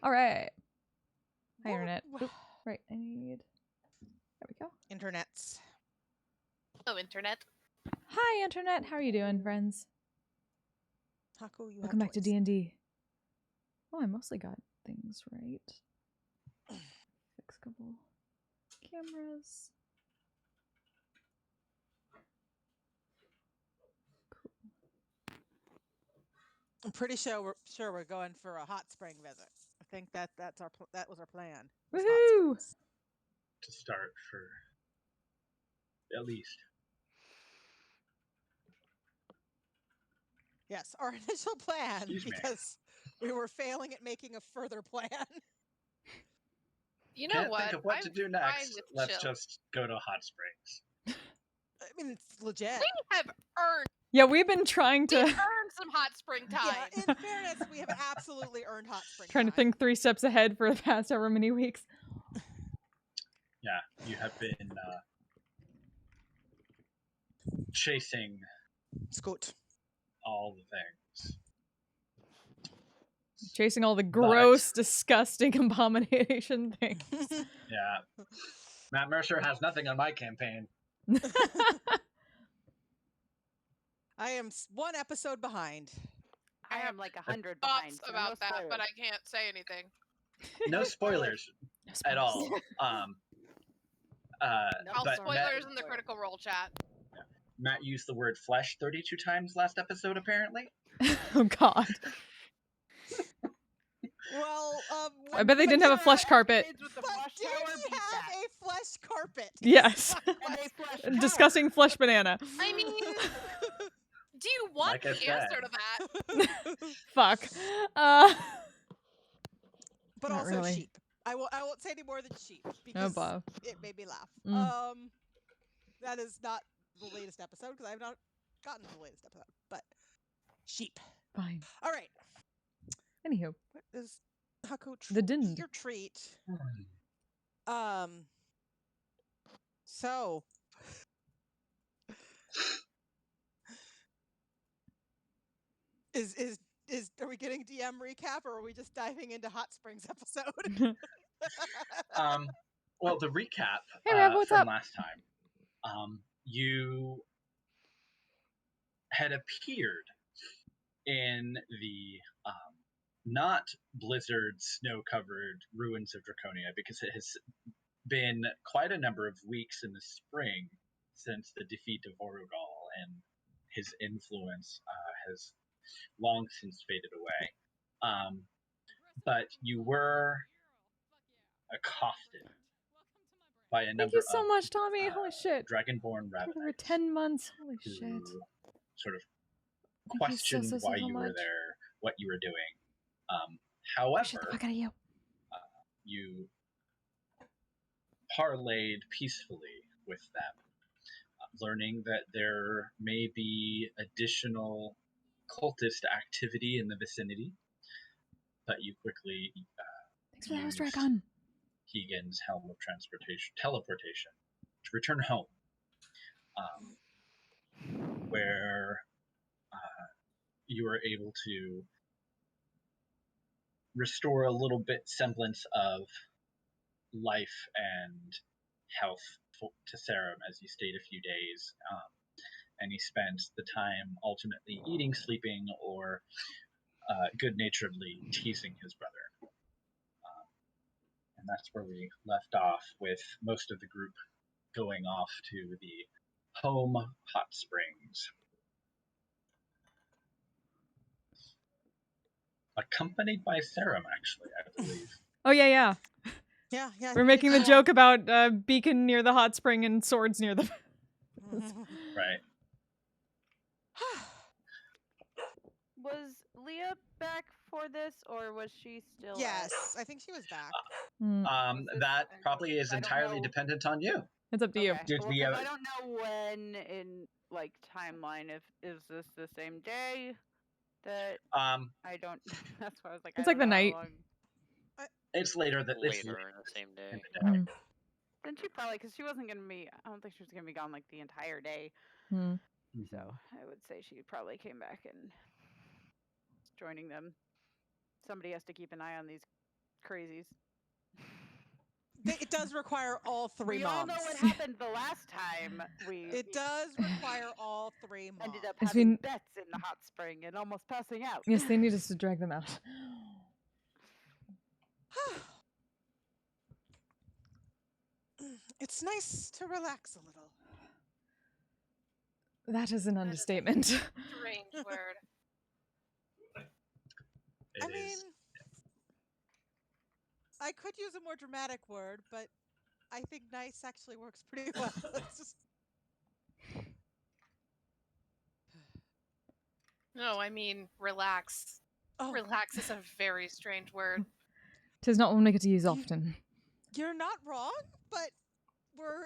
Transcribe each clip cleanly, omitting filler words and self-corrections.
All right. Hi, internet. Oop, right, I need... There we go. Internets. Oh, internet. Hi, internet. How are you doing, friends? Taco, you Welcome have back to choice. D&D. Oh, I mostly got things right. Fix a couple cameras. Cool. I'm pretty sure we're going for a hot spring visit. I think that was our plan. Was hot Woohoo! springs. To start for at least. Yes, our initial plan, Excuse me. because we were failing at making a further plan. You know Can't what? think of what I'm to do fine next. with Let's chill. just go to hot springs. I mean, it's legit. We have earned. Yeah, we've been trying to... We've earned some hot spring time. Yeah, in fairness, we have absolutely earned hot spring trying to time. think 3 steps ahead for the past however many weeks. Yeah, you have been chasing Scoot. all the things. Chasing all the gross, disgusting abomination things. Yeah. Matt Mercer has nothing on my campaign. I am one episode behind. I am like 100 Thoughts behind. So about no that, spoilers. but I can't say anything. No spoilers at all. All but spoilers in the Critical Role chat. Matt used the word flesh 32 times last episode, apparently. Oh, God. Well, I bet they didn't have a flesh carpet. Kids with the but flush did tower he beat have that. a flesh carpet? Yes. And a flush tower. Disgusting flesh banana. I mean, do you want Like I the said. answer to that? Fuck. But Not also really. sheep. I won't say any more than sheep Oh, because Bob. it made me laugh. Mm. That is not the latest episode because I have not gotten to the latest episode. But sheep. Fine. All right. Anywho. What is Taco The din. your treat? So is are we getting DM recap or are we just diving into Hot Springs episode? Well, the recap Hey, Rev, what's from up? last time, you had appeared in the not blizzard, snow-covered ruins of Draconia because it has been quite a number of weeks in the spring since the defeat of Orugal, and his influence has long since faded away. But you were accosted by a Thank number you so of much, Tommy. Holy shit. dragonborn For over rabbits 10 months. Holy who shit. sort of Thank you so, questioned so, so, why so you were much. there, what you were doing. Appreciate the However, fuck out of you. you parlayed peacefully with them, learning that there may be additional cultist activity in the vicinity, but you quickly Thanks for the host, used Dracon. Keegan's helm of teleportation to return home, where you were able to restore a little bit semblance of life and health to Sarum as he stayed a few days, and he spent the time ultimately eating, sleeping, or good-naturedly teasing his brother. And that's where we left off, with most of the group going off to the home hot springs, accompanied by Sarum, actually, I believe. Oh, yeah. Yeah. We're making the joke about beacon near the hot spring and swords near the... Right. Was Leah back for this, or was she still? Yes, I think she was back. That probably is I don't entirely know. dependent on you. It's up to you. Okay. Did Well, we 'cause have- I don't know when in like timeline. If is this the same day that I don't. That's why I was like. It's I like don't the know how night. long. It's later in the same day. in the day. Mm. Then she probably, because she wasn't gonna be. I don't think she was gonna be gone like the entire day. Mm. So I would say she probably came back and joining them. Somebody has to keep an eye on these crazies. It does require all three We moms. all know what happened the last time. It does require all three moms. Ended up Yes, having bets in the hot spring and almost passing out. Yes, they need us to drag them out. It's nice to relax a little. That is an understatement. Strange word. I mean, I could use a more dramatic word, but I think nice actually works pretty well. It's just... No, I mean relax. Oh. Relax is a very strange word. 'Tis not one we get to use often. You're not wrong, but we're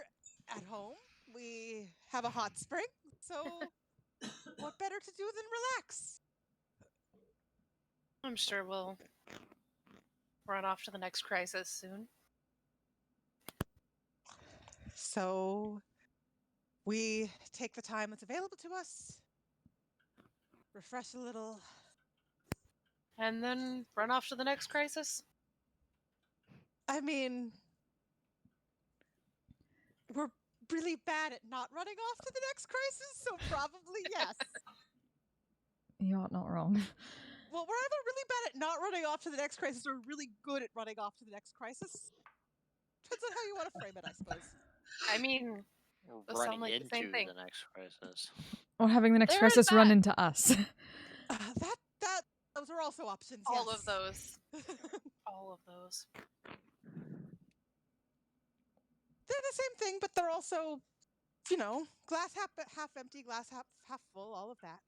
at home. We have a hot spring, so what better to do than relax? I'm sure we'll run off to the next crisis soon. So we take the time that's available to us, refresh a little, And then run off to the next crisis? I mean, we're really bad at not running off to the next crisis, so probably yes. You are not wrong. Well, we're either really bad at not running off to the next crisis or really good at running off to the next crisis. Depends on how you want to frame it, I suppose. I mean, those sound Running like the same into thing. the next crisis. Or having the next There is crisis run that. into us. Those are also options, All yes. of those. All of those. They're the same thing, but they're also, you know, glass half empty, glass half full, all of that.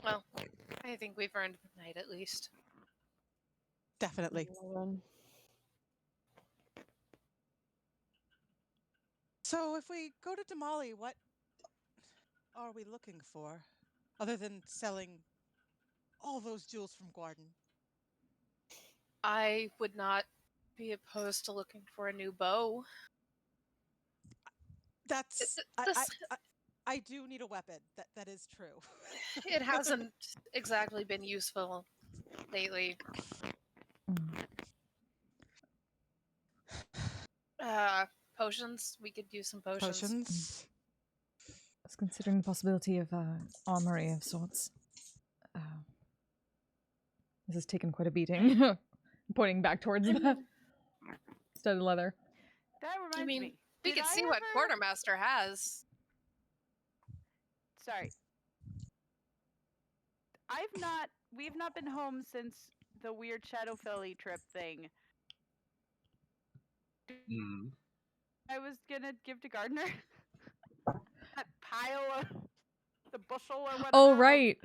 Well, I think we've earned the night at least. Definitely. So if we go to Damali, what are we looking for? Other than selling all those jewels from Guarden? I would not be opposed to looking for a new bow. That's... I do need a weapon. That is true. It hasn't exactly been useful lately. Potions. We could use some potions. I was considering the possibility of armory of sorts. This has taken quite a beating. Pointing back towards the studded leather. That reminds me. We could see what Quartermaster has. Sorry. We've not been home since the weird Shadowfell trip thing. I was gonna give to Gardner. That pile of the bushel or whatever. Oh, right.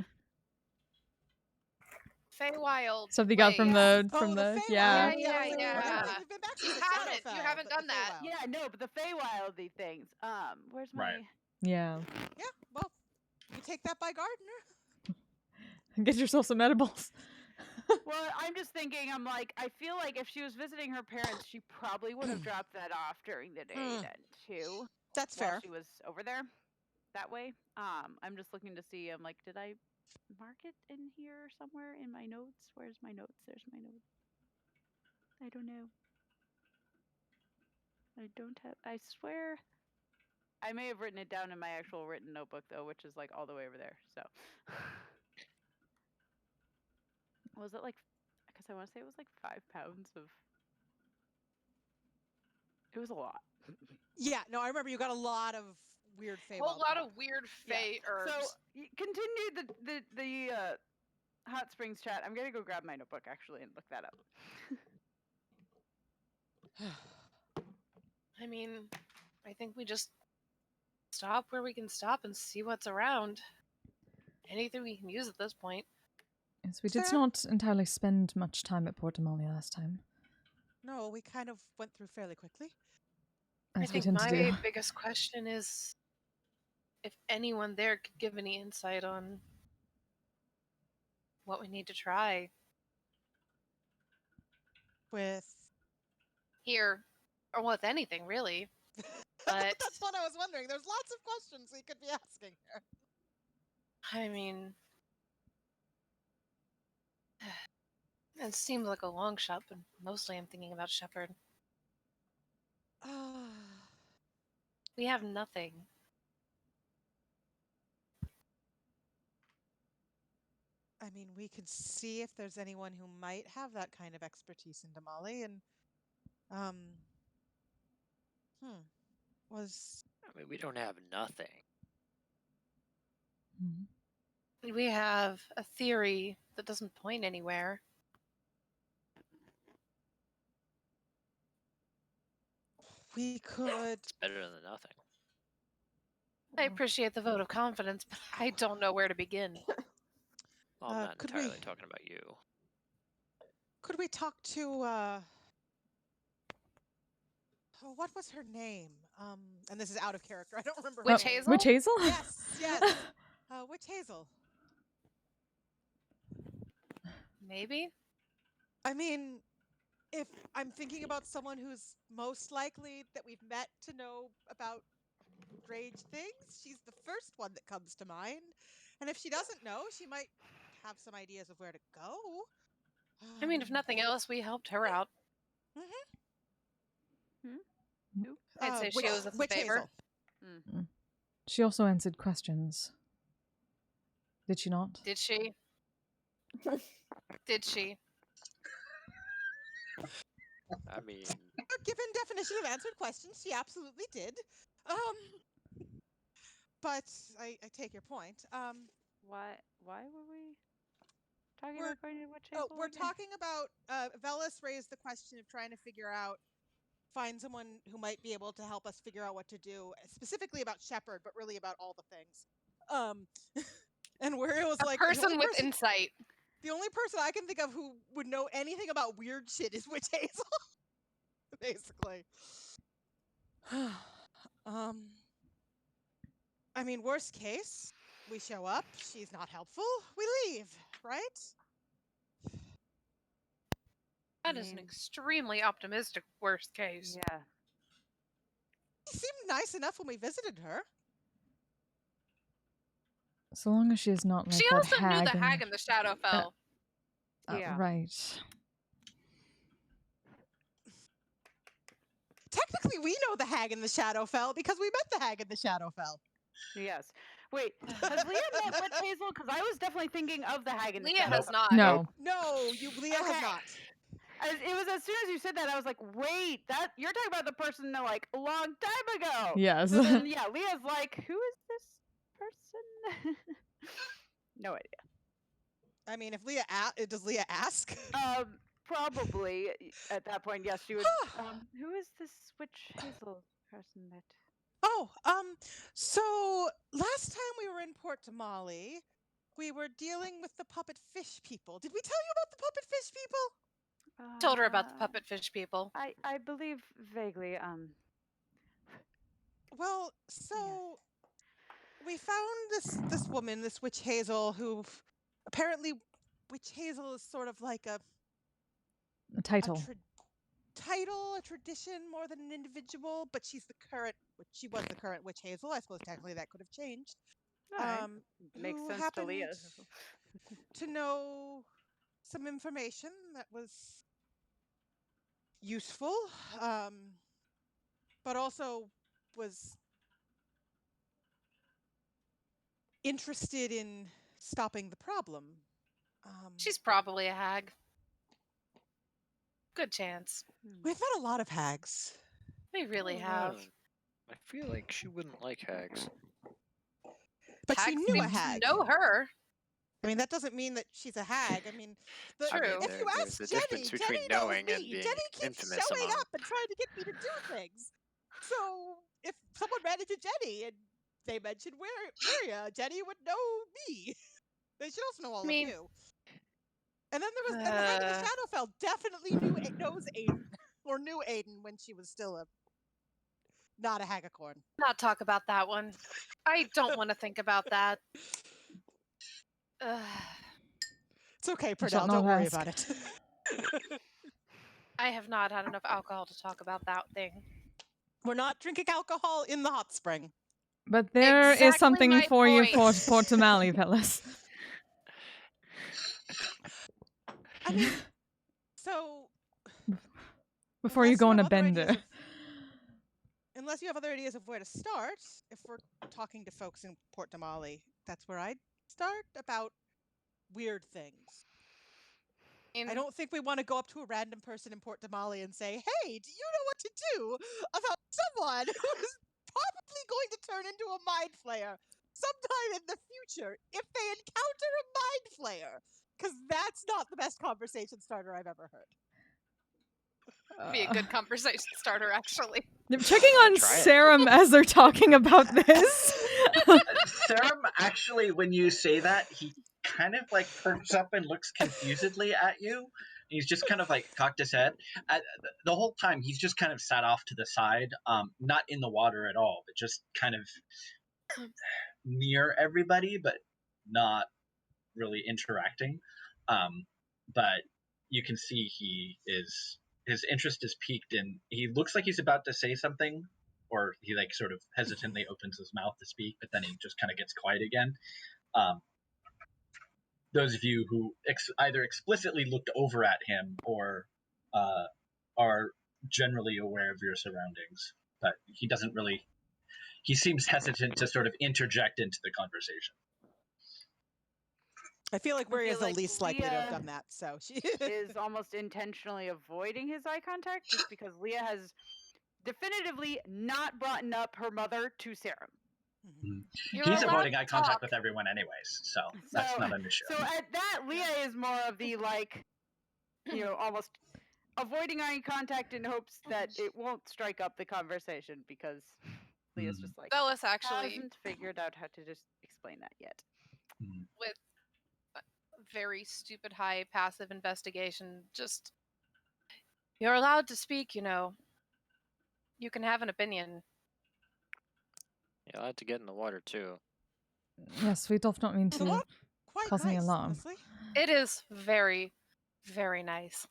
Feywild. Stuff you got from the Yeah. We've been back since You haven't done that. Yeah, no, but the Feywildy things. Where's my... Right. Yeah. Yeah, well, you take that by Gardner. Get yourself some edibles. Well, I'm just thinking, I'm like, I feel like if she was visiting her parents, she probably would have dropped that off during the day then, too. That's fair. While she was over there that way. I'm just looking to see, I'm like, did I mark it in here somewhere in my notes? Where's my notes? There's my notes. I don't know. I don't have, I swear. I may have written it down in my actual written notebook, though, which is like all the way over there, so. Was it like, because I want to say it was like 5 pounds of, it was a lot. Yeah, no, I remember you got a lot of weird Fey. Whole lot of weird Fey herbs. So, continue the Hot Springs chat. I'm going to go grab my notebook, actually, and look that up. I mean, I think we just stop where we can stop and see what's around. Anything we can use at this point. Yes, we did not entirely spend much time at Port Damali last time. No, we kind of went through fairly quickly. I think my biggest question is if anyone there could give any insight on what we need to try. With? Here. Or with anything, really. But that's what I was wondering. There's lots of questions we could be asking here. I mean, It seems like a long shot, but mostly I'm thinking about Shepard. We have nothing. I mean, we could see if there's anyone who might have that kind of expertise in Damali, and was I mean, we don't have nothing. Mhm. We have a theory that doesn't point anywhere. we could. It's better than nothing. I appreciate the vote of confidence, but I don't know where to begin. Well, I'm not could we- entirely talking about you. Could we talk to what was her name? And this is out of character. I don't remember. her Witch name. Hazel? Witch Hazel? Yes. Witch Hazel. Maybe? I mean, if I'm thinking about someone who's most likely that we've met to know about strange things, she's the first one that comes to mind. And if she doesn't know, she might have some ideas of where to go. I mean, if nothing else, we helped her out. I'd say she owes us a Witch favor. Hazel. She also answered questions. Did she not? Did she? Did she? I mean, Given definition of answered questions, she absolutely did. But I take your point. Why were we talking We're- about going to Witch Hazel? We're again? talking about Velis raised the question of trying to find someone who might be able to help us figure out what to do, specifically about Shepard, but really about all the things. And where it was A like person with insight. the only person I can think of who would know anything about weird shit is Witch Hazel. Basically. I mean, worst case, we show up, she's not helpful, we leave, right? That is an extremely optimistic worst case. Yeah. She seemed nice enough when we visited her. So long as she's not like She that also hag knew the in- hag in the Shadowfell. Yeah. Right. Technically, we know the hag in the Shadowfell because we met the hag in the Shadowfell. Yes. Wait, has Leah met Witch Hazel? Because I was definitely thinking of the hag in the Leah has Shadowfell. not. No. No, Leah has Okay. not. It was as soon as you said that, I was like, wait, that you're talking about the person like a long time ago. Yes. So then, yeah, Leah's like, who is this person? No idea. I mean, if Leah does Leah ask? Probably at that point, yes, she would. Who is this Witch Hazel person that? Oh, so last time we were in Port Damali, we were dealing with the puppet fish people. Did we tell you about the puppet fish people? Told her about the puppet fish people. I believe vaguely. Well, so we found this woman, this Witch Hazel, who apparently Witch Hazel is sort of like a Title. a tradition more than an individual, but she was the current Witch Hazel. I suppose technically that could have changed. Alright. Makes Who sense to happened Leah. to know some information that was useful, but also was interested in stopping the problem. She's probably a hag. Good chance. We've met a lot of hags. We really have. I feel like she wouldn't like hags. But she Hags knew a seem to hag. know her. I mean, that doesn't mean that she's a hag. I mean, True. if you There's ask a Jenny, difference between Jenny knows knowing me. and being Jenny keeps infamous showing among- up and trying to get me to do things. So if someone ran into Jenny and they mentioned Maria, Jenny would know me. They should also know all of you. And then there was and the hag in the Shadowfell definitely knows Aiden or knew Aiden when she was still not a hagacorn. Not talk about that one. I don't want to think about that. It's okay, I shall Pernell. not Don't worry ask. about it. I have not had enough alcohol to talk about that thing. We're not drinking alcohol in the hot spring. But there is Exactly something my for you for point. Port Damali, fellas. I mean, So, Before you unless go on a have other ideas bender. unless you have other ideas of where to start, if we're talking to folks in Port Damali, that's where I'd start about weird things. I don't think we want to go up to a random person in Port Damali and say, "Hey, do you know what to do about someone who is probably going to turn into a mind flayer sometime in the future if they encounter a mind flayer?" Because that's not the best conversation starter I've ever heard. Be a good conversation starter, actually. I'm checking on Try it. Serum as they're talking about this. Serum, actually, when you say that, he kind of like perks up and looks confusedly at you. He's just kind of like cocked his head. The whole time, he's just kind of sat off to the side, not in the water at all, but just kind of near everybody, but not really interacting. But you can see his interest is piqued, and he looks like he's about to say something, or he like sort of hesitantly opens his mouth to speak, but then he just kind of gets quiet again. Those of you who either explicitly looked over at him or are generally aware of your surroundings, but he doesn't really. He seems hesitant to sort of interject into the conversation. I feel like Maria is the like least likely to have Leah done that, so she is almost intentionally avoiding his eye contact just because Leah has definitively not brought up her mother to Serum. You're He's allowed avoiding to eye contact talk. with everyone anyways, so that's not an issue. So at that, Leah is more of the like, almost avoiding eye contact in hopes that it won't strike up the conversation because Leah's just like Bellis actually, hasn't figured out how to just explain that yet. with very stupid high passive investigation, just you're allowed to speak. You can have an opinion. You're allowed to get in the water too. Yes, we do not mean The to water quite cause any nice, alarm. honestly. It is very, very nice.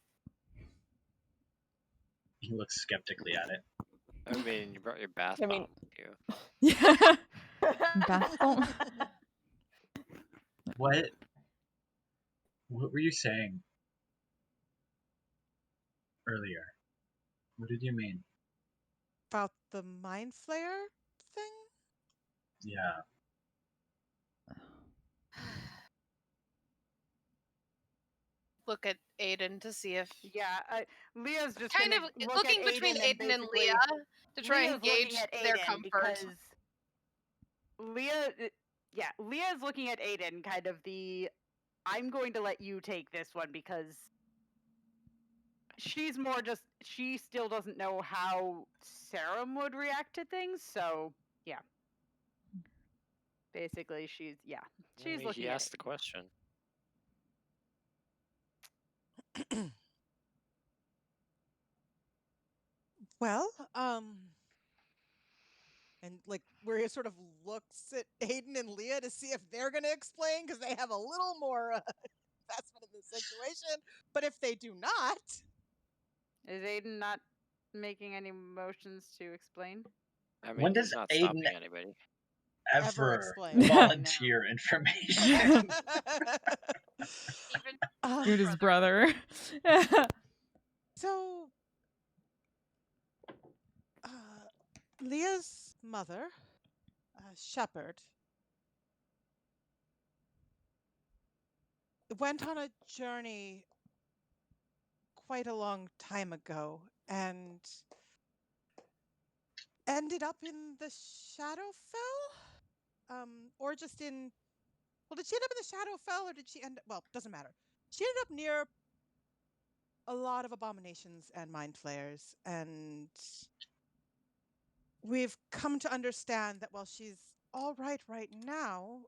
He looks skeptically at it. I mean, you brought your bath I mean- bomb with you. Yeah. Bath bomb. What were you saying earlier? What did you mean? About the mind flayer thing? Yeah. Look at Aiden to see if Yeah, Leah's just kind of gonna look looking at between Aiden Aiden and basically- Leah to try and Leah's looking gauge at their Aiden comfort. because Leah's looking at Aiden, kind of I'm going to let you take this one because she's more just she still doesn't know how Serum would react to things, so yeah. Basically, she's looking He at asked the question. Well, and like Maria sort of looks at Aiden and Leah to see if they're going to explain because they have a little more investment in the situation. But if they do not, Is Aiden not making any motions to explain? I mean, When he's does not Aiden stopping anybody. ever ever explain. volunteer information? Even Dude, his brother. So, Leah's mother, Shepherd, went on a journey quite a long time ago and ended up in the Shadowfell? Or just in... Well, did she end up in the Shadowfell, or did she end... Well, doesn't matter. She ended up near a lot of abominations and mind flayers, and we've come to understand that while she's all right now,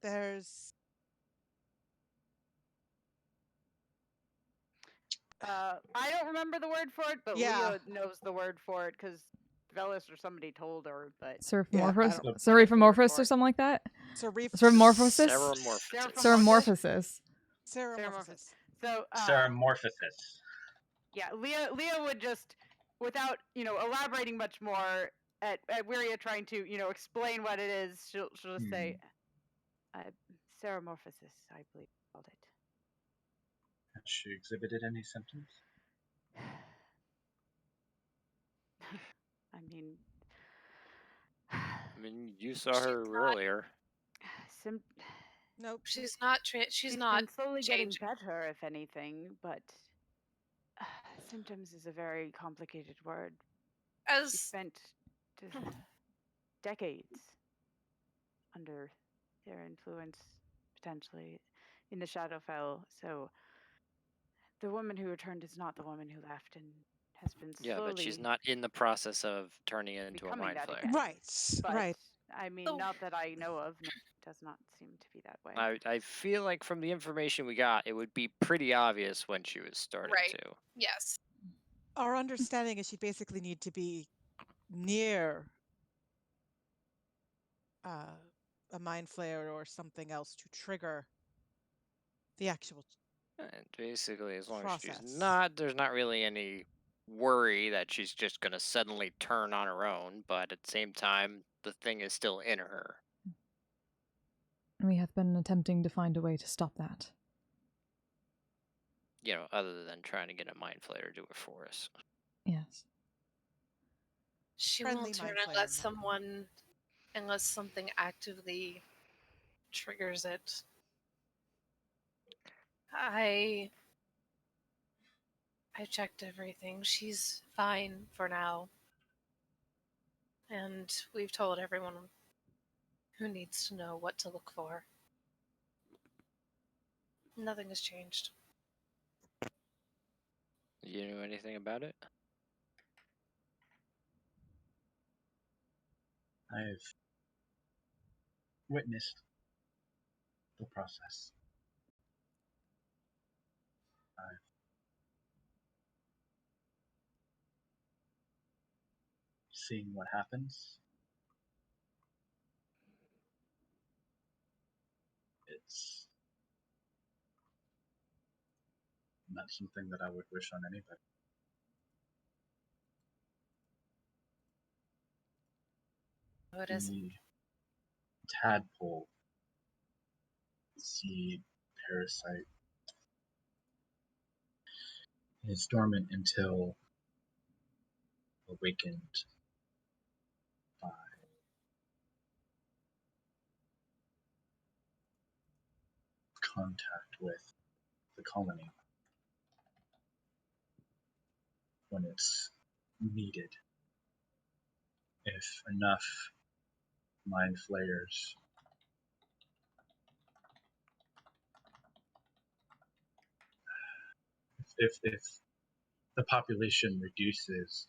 there's... I don't remember the word for it, but Yeah. Leah knows the word for it because Velis or somebody told her. But Cephomorphos? Yeah, Cephomorphos or something like that? Cephomorphosis? Ceremorphosis. Cephomorphosis. So Ceramorphosis. yeah, Leah would just, without elaborating much more, at Wiria trying to explain what it is, she'll just say, "Ceramorphosis, I believe called it." Has she exhibited any symptoms? I mean, I mean, you saw She's her not- earlier. sim- Nope. She's not. She's she's not. been slowly getting changing. better, if anything, but symptoms is a very complicated word. She As spent decades under their influence, potentially, in the Shadowfell. So the woman who returned is not the woman who left and has been slowly Yeah, but she's not in the process of turning it into a becoming mind that flayer. again. Right. But Right. I mean, So- not that I know of. No, it does not seem to be that way. I feel like from the information we got, it would be pretty obvious when she was starting Right. to. yes, Our understanding is she basically need to be near a mind flare or something else to trigger the actual. And basically, as long as she's Process. not, there's not really any worry that she's just going to suddenly turn on her own, but at the same time, the thing is still in her. We have been attempting to find a way to stop that. You know, other than trying to get a mind flayer to do it for us. Yes. she Friendly won't turn mind flayer, unless not- unless something actively triggers it. I checked everything. She's fine for now. And we've told everyone who needs to know what to look for. Nothing has changed. You know anything about it? I've witnessed the process. I've seen what happens. It's not something that I would wish on anybody. No, it isn't. The tadpole, seed, parasite, is dormant until awakened by contact with the colony when it's needed. If enough mind flayers if the population reduces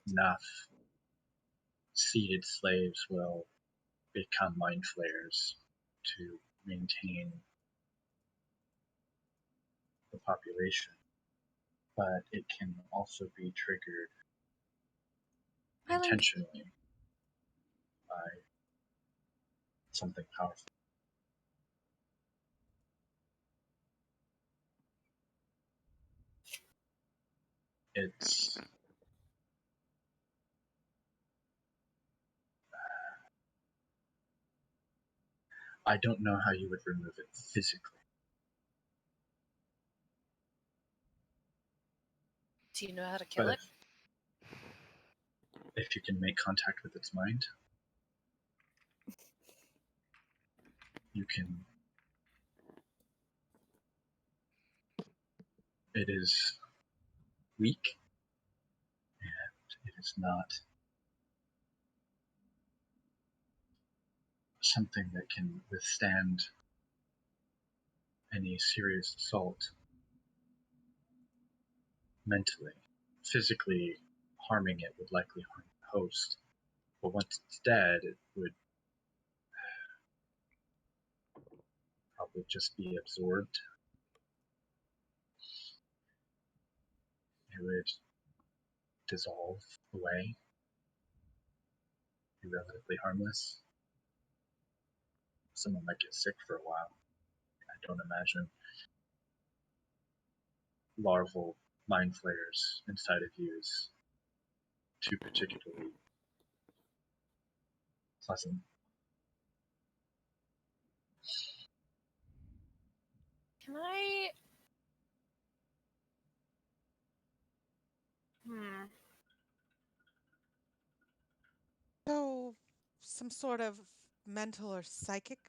enough, seeded slaves will become mind flayers to maintain the population. But it can also be triggered intentionally by something powerful. It's I don't know how you would remove it physically. Do you know how to kill But it? if you can make contact with its mind, you can. It is weak, and it is not something that can withstand any serious assault mentally. Physically, harming it would likely harm the host, but once it's dead, it would probably just be absorbed. It would dissolve away, be relatively harmless. Someone might get sick for a while. I don't imagine larval mind flayers inside of you is too particularly pleasant. Can I some sort of mental or psychic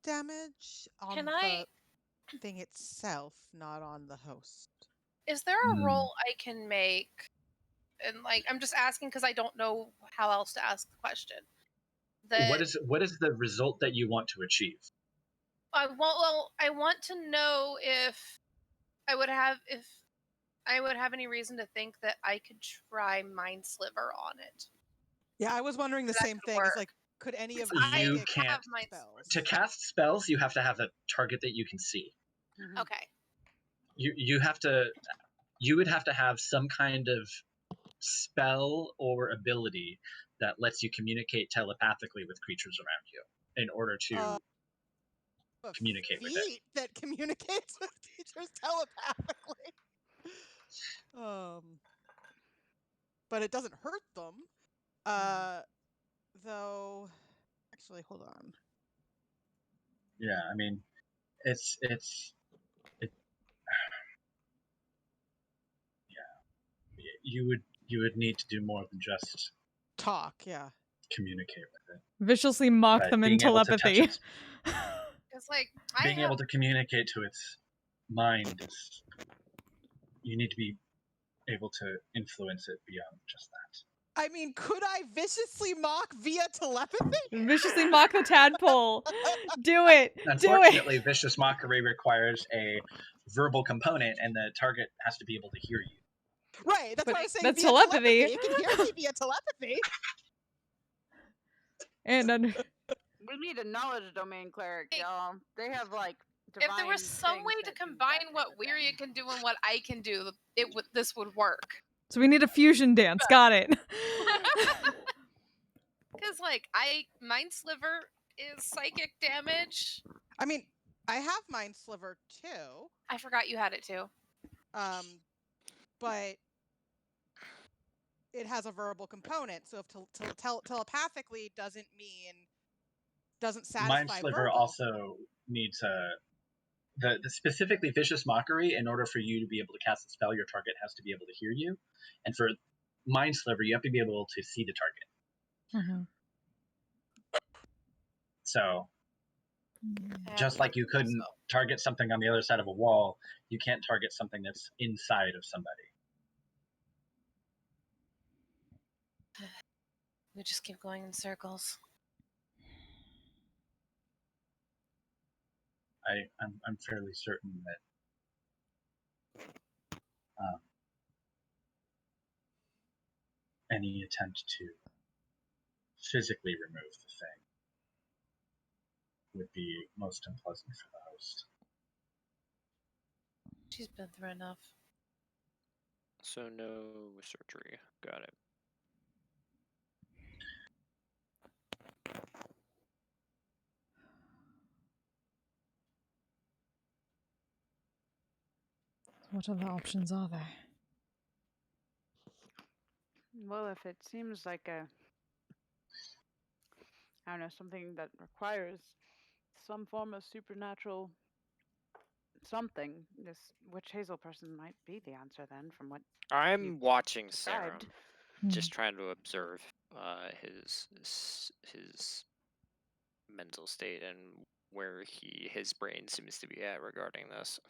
damage on Can the I? thing itself, not on the host. Is there a roll I can make? And like, I'm just asking because I don't know how else to ask the question. What is the result that you want to achieve? I want to know if I would have any reason to think that I could try Mind Sliver on it. Yeah, I was wondering the That same could thing. work. It's like, could any of Because the I You psychic can't- have Mind spells? To cast spells, you have to have a target that you can see. Mhm. Okay. You would have to have some kind of spell or ability that lets you communicate telepathically with creatures around you in order to A communicate with it. feat that communicates with creatures telepathically. But it doesn't hurt them. Though, actually, hold on. Yeah, I mean, it's yeah. You would need to do more than just Talk, yeah. communicate with it. Viciously mock But them in being able to touch telepathy. its, It's like being able to communicate to its mind is, you need to be able to influence it beyond just that. I mean, could I viciously mock via telepathy? Viciously mock the tadpole. Do it. Do Unfortunately, it. vicious mockery requires a verbal component, and the target has to be able to hear you. Right, that's But what I was saying. that's Via telepathy. It can hear me via telepathy. And We need a knowledge domain cleric, y'all. They have like. if there was divine some things way to that do combine that what kind of thing. Weirya can do and what I can do, this would work. so we need a fusion dance. Got it. Because like Mind Sliver is psychic damage. I mean, I have Mind Sliver too. I forgot you had it too. But it has a verbal component. So if telepathically doesn't satisfy Mind Sliver verbal. also needs the specifically vicious mockery. In order for you to be able to cast the spell, your target has to be able to hear you, and for Mind Sliver, you have to be able to see the target. Mm-hmm. So, Yeah, just like you couldn't target something on the other side of a wall, you can't target something that's inside of somebody. We just keep going in circles. I'm fairly certain that any attempt to physically remove the thing would be most unpleasant for the host. She's been through enough. So no surgery. Got it. What other options are there? Well, if it seems like I don't know, something that requires some form of supernatural something, this witch hazel person might be the answer then, from what I'm watching Sarah, described. just trying to observe his mental state and where his brain seems to be at regarding this.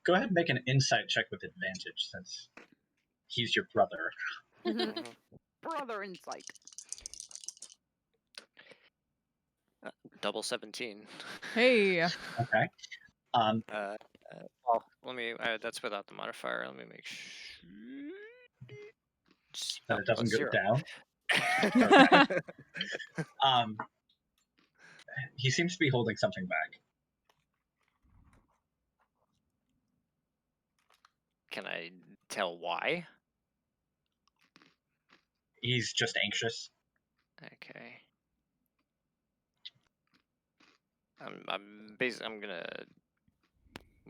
Go ahead and make an insight check with advantage, since he's your brother. Brother insight. Double 17. Hey. Okay. Well, let me. That's without the modifier. Let me make sure That it doesn't go 0. down. He seems to be holding something back. Can I tell why? He's just anxious. Okay. I'm gonna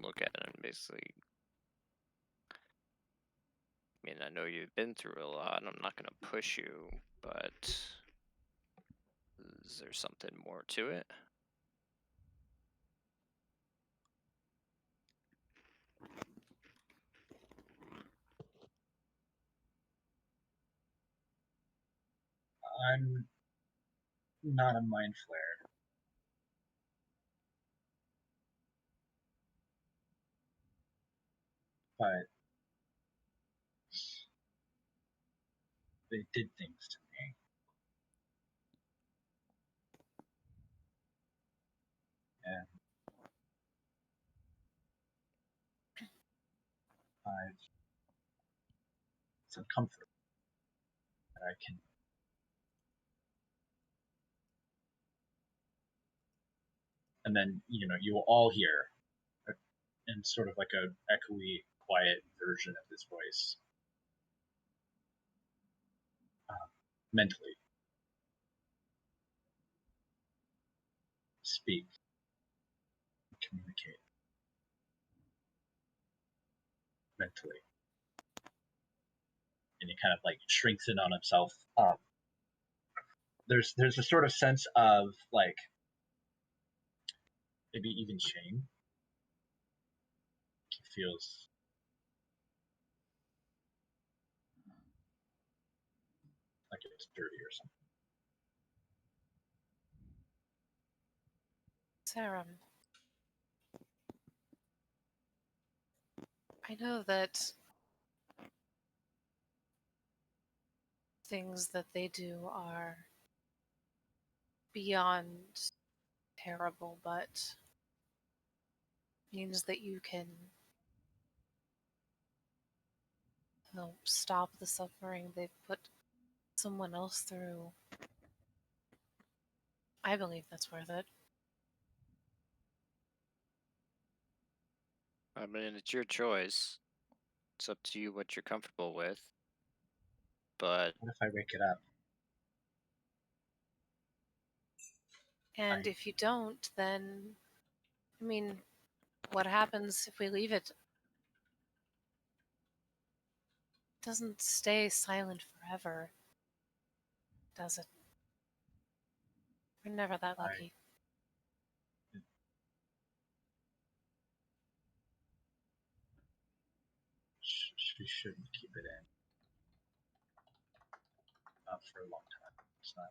look at it and basically. I mean, I know you've been through a lot, and I'm not gonna push you, but is there something more to it? not a mind flare. But they did things to me. And it's uncomfortable that I can. And then, you will all hear in sort of like a echoey, quiet version of this voice. Mentally. Speak. Communicate. Mentally. And he kind of like shrinks in on himself. There's a sort of sense of like maybe even shame. He feels like it's dirty or something. Sarah, I know that things that they do are beyond terrible, but means that you can help stop the suffering they've put someone else through. I believe that's worth it. I mean, it's your choice. It's up to you what you're comfortable with. But what if I wake it up? And if you don't, then, I mean, what happens if we leave it? It doesn't stay silent forever, does it? We're never that lucky. She shouldn't keep it in. Not for a long time. It's not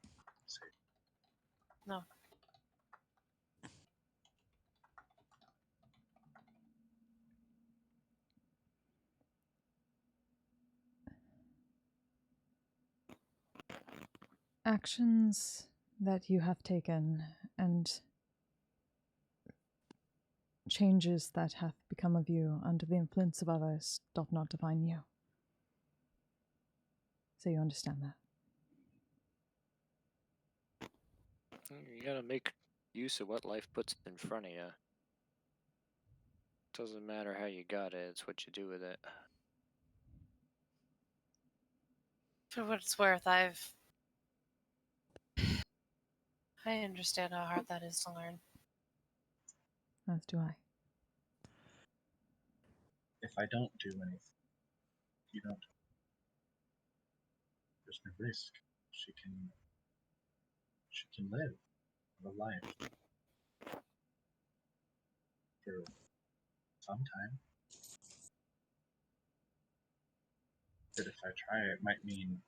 safe. No. Actions that you have taken and changes that have become of you under the influence of others doth not define you. So you understand that. you gotta make use of what life puts in front of you. Doesn't matter how you got it, it's what you do with it. For what it's worth, I understand how hard that is to learn. As do I. If I don't do anything, you don't. There's no risk. She can live a life for some time. But if I try, it might mean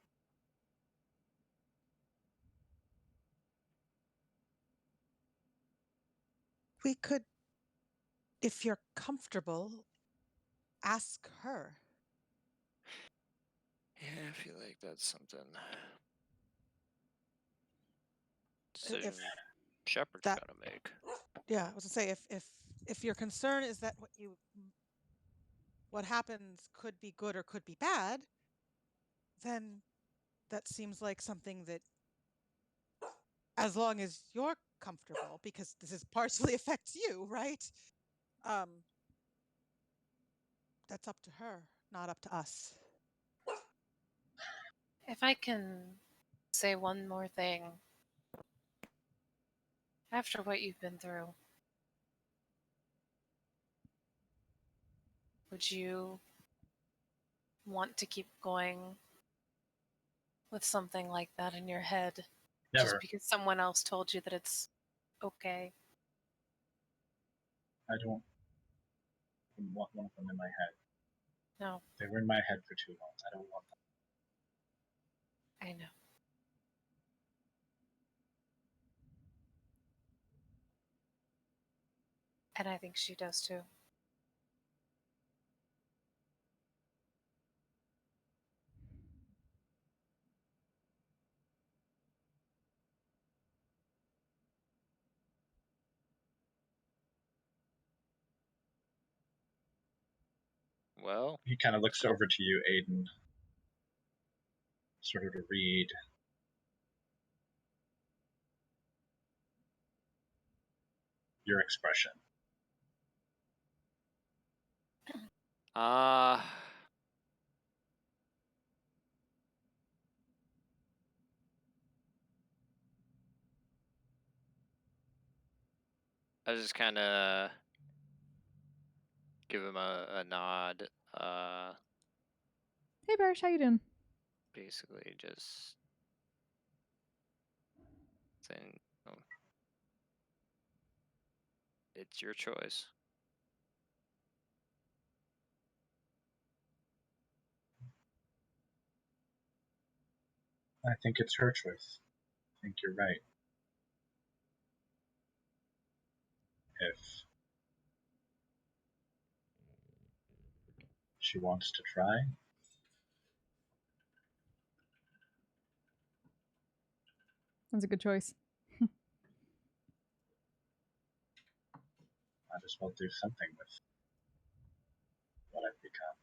We could, if you're comfortable, ask her. Yeah, I feel like that's something. Decision Shepard's that- gotta make. Yeah, I was gonna say if your concern is that what happens could be good or could be bad, then that seems like something that, as long as you're comfortable, because this is partially affects you, right? That's up to her, not up to us. If I can say one more thing. After what you've been through, would you want to keep going with something like that in your head? never. Just because someone else told you that it's okay? I don't want one of them in my head. No, They were in my head for too long. I don't want them. I know. And I think she does too. Well, He kind of looks over to you, Aiden, sort of to read your expression. I just kind of give him a nod. Hey, Barish, how you doing? Basically just saying, oh, it's your choice. I think it's her choice. I think you're right. If she wants to try, That's a good choice. might as well do something with what I've become.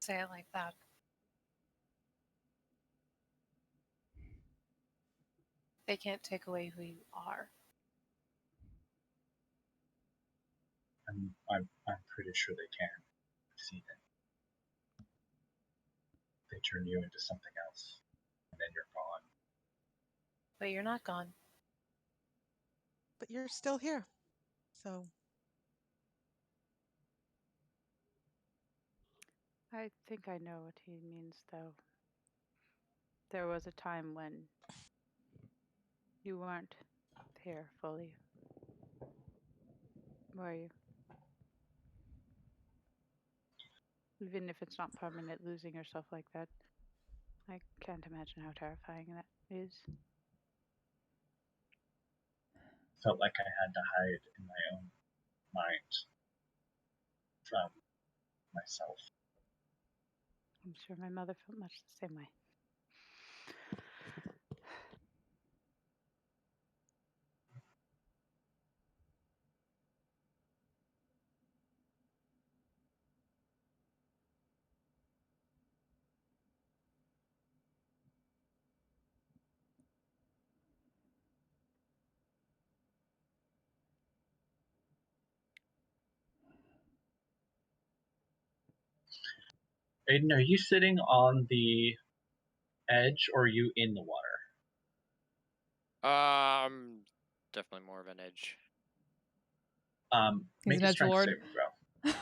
Say it like that. They can't take away who you are. I'm pretty sure they can. I've seen it. They turn you into something else, and then you're gone. But you're not gone. But you're still here. So I think I know what he means, though. There was a time when you weren't here fully. Were you? Even if it's not permanent, losing yourself like that, I can't imagine how terrifying that is. Felt like I had to hide in my own mind from myself. I'm sure my mother felt much the same way. Aiden, are you sitting on the edge or are you in the water? Definitely more of an edge. He's Make an a edge strength lord. saving throw.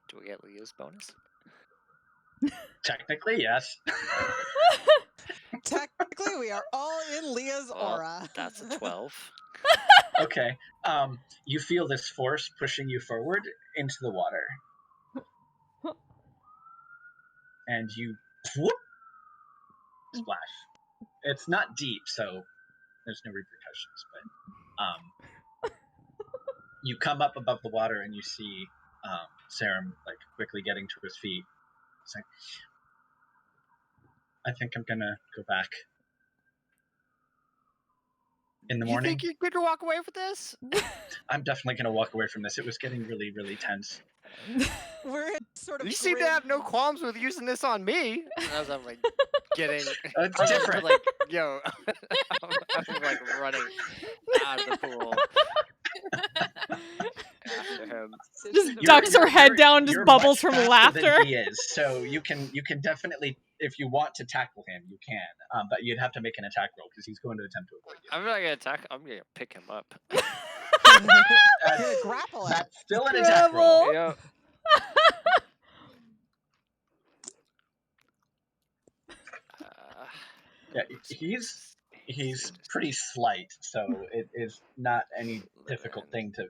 Do we get Leah's bonus? Technically, yes. technically, we are all in Leah's Well, aura. That's a 12. Okay. You feel this force pushing you forward into the water. And you whoop, splash. It's not deep, so there's no repercussions, but you come up above the water and you see Sarum like quickly getting to his feet. It's like, I think I'm gonna go back in the morning. You think you're going to walk away with this? I'm definitely gonna walk away from this. It was getting really, really tense. We're in sort of You seem to have no grim- qualms with using this on me. As I'm like getting, It's I'm different. like, yo, I'm like running out of the pool after him. Just ducks her head down, just you're bubbles much from faster laughter. Than he is, so you can definitely, if you want to tackle him, you can. But you'd have to make an attack roll because he's going to attempt to avoid you. I'm not gonna attack. I'm gonna pick him up. You're gonna grapple him. That's still an attack roll. Yeah. Yeah, he's he's pretty slight, so it is not any difficult thing to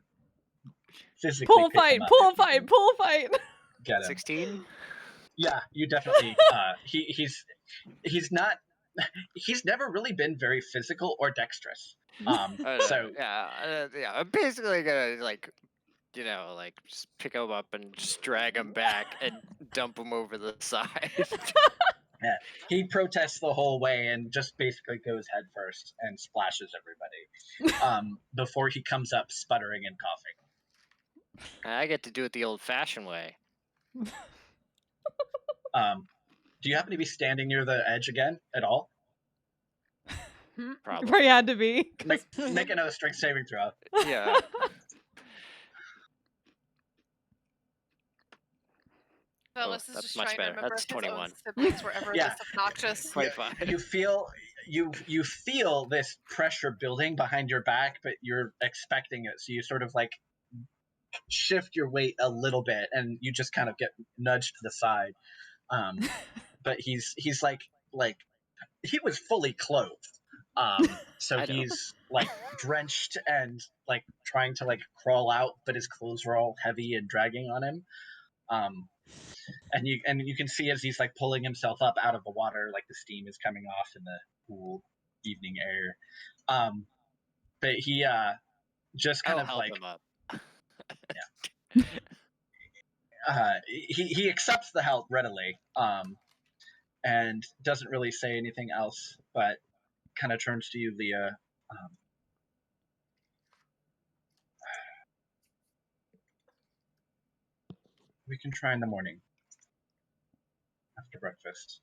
physically Pull pick fight, him up pull if you fight, can pull fight. get him. 16? Yeah, you definitely. He's not. He's never really been very physical or dexterous. So Yeah, I'm basically gonna just pick him up and just drag him back and dump him over the side. yeah, he protests the whole way and just basically goes head first and splashes everybody. Before he comes up sputtering and coughing. I get to do it the old-fashioned way. Do you happen to be standing near the edge again at all? Probably. Where you had to be. Make another strength saving throw. Yeah. Fellas is that's just much trying better. to remember That's if his own 21. siblings were ever Yeah. this obnoxious. 25. You feel this pressure building behind your back, but you're expecting it, so you sort of like shift your weight a little bit, and you just kind of get nudged to the side. But he's like he was fully clothed, so he's like drenched and like trying to like crawl out, but his clothes are all heavy and dragging on him. And you can see as he's like pulling himself up out of the water, like the steam is coming off in the cool evening air. But he just kind I'll of help like him up. he accepts the help readily, and doesn't really say anything else, but kind of turns to you, Leah. We can try in the morning after breakfast.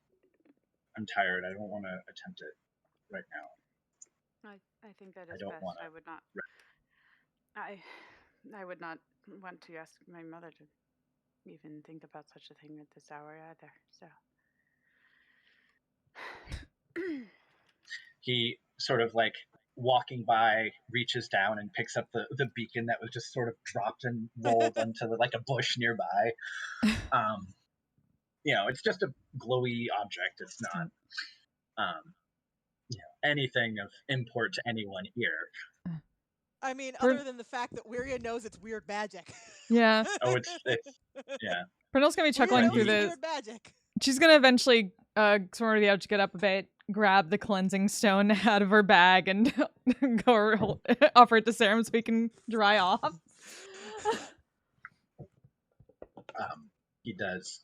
I'm tired. I don't want to attempt it right now. I think that is don't best. wanna I would not. I would not want to ask my mother to even think about such a thing at this hour either. So He sort of like walking by reaches down and picks up the beacon that was just sort of dropped and rolled onto like a bush nearby. It's just a glowy object. It's not anything of import to anyone here. I mean, other than the fact that Wiria knows it's weird magic. Yeah. Oh, it's yeah. Brindle's gonna be chuckling through this. Weird magic. She's gonna eventually sort of be able to get up a bit, grab the cleansing stone out of her bag, and go offer it to Serum so he can dry off. He does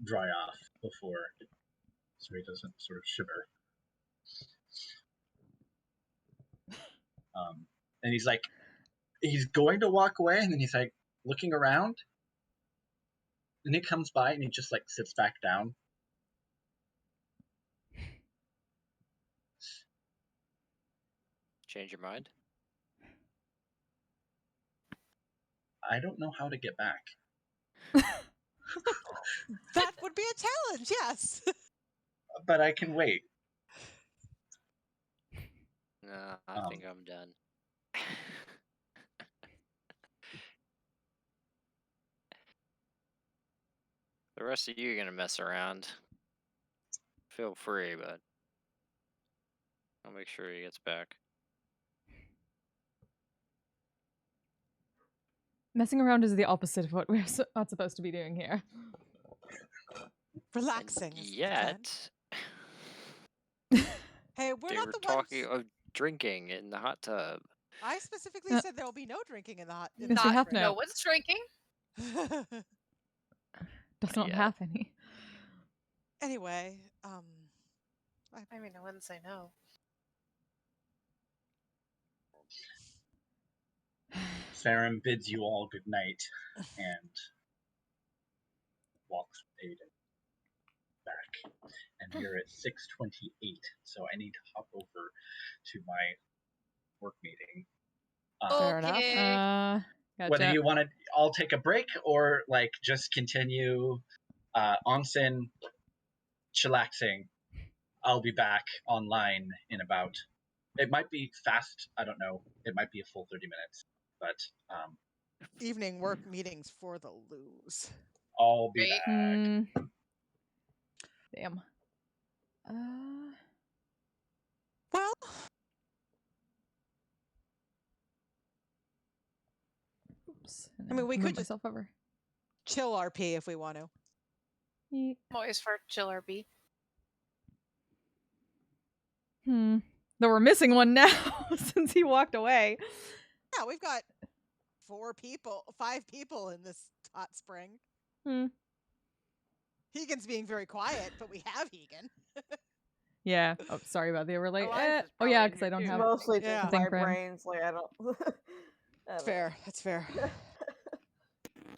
dry off before, so he doesn't sort of shiver. And he's going to walk away, and then he's like looking around, and he comes by and he just like sits back down. Change your mind? I don't know how to get back. That would be a challenge, yes. But I can wait. No, I think I'm done. The rest of you are gonna mess around. Feel free, but I'll make sure he gets back. Messing around is the opposite of what we're not supposed to be doing here. Relaxing. And yet, Hey, we're they not were the talking ones. of drinking in the hot tub. I specifically said there will be no drinking in the hot. Yes, we have No no. one's drinking. Does not yet. have any. Anyway, I mean, I wouldn't say no. Sarum bids you all good night and walks Aiden back. And we're at 6:28, so I need to hop over to my work meeting. Fair enough. Okay. Gotcha. Whether you want to all take a break or like just continue onsen chillaxing, I'll be back online in about. It might be fast. I don't know. It might be a full 30 minutes, but evening work meetings for the lose. I'll be Great. back. Damn. Well, Oops. And I mean, we move could just myself over. chill RP if we want to. Yeet. Always for chill RP. Though we're missing one now since he walked away. Yeah, we've got 5 people in this hot spring. Hmm. Hegan's being very quiet, but we have Hegan. Yeah. Oh, sorry about the overlay. Eliza's Oh yeah, probably in because I here don't too. have. Mostly Yeah. just Thing my for him. brain's like I don't. That's fair. That's fair.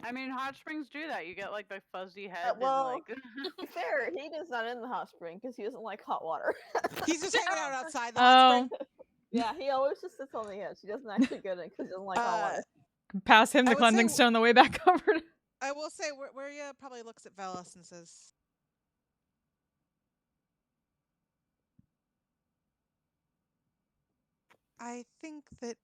I mean, hot springs do that. You get like the fuzzy head. well, and, like... to be fair, Hayden's not in the hot spring because he doesn't like hot water. He's just hanging out outside the hot Oh, spring. Yeah, he always just sits on the edge. He doesn't actually get it because he doesn't like hot water. pass him I the would cleansing say- stone on the way back over. I will say, where you probably looks at Velas and says, I think that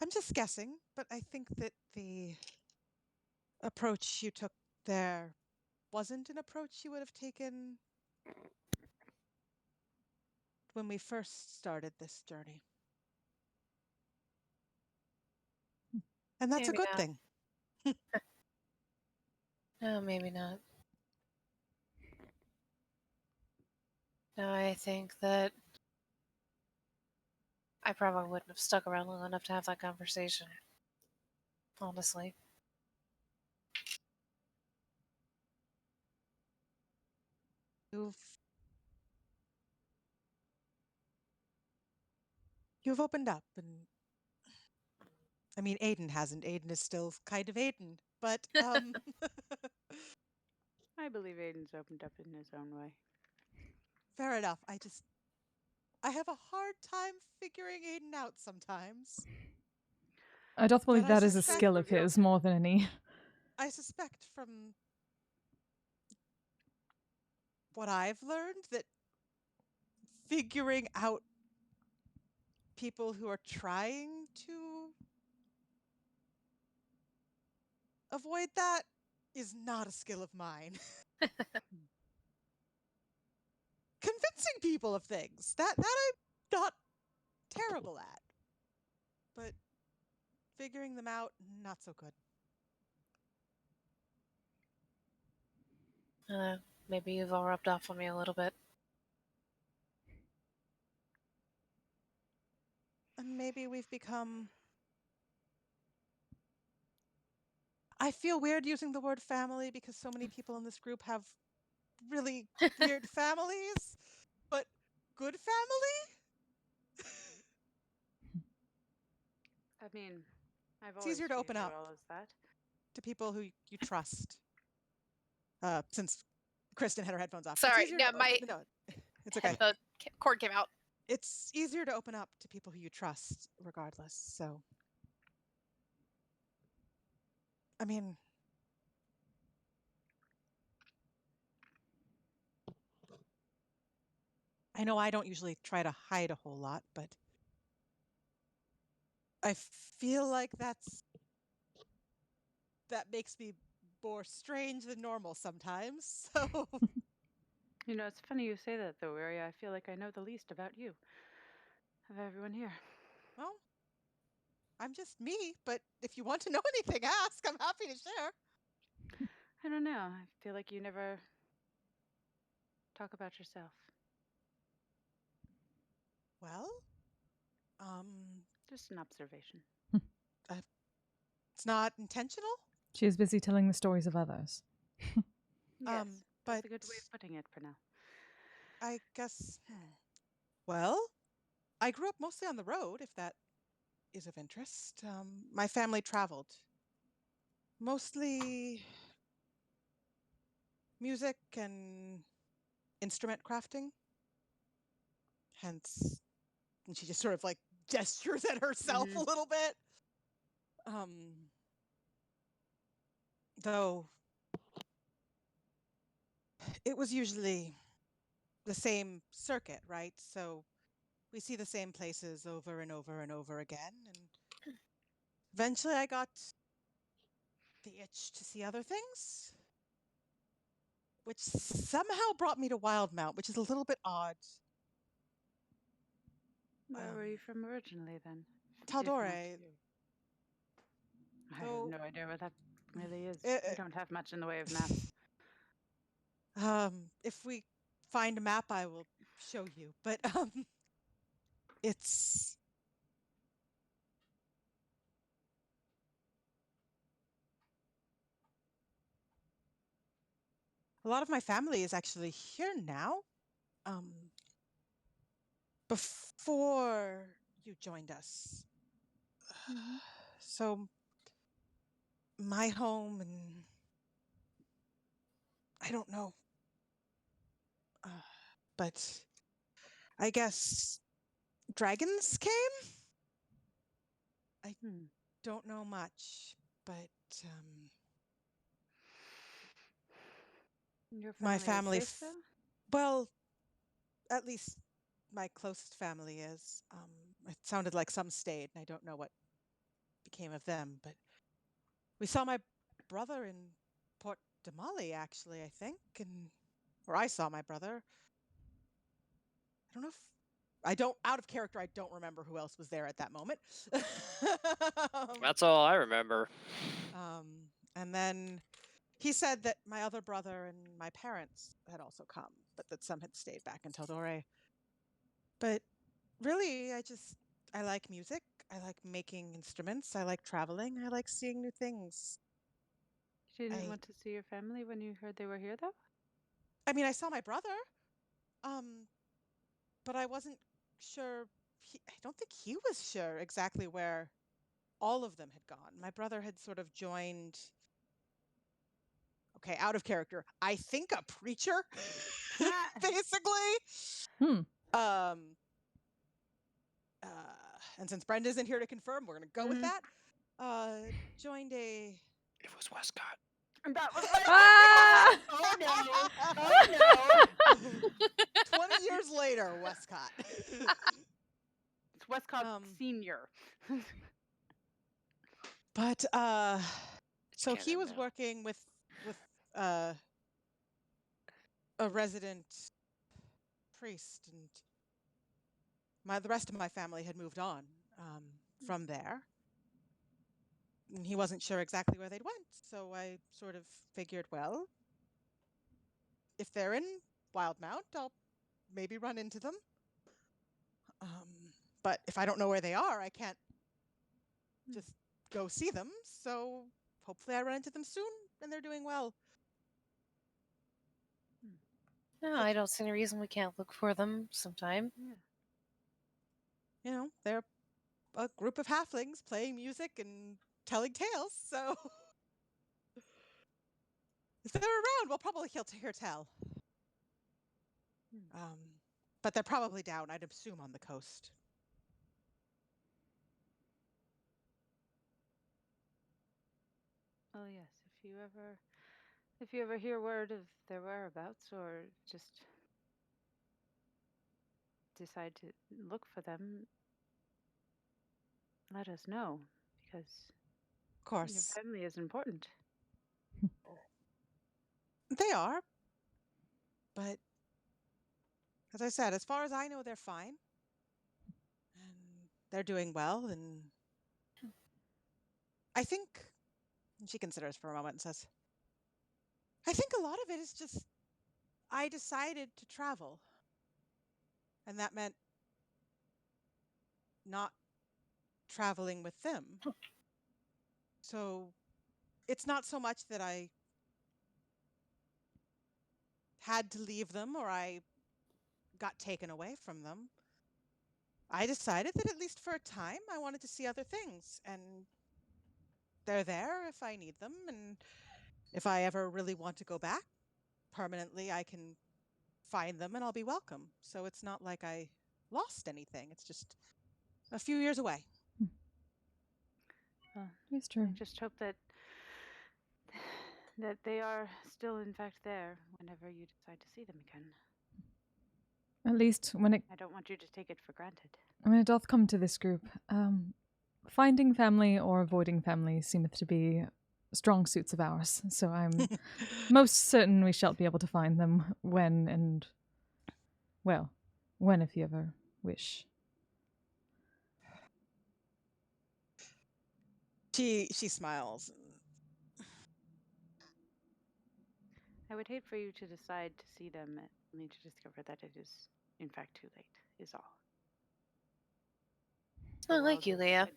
I'm just guessing, but I think that the approach you took there wasn't an approach you would have taken when we first started this journey. And that's Maybe a good not. thing. No, maybe not. No, I think that I probably wouldn't have stuck around long enough to have that conversation. Honestly. You've opened up, and I mean, Aiden hasn't. Aiden is still kind of Aiden, but I believe Aiden's opened up in his own way. fair enough. I have a hard time figuring Aiden out sometimes. I don't believe But I that is a suspect- skill of his more than any. I suspect from what I've learned that figuring out people who are trying to avoid that is not a skill of mine. Convincing people of things, that I'm not terrible at. But figuring them out, not so good. Maybe you've all rubbed off on me a little bit. And maybe we've become... I feel weird using the word family because so many people in this group have really weird families, but good family? I mean, I've It's always easier to open viewed up. it all as that. To people who you trust. Since Kristen had her headphones off. Sorry, It's easier yeah, to my- no, it's okay. The cord came out. It's easier to open up to people who you trust, regardless. So, I mean, I know I don't usually try to hide a whole lot, but I feel like that makes me more strange than normal sometimes. So, You know, it's funny you say that, though, Aria. I feel like I know the least about you of everyone here. well, I'm just me, but if you want to know anything, ask. I'm happy to share. I don't know. I feel like you never talk about yourself. Well, Just an observation. it's not intentional. She is busy telling the stories of others. Yes, But that's a good way of putting it for now. I guess. Well, I grew up mostly on the road, if that is of interest. My family traveled. Mostly music and instrument crafting. Hence, and she just sort of like gestures at herself a little bit. Though it was usually the same circuit, right? So we see the same places over and over and over again. And eventually I got the itch to see other things, which somehow brought me to Wildemount, which is a little bit odd. Where were you from originally, then? If Taldore. not you. I have So- no idea where that really is. Eh, We don't have much in the way of maps. If we find a map, I will show you. But it's a lot of my family is actually here now. Before you joined us. So my home and I don't know. But I guess dragons came? I don't know much, but Your my family is safe, though? well, at least my closest family is. It sounded like some stayed, and I don't know what became of them, but we saw my brother in Port Damali, actually, I think, or I saw my brother. I don't know if out of character, I don't remember who else was there at that moment. That's all I remember. And then he said that my other brother and my parents had also come, but that some had stayed back in Taldore. But really, I like music. I like making instruments. I like traveling. I like seeing new things. You didn't want to see your family when you heard they were here, though? I mean, I saw my brother, but I wasn't sure. I don't think he was sure exactly where all of them had gone. My brother had sort of joined. Okay, out of character. I think a preacher, basically. And since Brenda's in here to confirm, we're gonna go with that. Joined a. It was Westcott. That was Ah! Oh no! Oh no! 20 years later, Westcott. It's Westcott Senior. But so he was now. working with a resident priest, and the rest of my family had moved on from there. And he wasn't sure exactly where they'd went, so I sort of figured, well, if they're in Wildemount, I'll maybe run into them. But if I don't know where they are, I can't just go see them. So hopefully I run into them soon and they're doing well. No, I don't see any reason we can't look for them sometime. Yeah. You know, they're a group of halflings playing music and telling tales, so if they're around, we'll probably hear tell. But they're probably down, I'd assume, on the coast. Oh yes, if you ever hear word of their whereabouts or just decide to look for them, let us know, because Of course. your family is important. They are. But as I said, as far as I know, they're fine. And they're doing well, and I think, and she considers for a moment and says, I think a lot of it is just, I decided to travel. And that meant not traveling with them. So it's not so much that I had to leave them or I got taken away from them. I decided that at least for a time I wanted to see other things, and they're there if I need them, and if I ever really want to go back permanently, I can find them and I'll be welcome. So it's not like I lost anything. It's just a few years away. It's true. I just hope that they are still in fact there whenever you decide to see them again. At least when I don't want you to take it for granted. it doth come to this group, finding family or avoiding family seemeth to be strong suits of ours. So I'm most certain we shall be able to find them when if you ever wish. She smiles. I would hate for you to decide to see them only to discover that it is, in fact, too late, is all. It's not like you, Leah.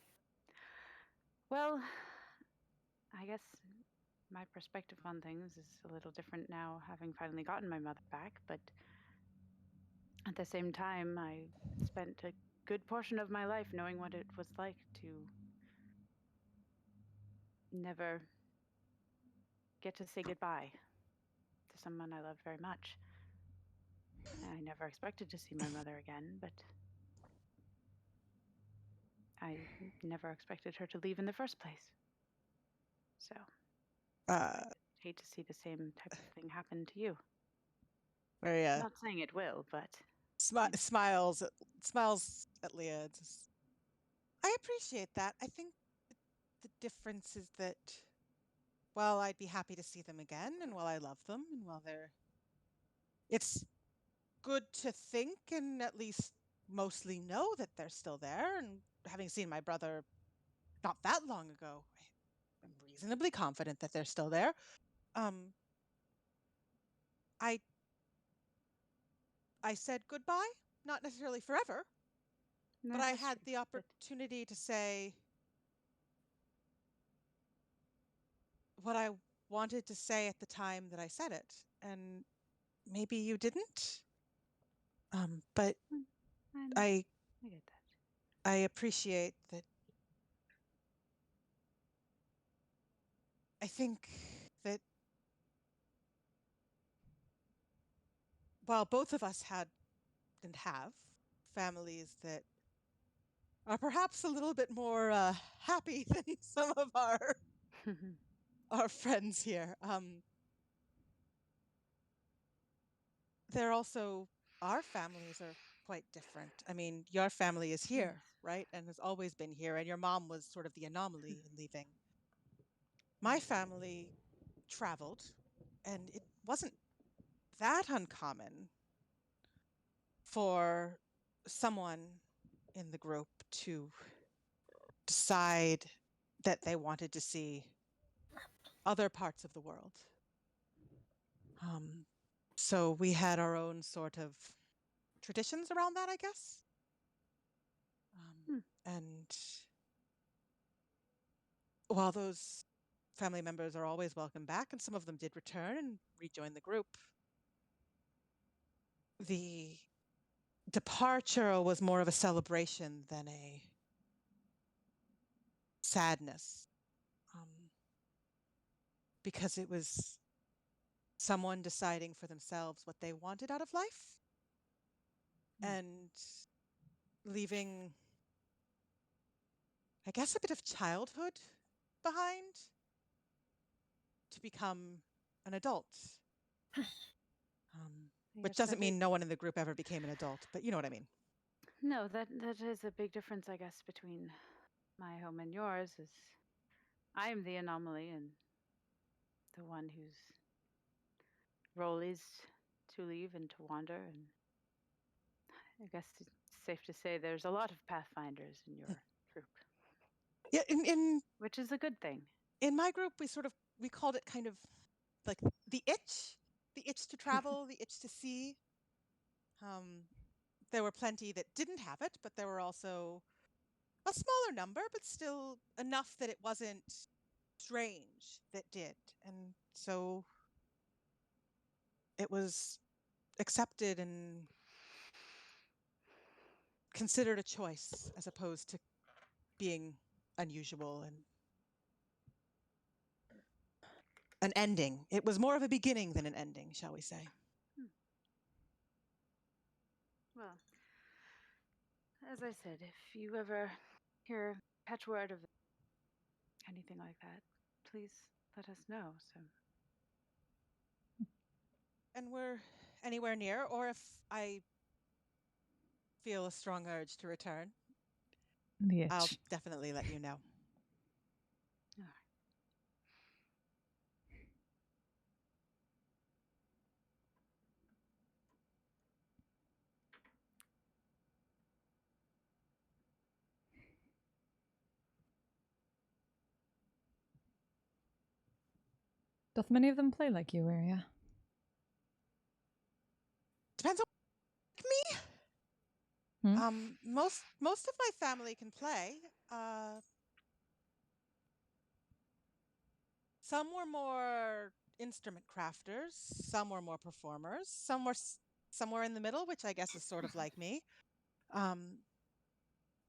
Well, I guess my perspective on things is a little different now, having finally gotten my mother back, but at the same time, I spent a good portion of my life knowing what it was like to never get to say goodbye to someone I loved very much. I never expected to see my mother again, but I never expected her to leave in the first place. So, Uh, hate to see the same type of thing happen to you. Maria Not saying it will, but smiles at Leah. And says, I appreciate that. I think the difference is that while I'd be happy to see them again, and while I love them, and while it's good to think and at least mostly know that they're still there. And having seen my brother not that long ago, I'm reasonably confident that they're still there. I said goodbye, not necessarily forever, but I had the opportunity to say what I wanted to say at the time that I said it, and maybe you didn't. But I get that. I appreciate that. I think that while both of us had and have families that are perhaps a little bit more happy than some of our friends here, they're also, our families are quite different. I mean, your family is here, right? And has always been here. And your mom was sort of the anomaly in leaving. My family traveled, and it wasn't that uncommon for someone in the group to decide that they wanted to see other parts of the world. So we had our own sort of traditions around that, I guess. And while those family members are always welcome back, and some of them did return and rejoin the group, the departure was more of a celebration than a sadness, because it was someone deciding for themselves what they wanted out of life and leaving, I guess, a bit of childhood behind to become an adult. Which doesn't mean no one in the group ever became an adult, but you know what I mean. No, that is a big difference, I guess, between my home and yours. Is I am the anomaly and the one whose role is to leave and to wander. And I guess it's safe to say there's a lot of pathfinders in your group. Yeah, in which is a good thing. In my group, we called it kind of like the itch to travel, the itch to see. There were plenty that didn't have it, but there were also a smaller number, but still enough that it wasn't strange that did. And so it was accepted and considered a choice as opposed to being unusual and an ending. It was more of a beginning than an ending, shall we say. Well, as I said, if you ever hear patch word of anything like that, please let us know. So, and we're anywhere near, or if I feel a strong urge to return, I'll definitely let you know. All right. Doth many of them play like you, Aria? Depends on me. Most of my family can play. Some were more instrument crafters. Some were more performers. Some were somewhere in the middle, which I guess is sort of like me.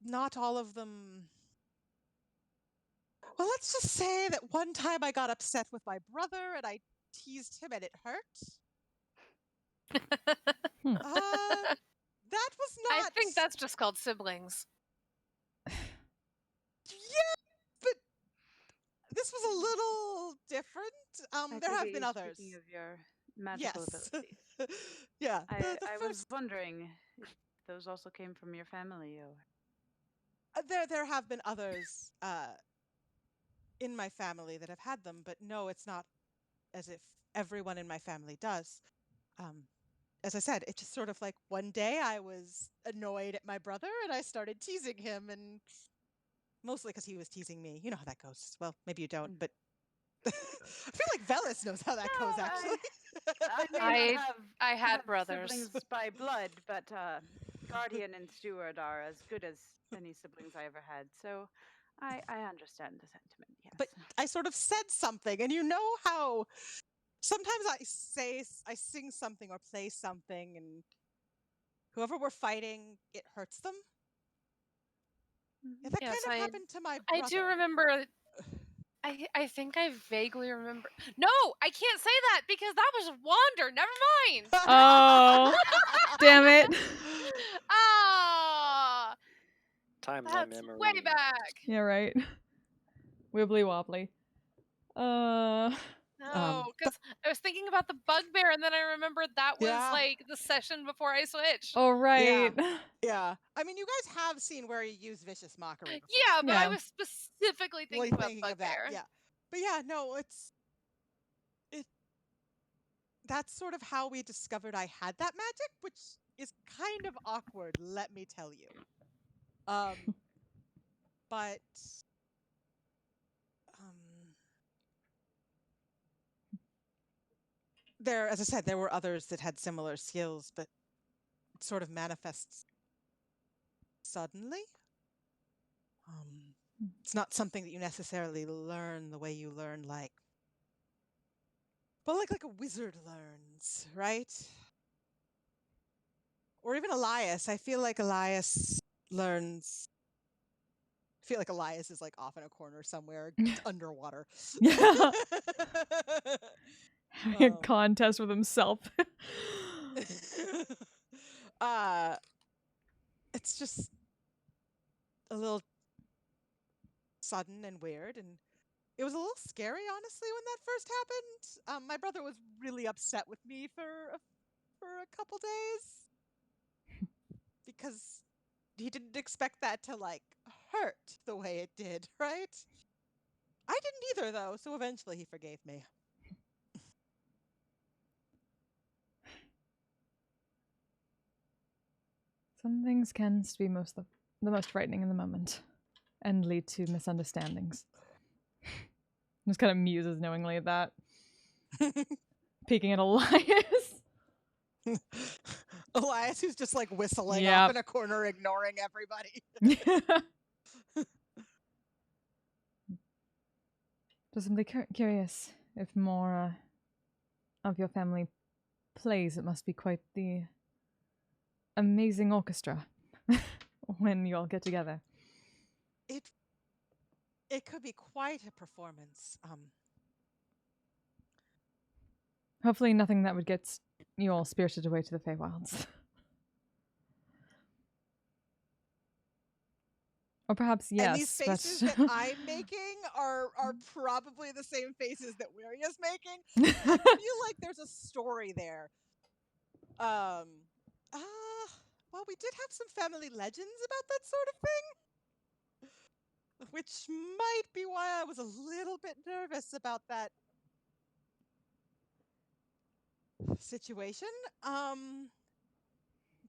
Not all of them. Well, let's just say that one time I got upset with my brother and I teased him and it hurt. That was not. I think that's just called siblings. Yeah, but this was a little different. There have been others. Speaking of your magical abilities. Yeah. I was wondering if those also came from your family, or there have been others in my family that have had them, but no, it's not as if everyone in my family does. As I said, it's just sort of like one day I was annoyed at my brother and I started teasing him, and mostly because he was teasing me. You know how that goes. Well, maybe you don't, but I feel like Velis knows how that goes, actually. I had brothers. Siblings by blood, but guardian and steward are as good as any siblings I ever had. So I understand the sentiment, yes. But I sort of said something, and you know how sometimes I sing something or play something, and whoever we're fighting, it hurts them. Yeah, that kind of happened to my brother. I do remember. I think I vaguely remember. No, I can't say that because that was Wander. Never mind. Oh, damn it. Ah, Timeline that's memory. way back. Yeah, right. Wibbly wobbly. No, because I was thinking about the bugbear, and then I remembered that was like the session before I switched. Oh, right. Yeah. I mean, you guys have seen where you use vicious mockery before. Yeah, but I was specifically thinking about bugbear. That. Yeah. But yeah, no, that's sort of how we discovered I had that magic, which is kind of awkward, let me tell you. But as I said, there were others that had similar skills, but it sort of manifests suddenly. It's not something that you necessarily learn the way you learn like a wizard learns, right? Or even Elias. I feel like Elias learns. I feel like Elias is like off in a corner somewhere underwater. Yeah. Having a contest with himself. It's just a little sudden and weird, and it was a little scary, honestly, when that first happened. My brother was really upset with me for a couple days because he didn't expect that to like hurt the way it did, right? I didn't either, though, so eventually he forgave me. Some things can be the most frightening in the moment and lead to misunderstandings. Just kind of muses knowingly at that. Peeking at Elias. Elias, who's just like whistling off in a corner, ignoring everybody. Just simply curious if more of your family plays. It must be quite the amazing orchestra when you all get together. It could be quite a performance. Hopefully nothing that would get you all spirited away to the Feywilds. Or perhaps yes. And these faces that I'm making are probably the same faces that Wiria's making. I feel like there's a story there. Well, we did have some family legends about that sort of thing, which might be why I was a little bit nervous about that situation.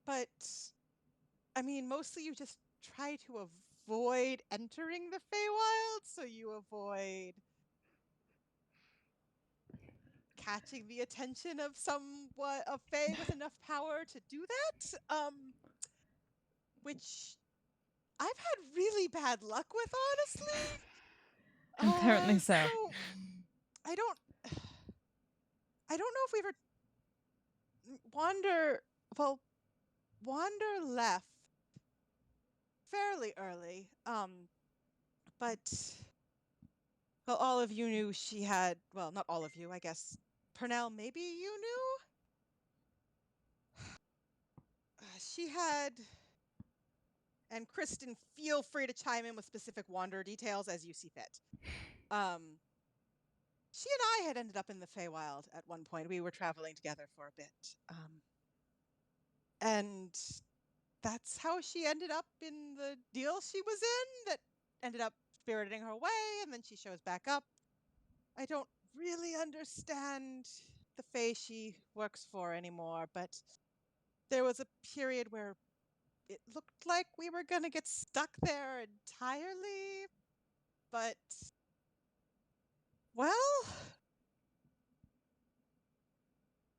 But I mean, mostly you just try to avoid entering the Feywild, so you avoid catching the attention of a fae with enough power to do that. Which I've had really bad luck with, honestly. Apparently so. I don't know if we ever Wander left fairly early. But well, all of you knew she had, well, not all of you, I guess. Pernell, maybe you knew? She had, and Kristen, feel free to chime in with specific Wander details as you see fit. She and I had ended up in the Feywild at one point. We were traveling together for a bit. And that's how she ended up in the deal she was in that ended up spiriting her away, and then she shows back up. I don't really understand the Fae she works for anymore, but there was a period where it looked like we were going to get stuck there entirely, but, well,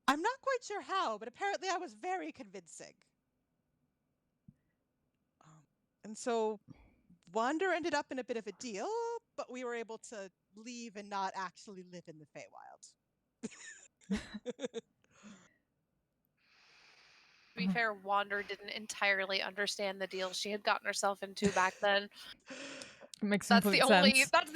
I'm not quite sure how, but apparently I was very convincing. And so Wander ended up in a bit of a deal, but we were able to leave and not actually live in the Feywild. To be fair, Wander didn't entirely understand the deal she had gotten herself into back then. Makes That's complete the sense.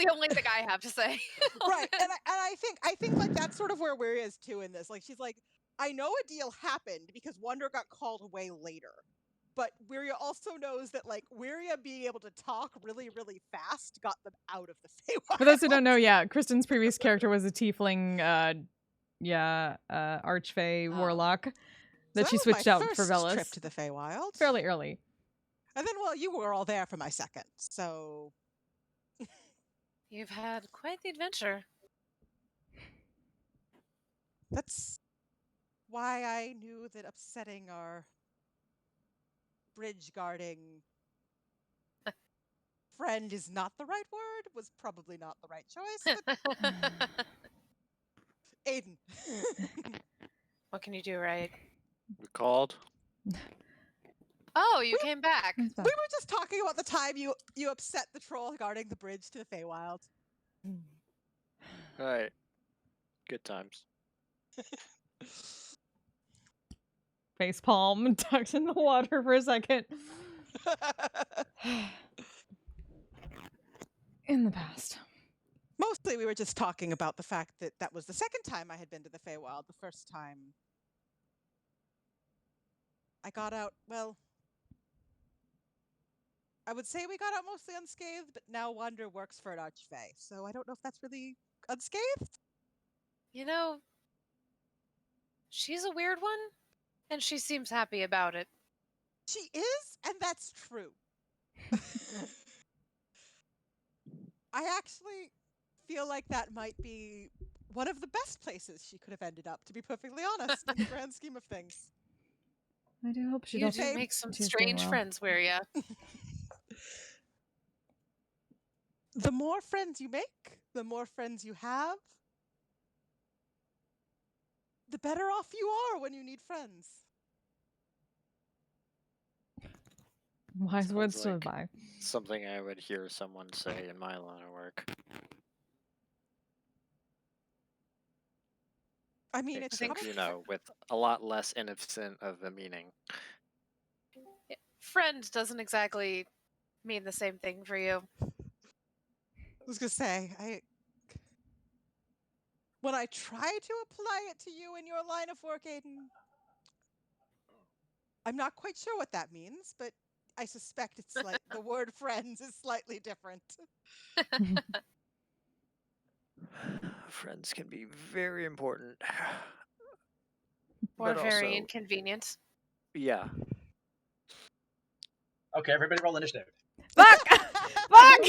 only thing I have to say. Right, and I think like that's sort of where Wiria is too in this. Like she's like, I know a deal happened because Wander got called away later, but Wiria also knows that like Wiria being able to talk really, really fast got them out of the Feywild. For those who don't know, yeah, Kristen's previous character was a tiefling, archfey warlock that she switched out for Velis. Trip to the Feywild fairly early. And then, well, you were all there for my second, so You've had quite the adventure. That's why I knew that upsetting our bridge guarding friend is not the right word, was probably not the right choice. But Aiden. What can you do, right? We called. Oh, you came back. We were just talking about the time you upset the troll guarding the bridge to the Feywild. All right. Good times. Facepalm, ducks in the water for a second. In the past. Mostly we were just talking about the fact that that was the second time I had been to the Feywild. The first time I got out, well, I would say we got out mostly unscathed, but now Wander works for an archfey, so I don't know if that's really unscathed. You know, she's a weird one, and she seems happy about it. She is, and that's true. I actually feel like that might be one of the best places she could have ended up, to be perfectly honest, in the grand scheme of things. I do hope she You does. do make some strange friends, Wiria. The more friends you make, the more friends you have, the better off you are when you need friends. Wise words to live by. Something I would hear someone say in my line of work. I mean, it's Except, you know, with a lot less innocent of a meaning. Friend doesn't exactly mean the same thing for you. I was gonna say, when I try to apply it to you in your line of work, Aiden, I'm not quite sure what that means, but I suspect it's like the word friends is slightly different. Friends can be very important. Or but very also, inconvenient. Yeah. Okay, everybody roll initiative. Fuck! Fuck!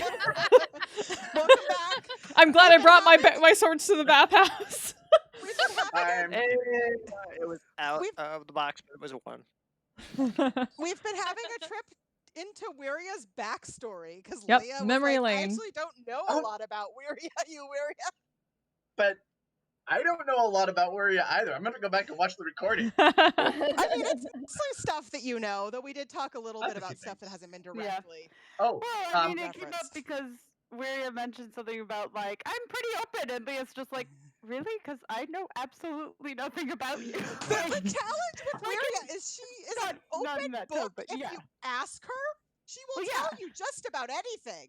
Welcome back. I'm glad I brought my swords to the bathhouse. It was out of the box, but it was a 1. We've been having a trip into Wiria's backstory because Yep, Leah was memory like, I lane. actually don't know a lot about Wiria, Wiria. But I don't know a lot about Waria either. I'm gonna go back and watch the recording. I mean, it's mostly stuff that you know, though we did talk a little That's bit a few about stuff that things. hasn't been directly. Oh, Well, I mean, it came up referenced. because Waria mentioned something about, like, I'm pretty open, and Leah's just like, really? Because I know absolutely nothing about you. The challenge with Waria is she is an not open in that book. tone, but If yeah. you ask her, she will Well, tell yeah. you just about anything.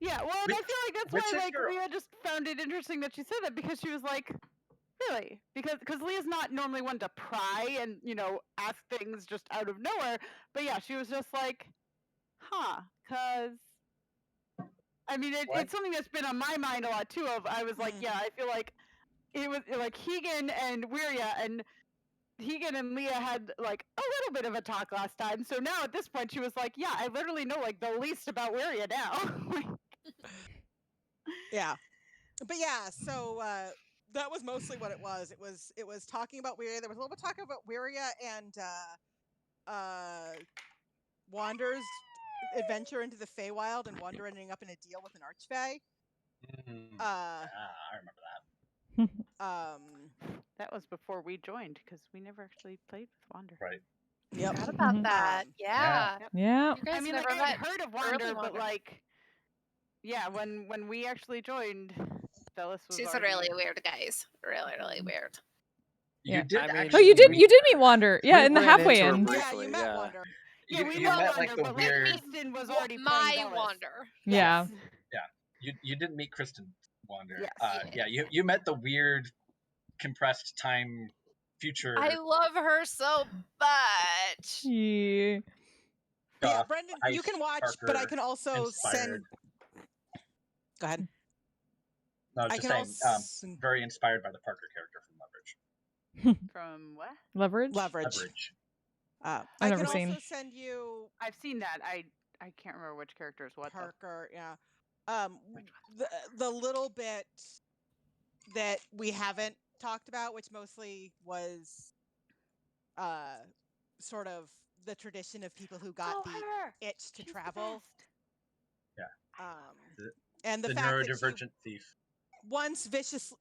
Yeah, well, and I feel like that's which why, is like, your- Leah just found it interesting that she said that, because she was like, really? Because Leah's not normally one to pry and, you know, ask things just out of nowhere. But yeah, she was just like, huh, because, I mean, What? it's something that's been on my mind a lot, too, of, I was like, yeah, I feel like it was, like, Keegan and Wiria, and Keegan and Leah had, like, a little bit of a talk last time. So now, at this point, she was like, yeah, I literally know, like, the least about Wiria now. Yeah. But yeah, so that was mostly what it was. It was talking about Wiria. There was a little bit talking about Wiria and Wander's adventure into the Feywild, and Wander ending up in a deal with an archfey. I remember that. That was before we joined, because we never actually played with Wander. Right. Yep. Forgot about that. Yeah. Yeah. You guys I mean, never like, met I'd heard of early Wander, but Wander. like, yeah, when we actually joined, Phyllis was She's already... really weird, guys. Really, really weird. Yeah. You did I mean- actually. Oh, you did meet Wander. Yeah, we in the ran halfway into her end. briefly, Yeah, you met Wander. Yeah, we you met met Wander, like the but weird. like, Kristen was already My playing Phyllis. Wander. Yeah. Yes. You didn't meet Kristen Wander. Yes. Yeah, you met the weird compressed time future. I love her so much. Yeah. Yeah, Goth, Brendan, you Ice, can watch, but I Parker can also inspired. send. Go ahead. No, I was I just can saying, also very inspired by the Parker character from Leverage. From what? Leverage? Leverage. I've I never can seen. also send you I've seen that. I can't remember which character is what. Though. Parker. Yeah. The little bit that we haven't talked about, which mostly was sort of the tradition of people who got the her. itch to She's the travel. best. And the The fact that she neurodivergent thief. once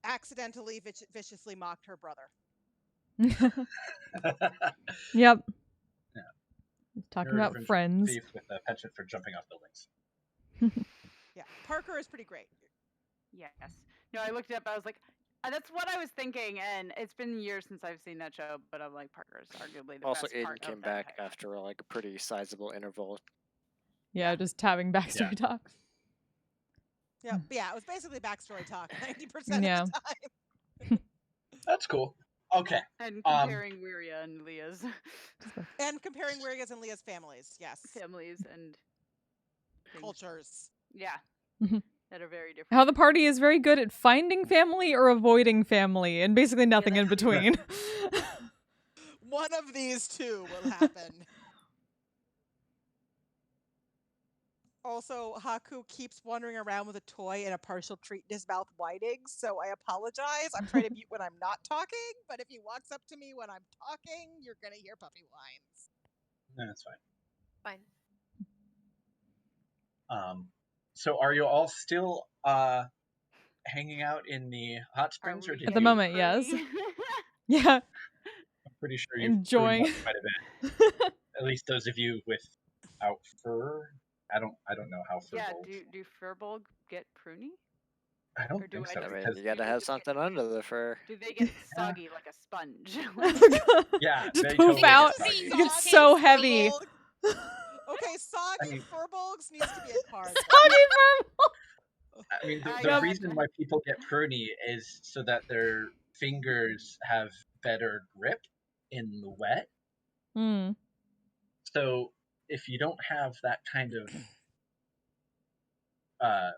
accidentally viciously mocked her brother. Yep. Yeah. Talking about Neurodivergent friends. thief with a penchant for jumping off buildings. Yeah, Parker is pretty great. Yes. No, I looked it up. I was like, that's what I was thinking, and it's been years since I've seen that show. But I'm like, Parker is arguably the Also, best Aiden part came of that back entire show. after like a pretty sizable interval. Yeah, just having backstory talk. Yeah, but yeah, it was basically backstory talk 90% Yeah. of the time. That's cool. Okay. And comparing Wiria and Leah's And comparing Wiria's and Leah's families, yes. families and things. Cultures. Yeah. Mhm. That are very different. How the party is very good at finding family or avoiding family, and basically nothing in that's true. between. One of these two will happen. Also, Haku keeps wandering around with a toy and a partial treat in his mouth whining, so I apologize. I'm trying to mute when I'm not talking, but if he walks up to me when I'm talking, you're going to hear puppy whines. No, that's fine. Fine. So are you all still hanging out in the hot springs, or did At the you- moment, yes. Yeah. I'm pretty sure you've Enjoying. pruned up quite a bit. At least those of you without fur. I don't know how fur Yeah, bulbs. do Furbolg get pruny? I don't Or do think I so. I just- mean, Because you gotta Maybe have just get- something under the fur. Do they get soggy like a sponge? yeah, Just they poof totally out. get soggy. You get so heavy. Okay, soggy mean- furbolgs needs to be a card. I mean, I the got reason that. why people get pruny is so that their fingers have better grip in the wet. Mm. So if you don't have that kind of,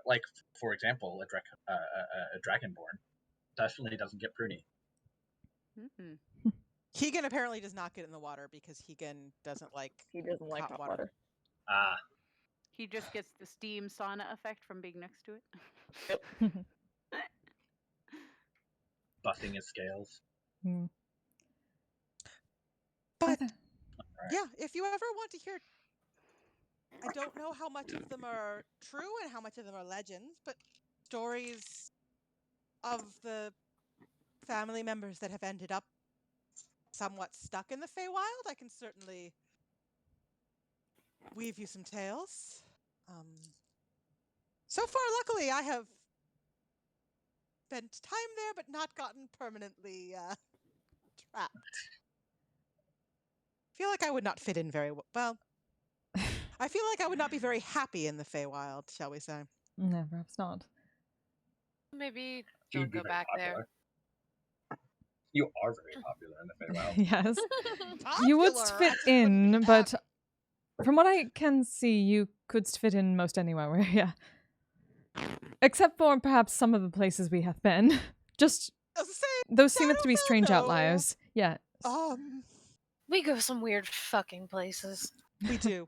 like for example, a dragonborn definitely doesn't get pruny. Mm-mm. Keegan apparently does not get in the water because Keegan doesn't like He doesn't like hot water. Ah, He just gets the steam sauna effect from being next to it. busting his scales. Mm. But Okay. yeah, if you ever want to hear, I don't know how much of them are true and how much of them are legends, but stories of the family members that have ended up somewhat stuck in the Feywild, I can certainly weave you some tales. So far, luckily, I have spent time there, but not gotten permanently trapped. I feel like I would not fit in very well. I feel like I would not be very happy in the Feywild, shall we say. No, perhaps not. Maybe You'd don't be go very back popular. You are very popular in the Feywild. Yes. Popular, You would I fit just wouldn't be in, but happy. from what I can see, you could fit in most anywhere. Yeah. Except for perhaps some of the places we have been. Just I was saying, those seem to be Shadowfell, strange though. outliers. Yeah. we go some weird fucking places. We do.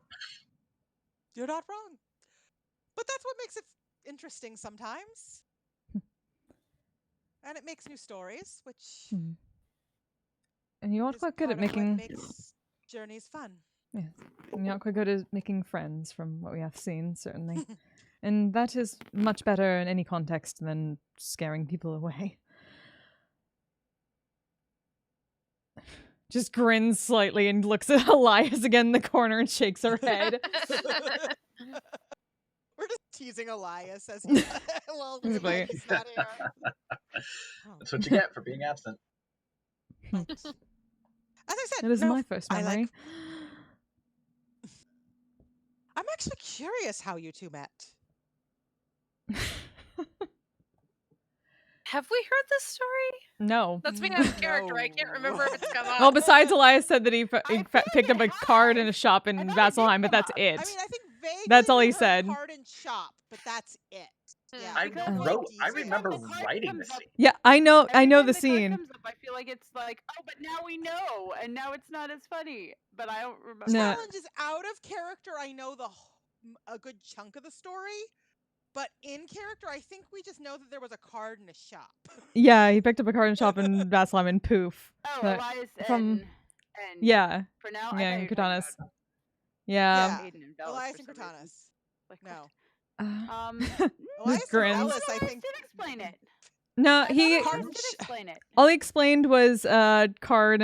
You're not wrong. But that's what makes it interesting sometimes. And it makes new stories, which And you are is quite good at part of what making. makes journeys fun. Yes. And you're quite good at making friends, from what we have seen, certainly. And that is much better in any context than scaring people away. Just grins slightly and looks at Elias again in the corner and shakes her head. We're just teasing Elias as he well, he's Basically. not here. That's what you get for being absent. As I said, It is no, my first I memory. I'm actually curious how you two met. Have we heard this story? No. That's being out of character. I can't remember if it's come up. Well, besides Elias said that he feel picked like up a it card in a has. shop I in thought it did Vasselheim, but come that's up. it. I mean, I think vaguely That's all he you heard said. Card and shop, but that's it. Yeah, I Because, I every remember time the card writing comes the up- scene. Yeah, I know every the time card scene. comes up, I feel like it's like, oh, but now we know, and now it's not as funny. But I don't remember. No. Challenge is out of character. I know a good chunk of the story, but in character, I think we just know that there was a card in a shop. Yeah, he picked up a card in a shop in Vasselheim and poof. Oh, But Elias from- and Yeah, for now, yeah, I and thought you were Cortanas. talking Yeah. about Aiden and Bellis Elias for and some reason. Cortanas. Like, No. Elias Just grins. Bellis, I Elias think. did explain it. No, I he. thought Elias did explain it. All he explained was picked up a card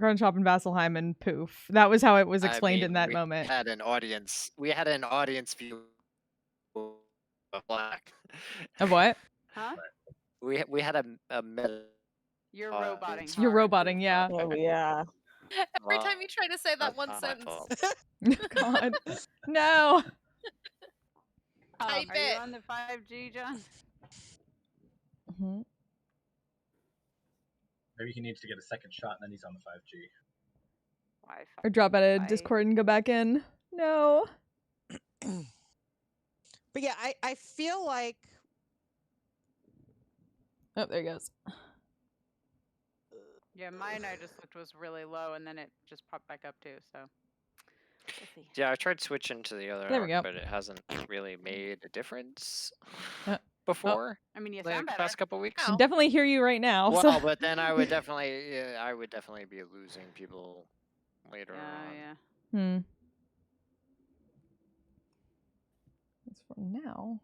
in a shop in Vasselheim and poof. That was how it was explained in that moment. We had an audience view of Black. Of what? Huh? We had a meta. You're Uh, roboting. You're hard. roboting, yeah. Oh yeah. Every time you try to say that That's one not my sentence. fault. God. No. Type Are you it. on the 5G, John? Mhm. Maybe he needs to get a second shot and then he's on the 5G. Wi-Fi. Or drop out of I- Discord and go back in. No. But yeah, I feel like Oh, there he goes. Yeah, mine I just looked was really low, and then it just popped back up too. So we'll see. Yeah, I tried switching to the other There we arc, go. but it hasn't really made a difference Uh, before I mean, you the sound better. past couple weeks. Can definitely hear you right now. Well, so- but then I would definitely be losing people later on. Yeah. Hmm. As for now.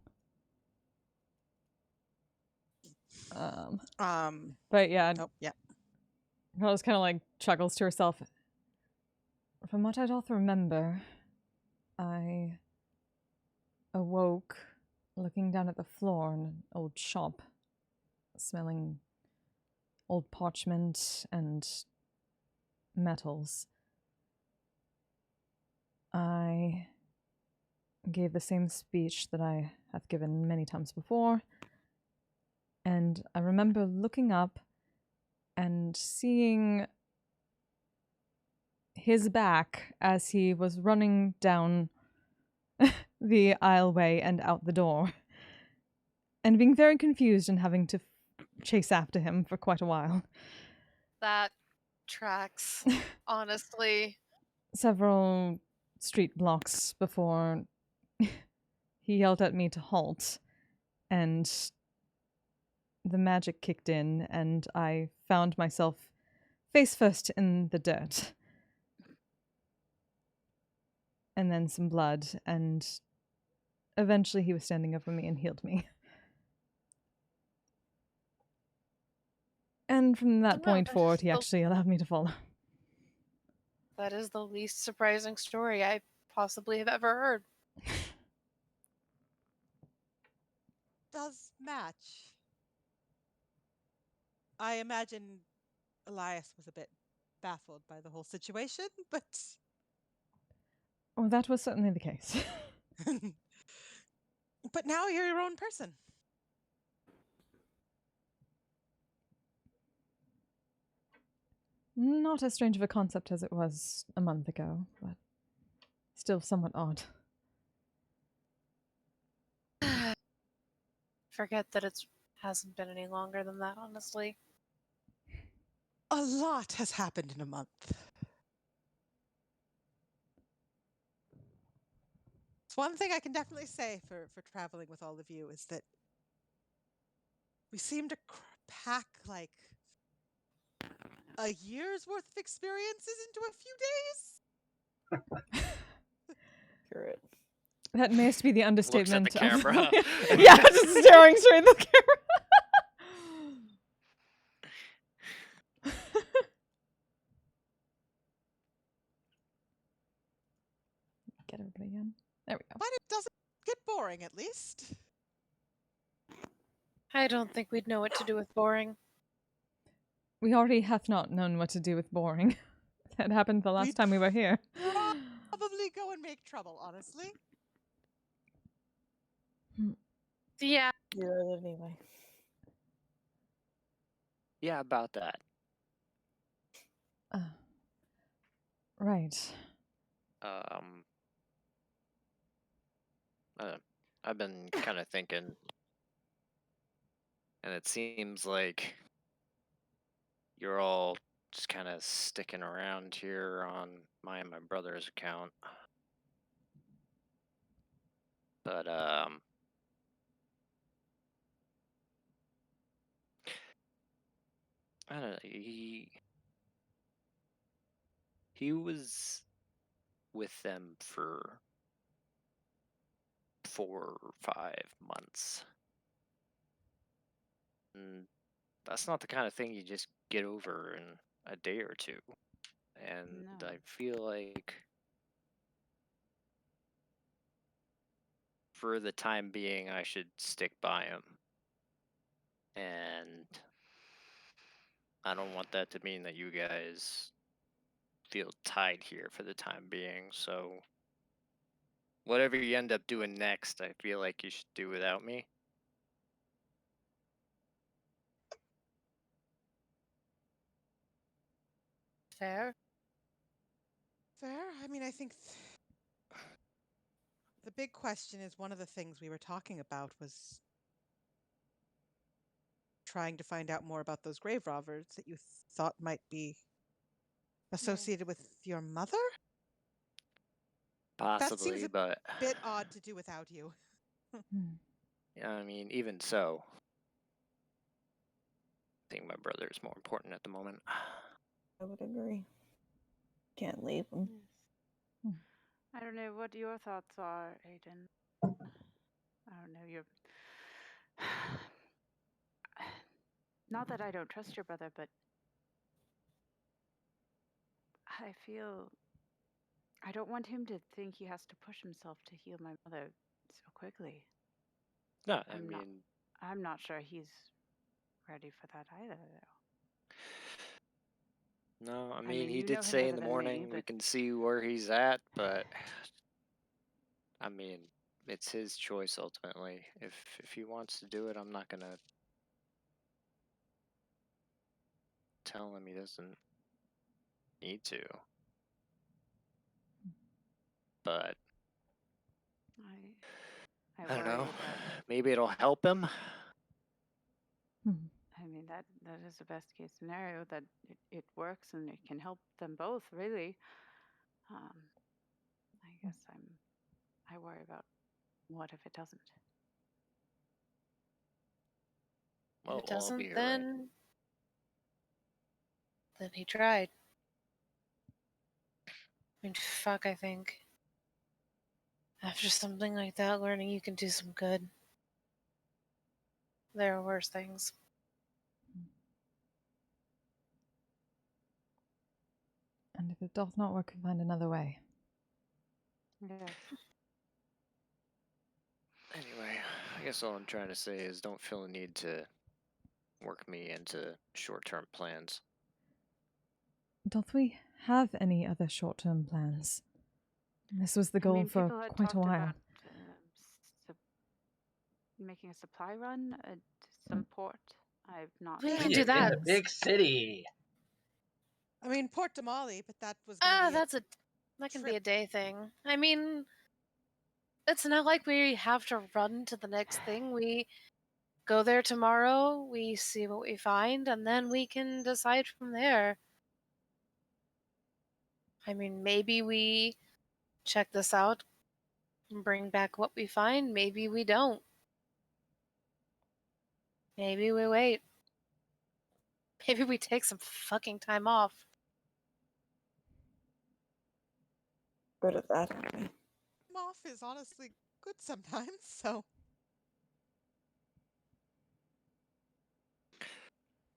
But yeah, oh yeah. Carlos kind of like chuckles to herself. From what I doth remember, I awoke looking down at the floor in an old shop, smelling old parchment and metals. I gave the same speech that I have given many times before, and I remember looking up and seeing his back as he was running down the aisleway and out the door, and being very confused and having to chase after him for quite a while. That tracks, honestly. Several street blocks before he yelled at me to halt, and the magic kicked in, and I found myself face first in the dirt. And then some blood, and eventually he was standing over me and healed me. And from that No, point that forward, is he the- actually allowed me to follow. That is the least surprising story I possibly have ever heard. Does match. I imagine Elias was a bit baffled by the whole situation, but Oh, that was certainly the case. but now you're your own person. Not as strange of a concept as it was a month ago, but still somewhat odd. Forget that it hasn't been any longer than that, honestly. A lot has happened in a month. It's one thing I can definitely say for traveling with all of you is that we seem to pack like a year's worth of experiences into a few days. Accurate. That may be the understatement Looks at the camera. Yeah, just staring straight at the camera. Get everybody again. There we go. But it doesn't get boring, at least. I don't think we'd know what to do with boring. We already have not known what to do with boring. That happened the last We'd time we were here. Probably go and make trouble, honestly. Yeah. Yeah, anyway. Yeah, about that. Right. I've been kind of thinking, and it seems like you're all just kind of sticking around here on my and my brother's account. But I don't know. He was with them for 4 or 5 months. And that's not the kind of thing you just get over in a day or two. And No. I feel like for the time being, I should stick by him. And I don't want that to mean that you guys feel tied here for the time being. So whatever you end up doing next, I feel like you should do without me. Fair. Fair. I mean, I think the big question is one of the things we were talking about was trying to find out more about those grave robbers that you thought might be associated with your mother? Possibly, a but Bit odd to do without you. yeah, I mean, even so, I think my brother is more important at the moment. I would agree. Can't leave him. Yes. I don't know what your thoughts are, Aiden. I don't know your. Not that I don't trust your brother, but I feel I don't want him to think he has to push himself to heal my mother so quickly. No, I I'm mean, I'm not sure he's ready for that either, though. no, I mean, mean, he you know did him say in better the than me, morning we but- can see where he's at, but I mean, it's his choice ultimately. If he wants to do it, I'm not gonna tell him he doesn't need to. But I I don't worry know. that. Maybe it'll help him. I mean, that is the best case scenario, that it works and it can help them both, really. I guess I worry about what if it doesn't. Well, If it I'll doesn't, be here, right? then he tried. I mean, fuck, I think. After something like that, learning you can do some good. There are worse things. And if it doth not work, we find another way. Yes. Anyway, I guess all I'm trying to say is don't feel the need to work me into short-term plans. Doth we have any other short-term plans? This was the goal people for had quite a talked while. about making a supply run at some port. I've not. We Yeah, can in do that. the big city. I mean, Port Damali, but that was going to be That can be a trip. day thing. I mean, it's not like we have to run to the next thing. We go there tomorrow, we see what we find, and then we can decide from there. I mean, maybe we check this out and bring back what we find. Maybe we don't. Maybe we wait. Maybe we take some fucking time off. Good at that. Off is honestly good sometimes, so.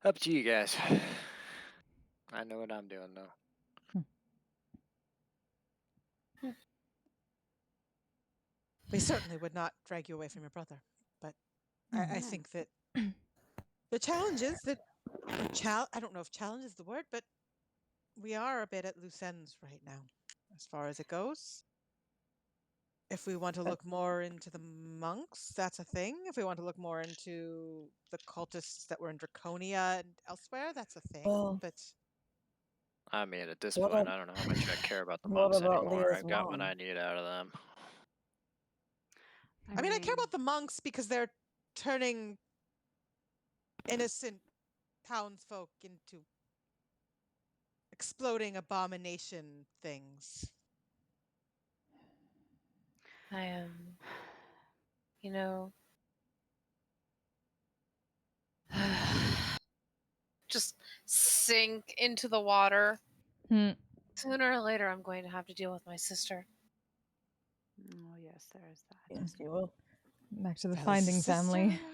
Up to you guys. I know what I'm doing, though. We certainly would not drag you away from your brother, but I think that the challenge is that I don't know if challenge is the word, but we are a bit at loose ends right now, as far as it goes. If we want to look more into the monks, that's a thing. If we want to look more into the cultists that were in Draconia and elsewhere, that's a thing. Well, but I mean, at this What point, ab- I don't know how much I care about the what monks about anymore. Leah's I've got what mom? I need out of them. I mean, I care about the monks because they're turning innocent townsfolk into exploding abomination things. I am, you know, just sink into the water. Hmm. Sooner or later, I'm going to have to deal with my sister. Oh yes, there is that. Yes, you will. Back to the Fellas, Finding family. sister.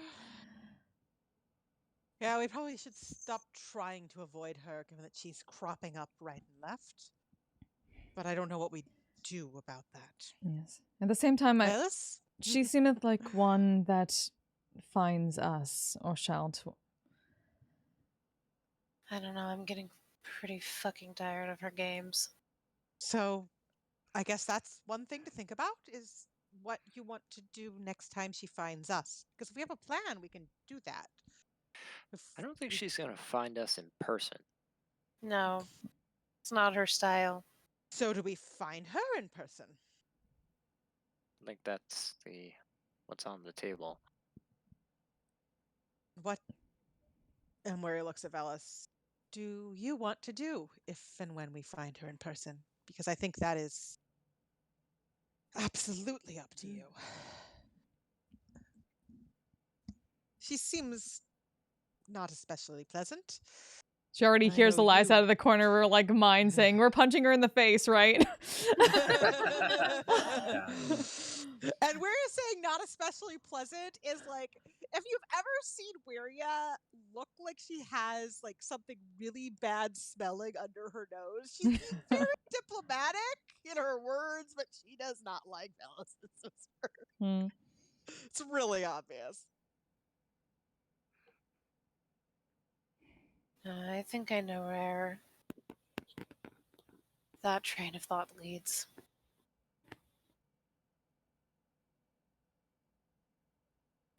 Yeah, we probably should stop trying to avoid her, given that she's cropping up right and left. But I don't know what we do about that. Yes. At the same time, Fellas? she seemeth like one that finds us, or shall. I don't know, I'm getting pretty fucking tired of her games. So, I guess that's one thing to think about, is what you want to do next time she finds us. Because if we have a plan, we can do that. I don't think she's going to find us in person. No, it's not her style. So do we find her in person? I think that's what's on the table. What, and where he looks at Velis, do you want to do if and when we find her in person? Because I think that is absolutely up to you. She seems not especially pleasant. She already I hears know Eliza you. out of the corner of her like mind saying, "We're punching her in the face, right?" And where you're saying not especially pleasant is like, if you've ever seen Wiria look like she has like something really bad smelling under her nose, she's very diplomatic in her words, but she does not like Velis's sister. Hmm. It's really obvious. I think I know where that train of thought leads.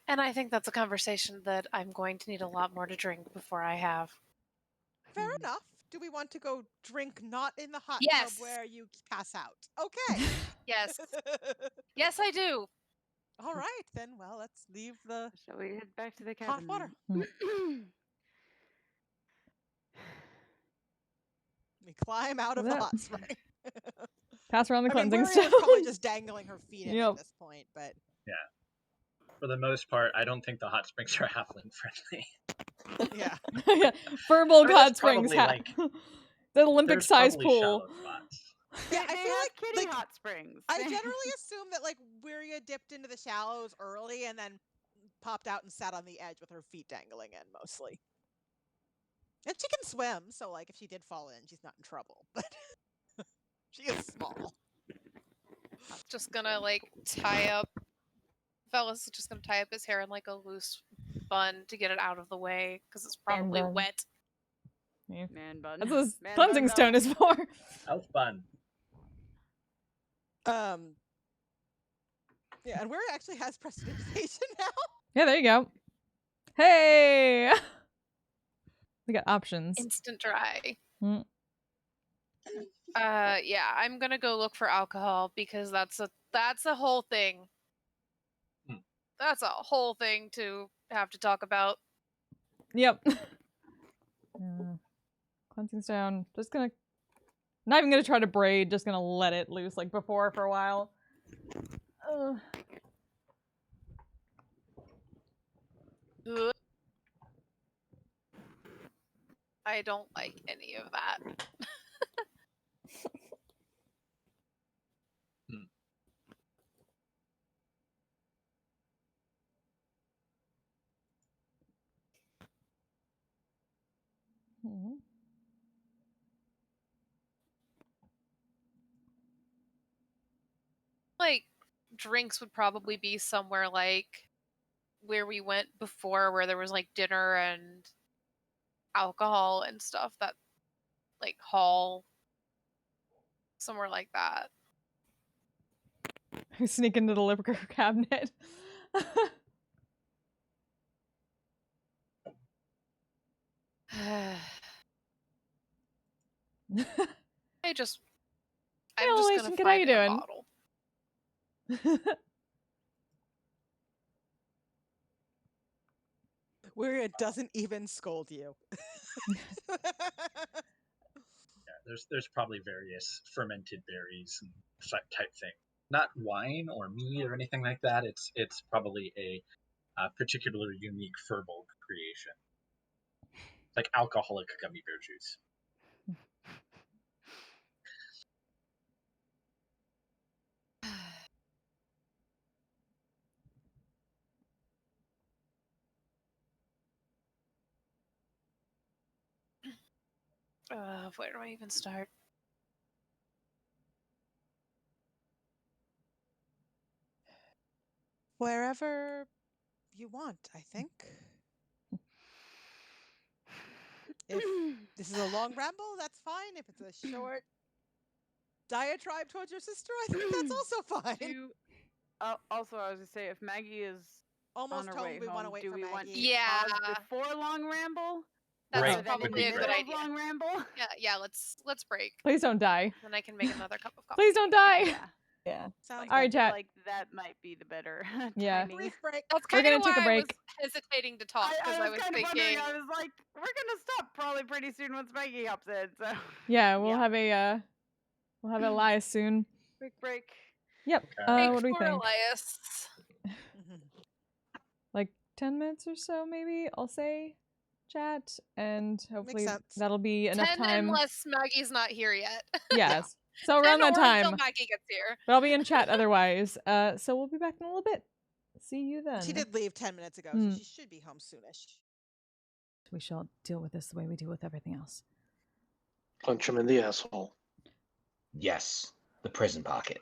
And I think that's a conversation that I'm going to need a lot more to drink before I have. Fair enough. Do we want to go drink not in the hot Yes. tub where you pass out? Okay. Yes. Yes, I do. All right, then. Well, let's leave the Shall we head back to the hot cabin? water. then? We climb out of the That- hot spring. Pass around the I mean, cleansing Wiria was stone. probably just dangling her feet in Yep. at this point, but For the most part, I don't think the hot springs are halfling friendly. yeah. Yeah, Verbal I mean, Hot there's Springs. probably, like- The Olympic There's size probably pool. shallow spots. Yeah, I They feel have like kitty hot springs. I generally assume that like Wiria dipped into the shallows early and then popped out and sat on the edge with her feet dangling in mostly. And she can swim, so like if she did fall in, she's not in trouble. But she is small. Just gonna like tie up. Fellas is just gonna tie up his hair in like a loose bun to get it out of the way because it's probably bun. wet. Yeah. Man bun. That's what his Man cleansing bun stone belt. is for. Elf bun. Yeah, and where it actually has prestidigitation now. Yeah, there you go. Hey! We got options. Instant dry. Mm. Yeah, I'm gonna go look for alcohol because that's a whole thing. Hmm. That's a whole thing to have to talk about. Yep. Cleansing stone. Just gonna... Not even gonna try to braid, just gonna let it loose like before for a while. Ugh. Ugh. I don't like any of that. Mhm. Like, drinks would probably be somewhere like where we went before, where there was like dinner and alcohol and stuff. That like hall, somewhere like that. Sneak into the liquor cabinet. I'm just Hey, gonna Elation, kid, how find you me a doing? bottle. Where it doesn't even scold you. Yeah, there's probably various fermented berries and type thing. Not wine or mead or anything like that. It's probably a particularly unique Furbolg creation, like alcoholic gummy bear juice. Where do I even start? Wherever you want, I think. If this is a long ramble, that's fine. If it's a short diatribe towards your sister, I think that's also fine. Also, I was gonna say, if Maggie is Almost on her home, way we home, want to wait do for we want Maggie. to Yeah. pause before long ramble? That's Break Or then in probably the a good middle of idea. long ramble? Yeah, let's break. Please don't die. Then I can make another cup of coffee. Please don't die. Yeah. Yeah. Sounds All right, good. chat. Like that might be the better Yeah. timing. Brief break. That's We're kind of gonna take why a I was break. hesitating to talk because I was kind of thinking. wondering. I was like, we're gonna stop probably pretty soon once Maggie hops in. So Yeah, we'll Yeah. have a Elias soon. quick break. Yep. Okay. What do we for think? Elias. Like 10 minutes or so, maybe. I'll say, chat, and hopefully sense. that'll be enough 10 time. unless Maggie's not here yet. Yes. So 10 around that or time. until Maggie gets here. But I'll be in chat otherwise. So we'll be back in a little bit. See you then. She did leave 10 minutes ago, Hmm. so she should be home soonish. We shall deal with this the way we deal with everything else. Punch him in the asshole. Yes, the prison pocket.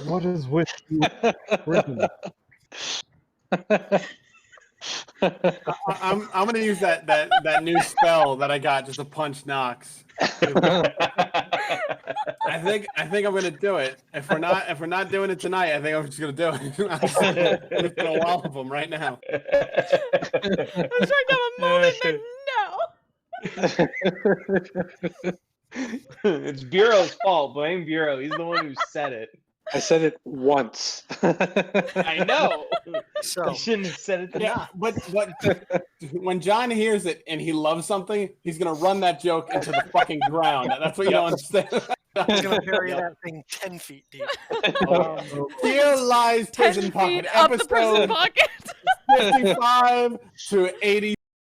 What is with you? Prison? I'm gonna use that new spell that I got just to punch Nox. I think I'm gonna do it. If we're not doing it tonight, I think I'm just gonna do it. I'm just gonna wallop him right now. I was trying to have a moment, but no. It's Bureau's fault. Blame Bureau. He's the one who said it. I said it once. I know. So You shouldn't have said it to yeah, but when John hears it and he loves something, he's gonna run that joke into the fucking ground. That's what you don't understand. He's gonna bury that thing 10 feet deep. Here lies 10 prison feet pocket. up the prison Episode pocket. 55 to 80.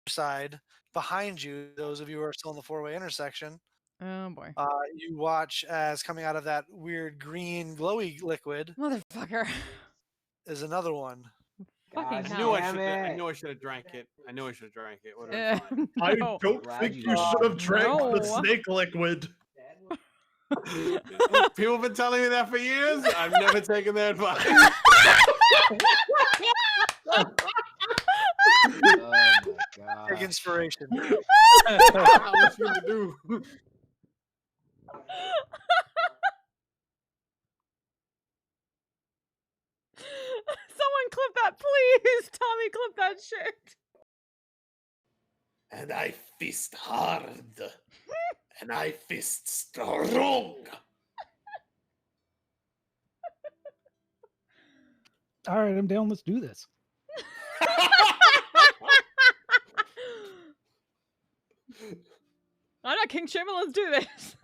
Side behind you, those of you who are still in the four-way intersection, Oh boy. you watch as coming out of that weird green glowy liquid Motherfucker. is another one. Fucking I hell. knew I Damn should. I it. knew I should have drank it. I knew I should have drank it. Would Eh, have been I no. don't Glad think you you should have did. drank the No. snake liquid. fine. People have been telling me that for years. I've never taken their advice. Oh my god. Big inspiration. What you gonna do? Someone clip that, please. Tommy, clip that shit. And I fist hard. And I fist strong. All right, I'm down. Let's do this. I'm not King Shimmer. Let's do this.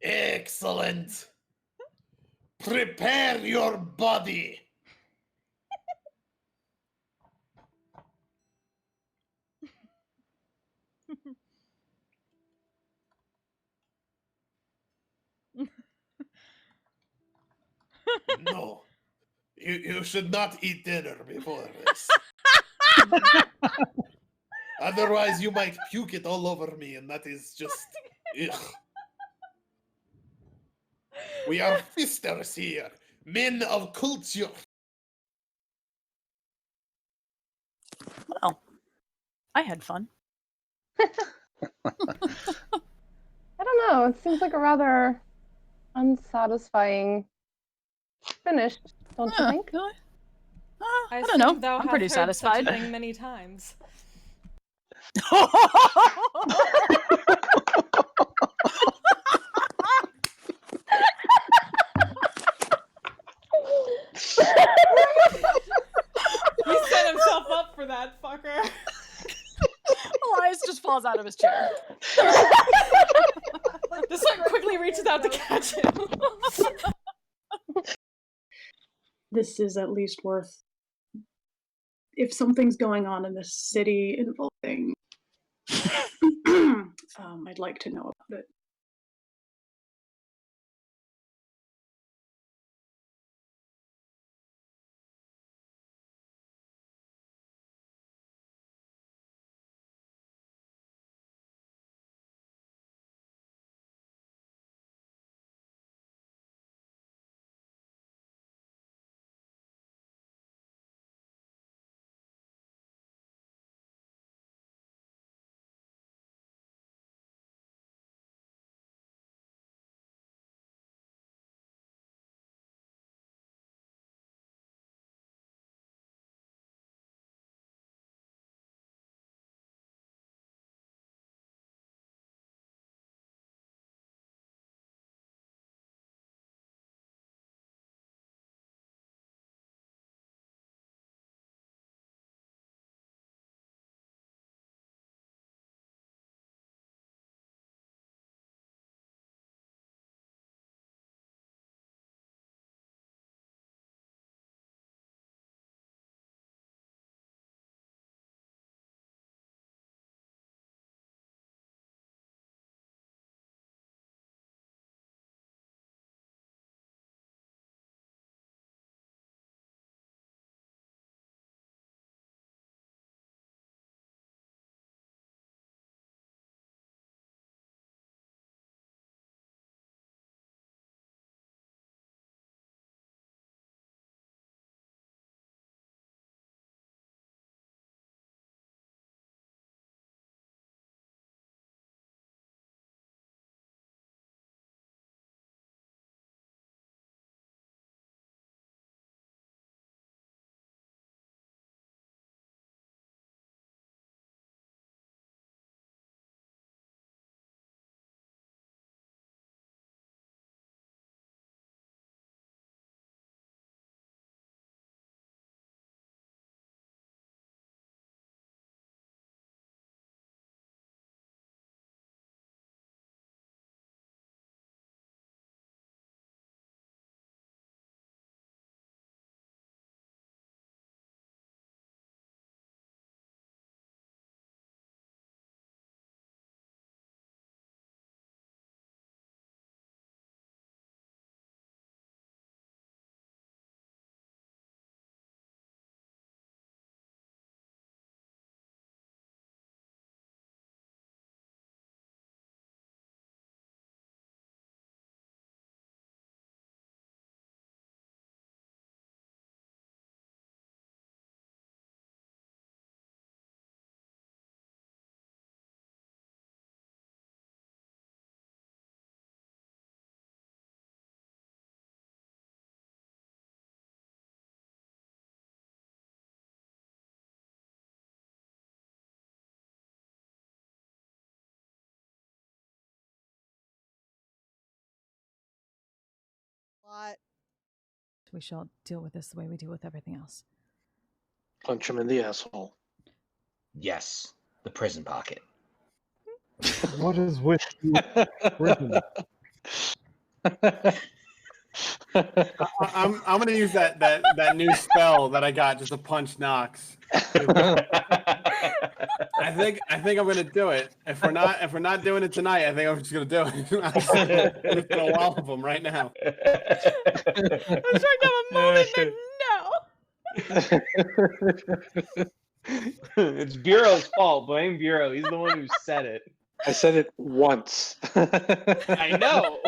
Excellent. Prepare your body. No. You should not eat dinner before this. Otherwise, you might puke it all over me, and that is just. Ugh. We are fisters here, men of culture. Well, I had fun. I don't know. It seems like a rather unsatisfying finish, don't you think? Really? I don't know. assume thou I'm hast pretty heard such a satisfied. thing many times. He set himself up for that, fucker. Elias just falls out of his chair. The son quickly reaches out to catch him. This is at least worth. If something's going on in this city involving, I'd like to know about it. lot. We shall deal with this the way we deal with everything else. Punch him in the asshole. Yes, the prison pocket. What is with you? Prison? I'm gonna use that new spell that I got just to punch Nox. I think I'm gonna do it. If we're not doing it tonight, I think I'm just gonna do it. I'm just gonna wallop him right now. I was trying to have a moment, but no. It's Bureau's fault. Blame Bureau. He's the one who said it. I said it once. I know.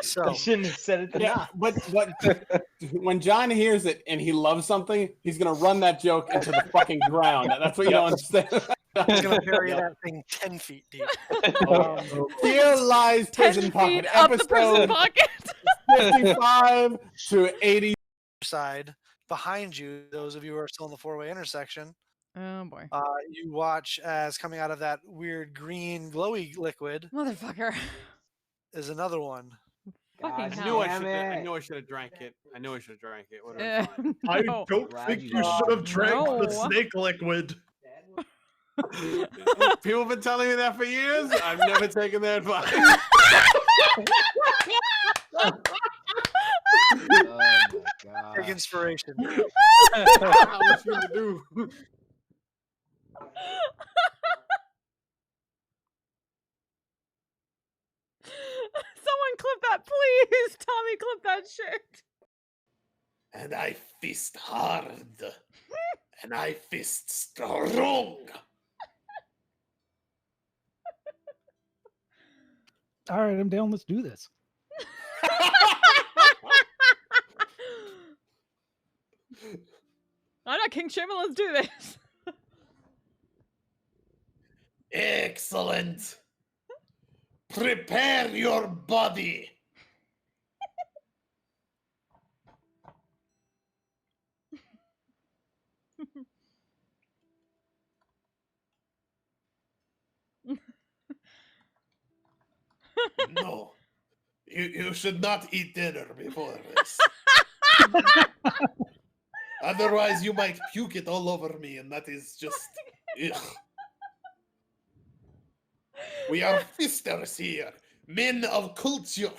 So I shouldn't have said it to Yeah, but when John hears it and he loves something, he's gonna run that joke into the fucking ground. That's what you don't understand. he's gonna bury that thing 10 feet deep. Here lies 10 prison pocket. feet up the prison Episode pocket. 55 to 80. Side behind you, those of you who are still in the four-way intersection. Oh boy. You watch as coming out of that weird green glowy liquid Motherfucker. is another one. Fucking I hell. knew I should have drank it. Whatever. I No. don't think you should have drank the No. snake liquid. People have been telling me that for years. I've never taken their advice. Oh my god. Take inspiration. What you gonna do? Someone clip that, please. Tommy, clip that shit. And I fist hard. And I fist strong. All right, I'm down. Let's do this. I'm not King Shimmer. Let's do this. Excellent. Prepare your body. No. You should not eat dinner before this. Otherwise, you might puke it all over me, and that is just... Ugh. We are fisters here, men of culture.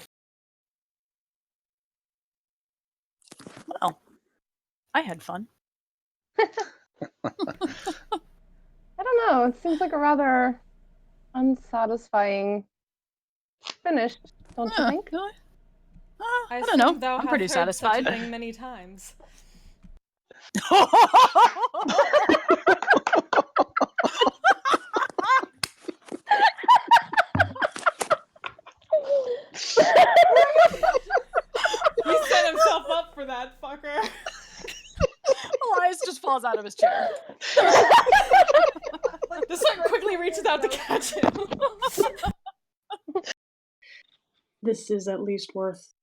Well, I had fun. I don't know. It seems like a rather unsatisfying finish, don't you think? I don't know. Thou I'm hast pretty heard such a satisfied. thing many times. He set himself up for that, fucker. Elias just falls out of his chair. This one quickly reaches out to catch him. This is at least worth.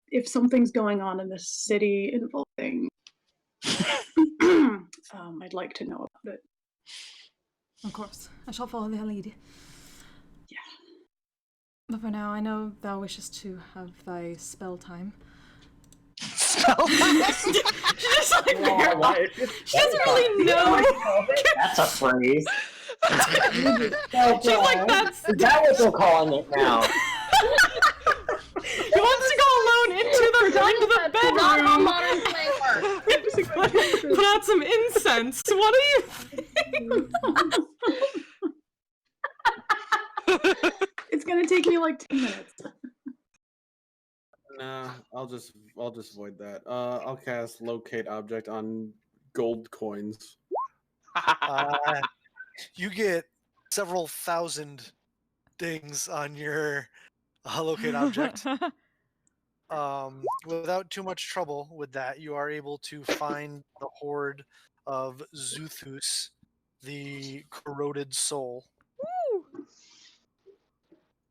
If something's going on in this city involving, I'd like to know about it. Of course, I shall follow their lead. Yeah. But for now, I know thou wishest to have thy spell time. Spell time? She just like she doesn't really know. That's a phrase. She's like, that's... Is that what they're calling it now? He wants to go alone into the bedroom. Put out some incense. What do you think? It's gonna take me like 10 minutes. Nah, I'll just void that. I'll cast locate object on gold coins. You get several thousand dings on your locate object. Without too much trouble with that, you are able to find the horde of Zuthus, the corroded soul.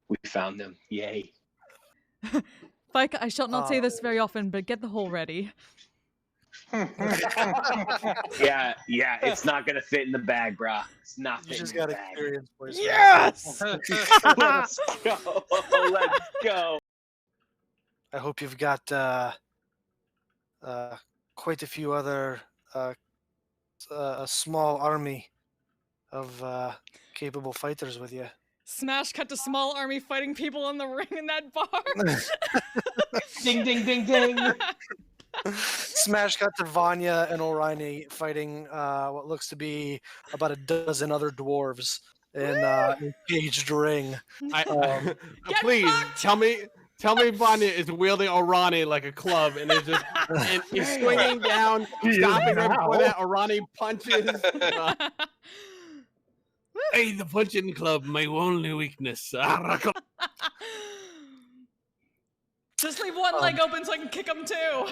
We found them. Yay. Fike, I shall not say this very often, but get the hole ready. Yeah, it's not gonna fit in the bag, brah. It's not You fitting just in the got bag. experience points. Yes! Let's go. Let's go. I hope you've got quite a few other a small army of capable fighters with you. Smash cut to small army fighting people in the ring in that bar. Ding, ding, ding, ding. Smash cut to Vanya and Orion fighting what looks to be about a dozen other dwarves in a caged ring. Please tell me Vanya is wielding Orani like a club and is just and is swinging down, He is stopping right before now. that Orani punches. Hey, the punching club, my only weakness. Just leave one leg open so I can kick him too.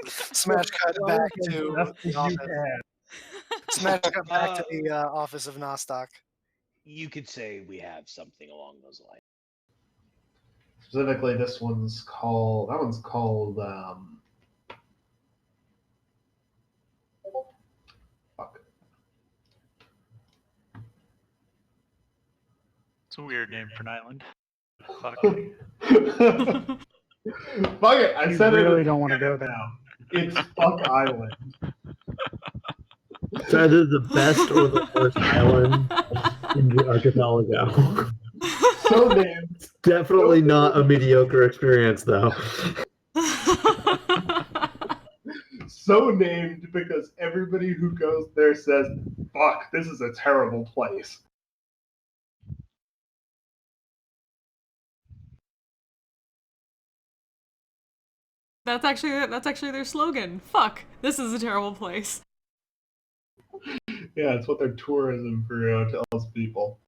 Smash cut back to the office. Smash cut back to the office of Nostock. You could say we have something along those lines. Specifically, this one's called. That one's called. Fuck. It's a weird name for an island. Fuck. Fuck it! I You said really it. don't want to go there. Now. It's Fuck Island. It's either the best or the worst island in the archipelago. So named. It's definitely not a mediocre experience, though. So named because everybody who goes there says, "Fuck, this is a terrible place." That's actually their slogan. Fuck, this is a terrible place. Yeah, it's what their tourism bureau tells people.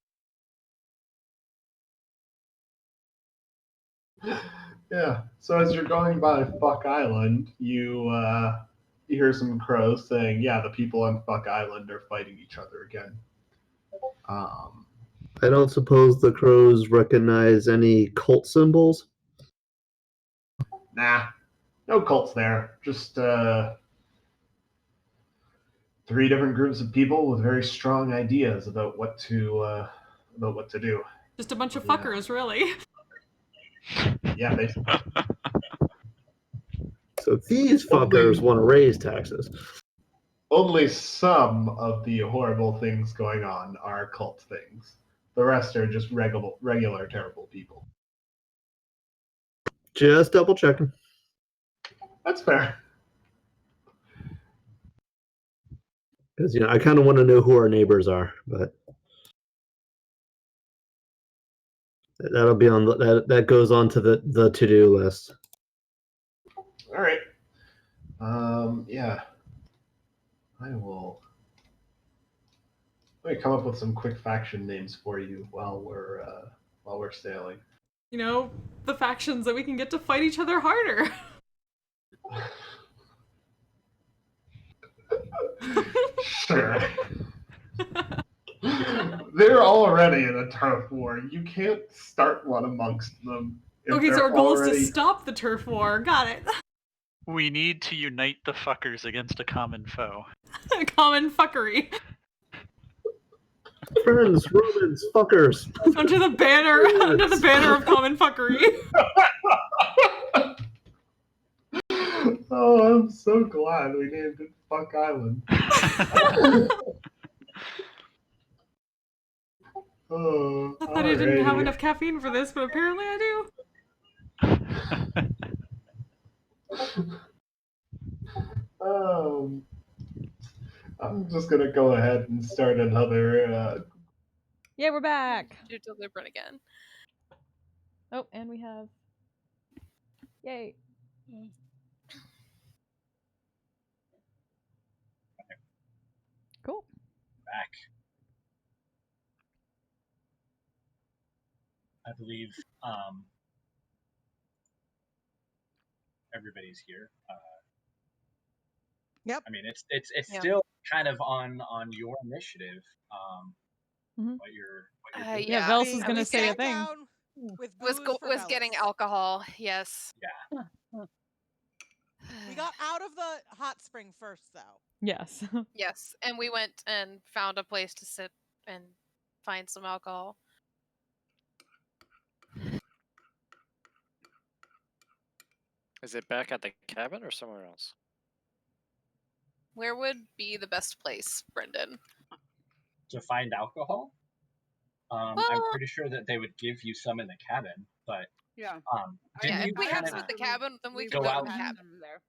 Yeah. So as you're going by Fuck Island, you hear some crows saying, "Yeah, the people on Fuck Island are fighting each other again." I don't suppose the crows recognize any cult symbols? Nah, no cults there. Just 3 different groups of people with very strong ideas about what to do. Just a bunch of fuckers, really. Yeah, basically. So these fuckers want to raise taxes. Only some of the horrible things going on are cult things. The rest are just regular terrible people. Just double checking. That's fair. Because I kind of want to know who our neighbors are, but that'll be on that goes on to the to-do list. All right. Yeah. I will. Let me come up with some quick faction names for you while we're sailing. You know, the factions that we can get to fight each other harder. Sure. They're already in a turf war. You can't start one amongst them. Okay, so our goal is to stop the turf war. Got it. We need to unite the fuckers against a common foe. Common fuckery. Friends, Romans, fuckers. Under the banner of common fuckery. Oh, I'm so glad we named it Fuck Island. Oh, I thought I didn't have enough caffeine for this, but apparently I do. I'm just gonna go ahead and start another. Yeah, we're back. Do deliberate again. Oh, and we have. Yay. Cool. Back. I believe everybody's here. Yep. I mean, it's still kind of on your initiative. What you're yeah, Vels is gonna say a thing. Was getting alcohol. Yes. Yeah. We got out of the hot spring first, though. Yes. Yes, and we went and found a place to sit and find some alcohol. Is it back at the cabin or somewhere else? Where would be the best place, Brendan? To find alcohol? I'm Well- pretty sure that they would give you some in the cabin, but Yeah. didn't Yeah, you if we have kind some of at the cabin, then we go can go out? to the cabin. There.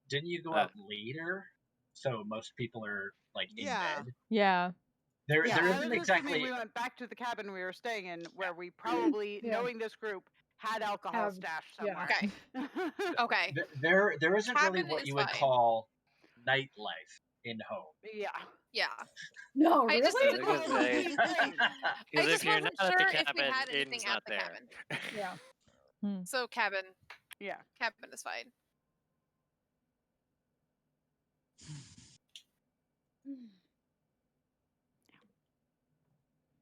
Didn't you go out later? So most people are like in bed. Yeah. There I isn't was exactly. assuming we went back to the cabin we were staying in, where we probably, knowing this group, had alcohol stashed somewhere. Okay. Okay. There isn't really Cabin what is you would fine. call nightlife in home. Yeah. Yeah. No, I just really? Because they- I Because just if you're wasn't not at sure the if we cabin, had anything Aiden's at not the there. cabin. Yeah. So cabin. Yeah. Cabin is fine.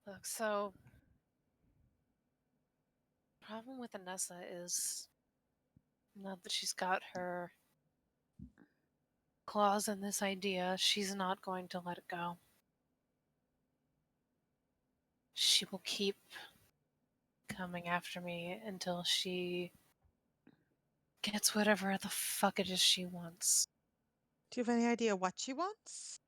Look, so problem with Anessa is now that she's got her claws in this idea, she's not going to let it go. She will keep coming after me until she gets whatever the fuck it is she wants. Do you have any idea what she wants?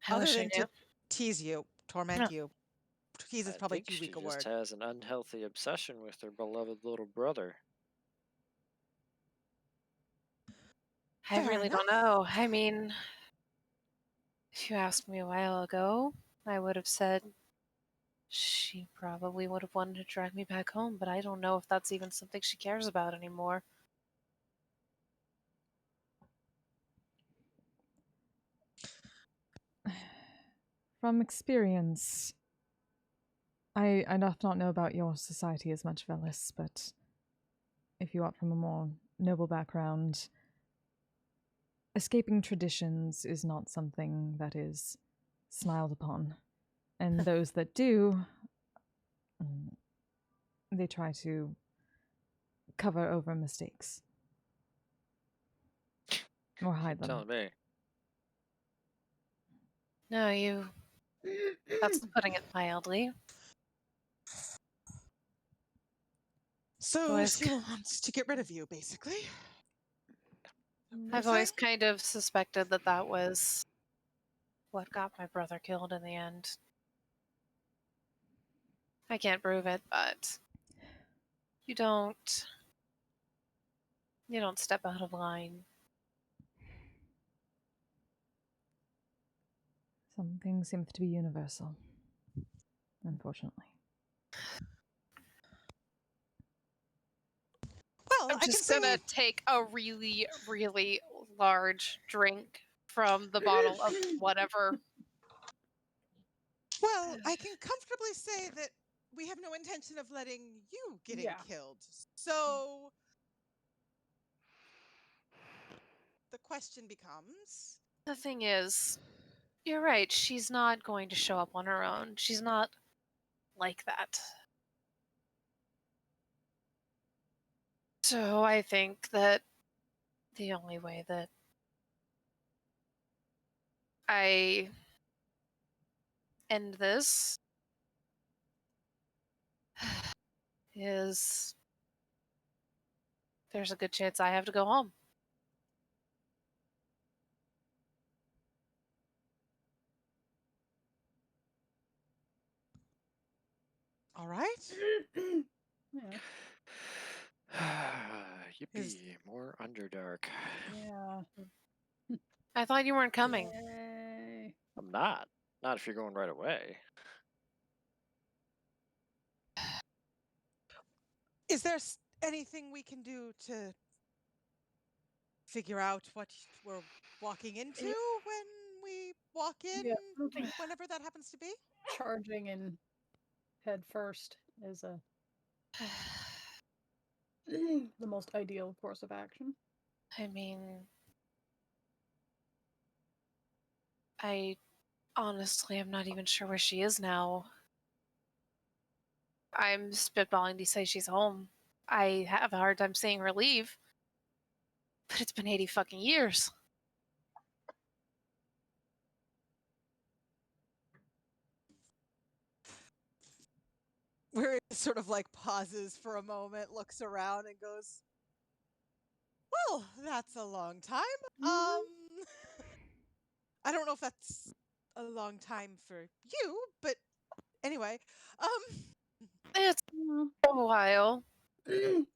I Other wish I than knew. to tease you, torment you. Tease is I probably think too she weak a just word. has an unhealthy obsession with her beloved little brother. I Fair really don't know. I mean, if you asked me a while ago, I would have said she probably would have wanted to drag me back home, but I don't know if that's even something she cares about anymore. From experience, I doth not know about your society as much, Velis, but if you are from a more noble background, escaping traditions is not something that is smiled upon. And those that do, they try to cover over mistakes. Or hide them. Telling me. No, that's putting it mildly. So Boys, she wants to get rid of you, basically. I've always kind of suspected that that was what got my brother killed in the end. I can't prove it, but you don't step out of line. Some things seem to be universal, unfortunately. Well, I'm just gonna take a really, really large drink from the bottle of whatever. Well, I can comfortably say that we have no intention of letting you getting killed. So the question becomes... The thing is, you're right, she's not going to show up on her own. She's not like that. So I think that the only way that I end this is there's a good chance I have to go home. All right. Yippee, more Underdark. Yeah. I thought you weren't coming. Yay. I'm not. Not if you're going right away. Is there anything we can do to figure out what we're walking into when we walk in, Yeah, I don't think whenever that happens to be? charging in head first is the most ideal course of action. I mean, I honestly am not even sure where she is now. I'm spitballing to say she's home. I have a hard time seeing her leave. But it's been 80 fucking years. Where he sort of like pauses for a moment, looks around, and goes, "Well, that's a long time. I don't know if that's a long time for you, but anyway, It's a while. Since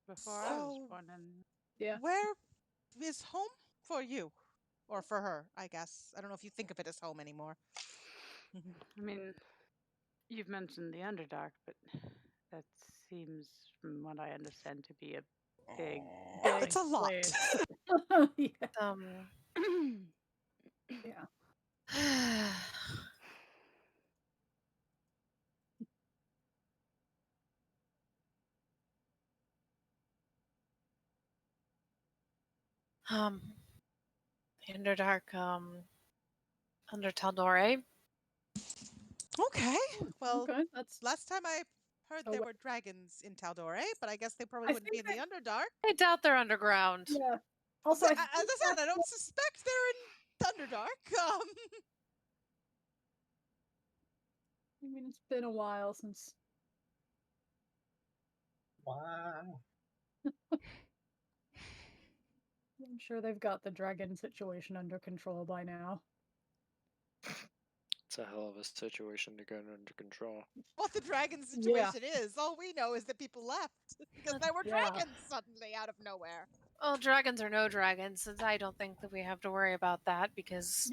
before I was So, born, and where is home for you? Or for her, I guess. I don't know if you think of it as home anymore. I mean, you've mentioned the Underdark, but that seems, from what I understand, to be a big, It's a lot. Yeah. Underdark, under Taldore. Okay. Well, Okay, that's last time I heard Oh, there wha- were dragons in Taldore, but I guess they probably wouldn't be in the Underdark. I doubt they're underground. Yeah. Also, As I said, I don't suspect they're in Underdark. I mean, it's been a while since. Wow. I'm sure they've got the dragon situation under control by now. It's a hell of a situation to get under control. What the dragon situation is, all we know is that people left because there were dragons suddenly out of nowhere. Well, dragons or no dragons, I don't think that we have to worry about that because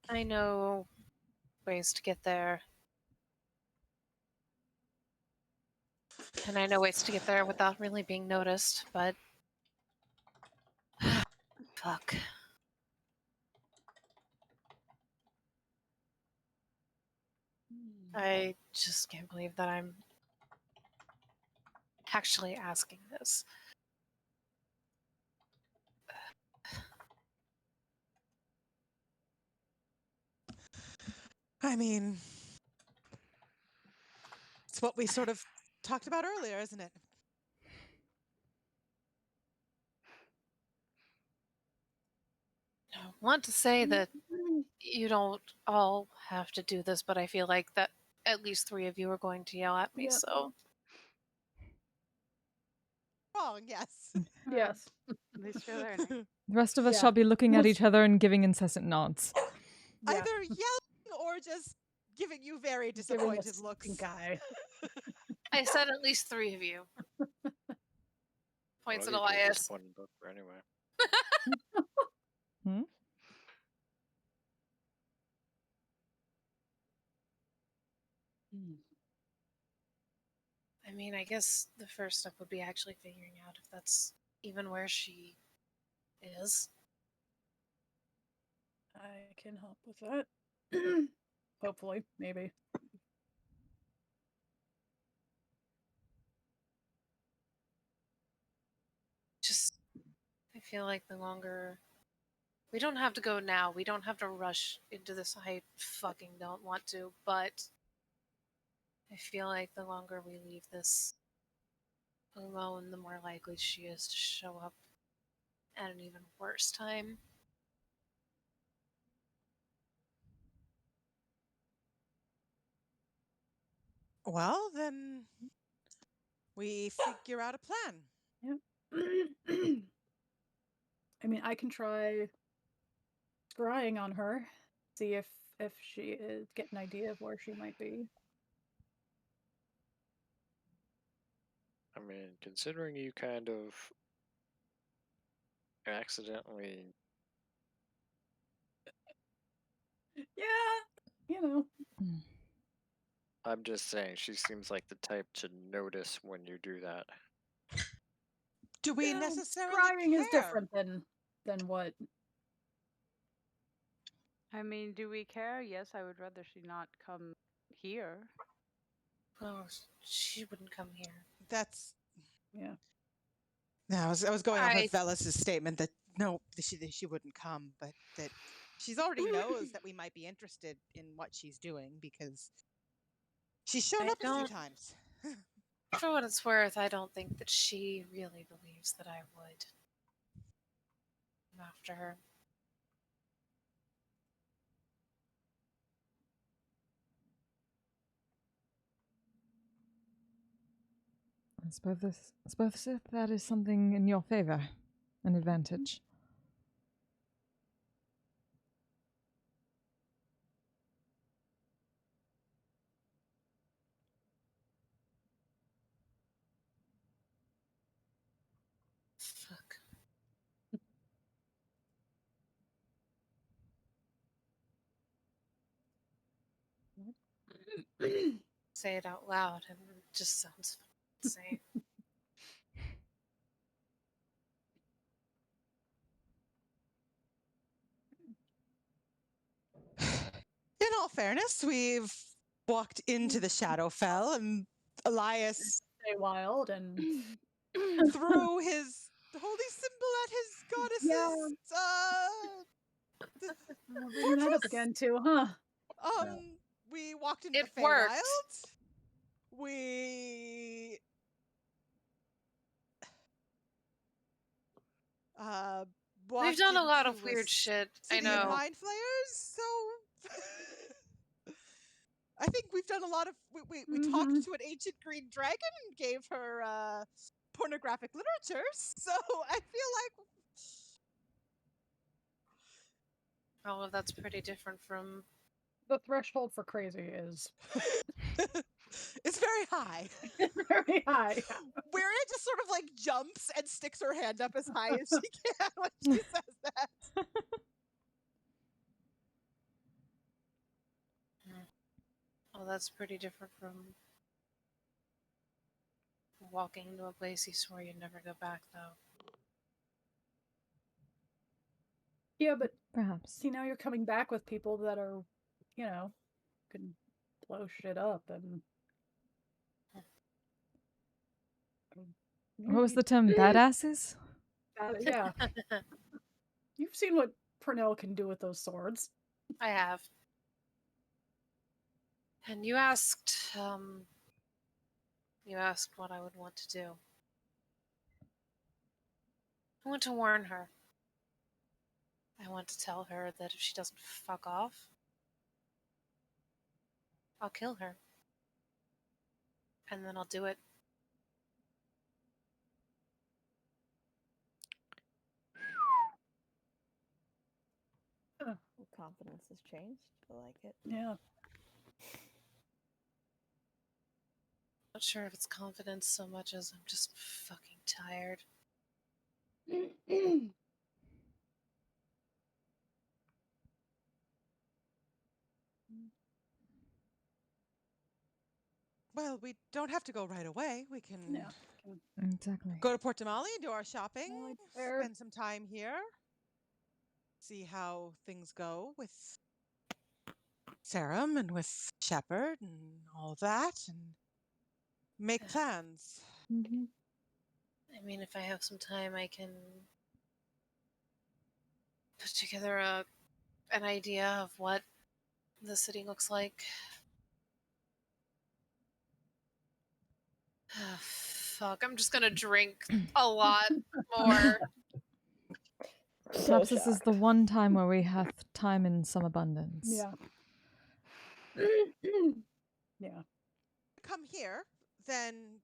I know ways to get there. And I know ways to get there without really being noticed, but fuck. I just can't believe that I'm actually asking this. I mean, it's what we sort of talked about earlier, isn't it? I want to say that you don't all have to do this, but I feel like that at least 3 of you are going to yell at me, Yep. so Wrong, yes. Yes. At least you're learning. The rest of us shall be looking at each other and giving incessant nods. Either yelling or just giving you very disappointed looks. Guy. I said at least 3 of you. Points at Well, you'd be a Elias. disappointed booker anyway. Hmm? I mean, I guess the first step would be actually figuring out if that's even where she is. I can help with that. Hopefully, maybe. Just, I feel like the longer. We don't have to go now. We don't have to rush into this. I fucking don't want to, but I feel like the longer we leave this alone, the more likely she is to show up at an even worse time. Well, then we figure out a plan. Yep. I mean, I can try scrying on her, see if she is get an idea of where she might be. I mean, considering you kind of accidentally. Yeah, you know. I'm just saying, she seems like the type to notice when you do that. Do we Yeah, necessarily scrying care? is different than what. I mean, do we care? Yes, I would rather she not come here. Oh, she wouldn't come here. That's Yeah. No, I was going off of Velas's statement that no, she wouldn't come, but that she's already knows that we might be interested in what she's doing because she's shown up a few times. For what it's worth, I don't think that she really believes that I would. I'm after her. I suppose if that is something in your favor, an advantage. Fuck. Say it out loud and it just sounds insane. In all fairness, we've walked into the Shadowfell, and Elias Stay wild and threw his holy symbol at his goddess's bringing that up again too, huh? We walked into It the worked. Feywild. We We've done a lot of weird shit. I City of know. Mind Flayers, so I think we've done a lot of. We talked to an ancient green dragon and gave her pornographic literature, so I feel like All of that's pretty different from. The threshold for crazy is it's very high. very high. Weria just sort of like jumps and sticks her hand up as high as she can when she says that. Oh, that's pretty different from walking into a place you swore you'd never go back, though. Yeah, but perhaps. See, now you're coming back with people that are, can blow shit up and. What was the term? Badasses? Yeah. You've seen what Pernell can do with those swords. I have. And you asked what I would want to do. I want to warn her. I want to tell her that if she doesn't fuck off, I'll kill her. And then I'll do it. Confidence has changed. I like it. Yeah. Not sure if it's confidence so much as I'm just fucking tired. Well, we don't have to go right away. We can Exactly. go to Port Damali, do our shopping, fair. spend some time here, see how things go with Sarum and with Shepard and all that, and make plans. I mean, if I have some time, I can put together an idea of what the city looks like. Fuck, I'm just gonna drink a lot more. Perhaps this is the one time where we have time in some abundance. Yeah. Yeah. Come here, then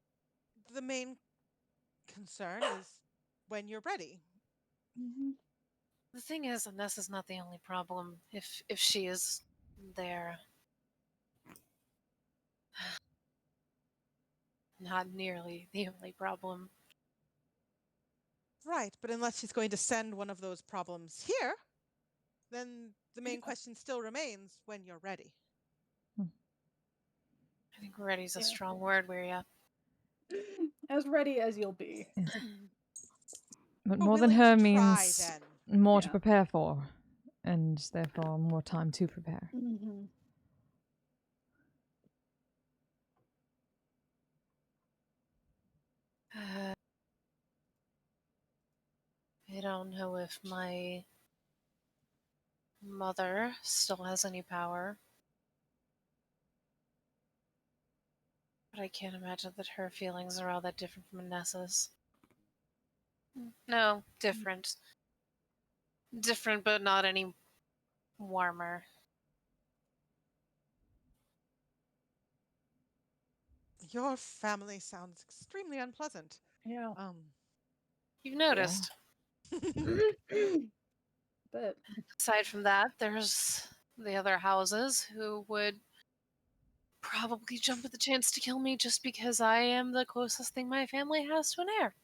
the main concern is when you're ready. The thing is, and this is not the only problem, if she is there. Not nearly the only problem. Right, but unless she's going to send one of those problems here, then the main question still remains when you're ready. I think ready's a strong word, Wiria. As ready as you'll be. But But more than willing her to try, means then. more to prepare for, and therefore more time to prepare. I don't know if my mother still has any power. But I can't imagine that her feelings are all that different from Nessa's. No, different. Different, but not any warmer. Your family sounds extremely unpleasant. Yeah. You've noticed. But aside from that, there's the other houses who would probably jump at the chance to kill me just because I am the closest thing my family has to an heir.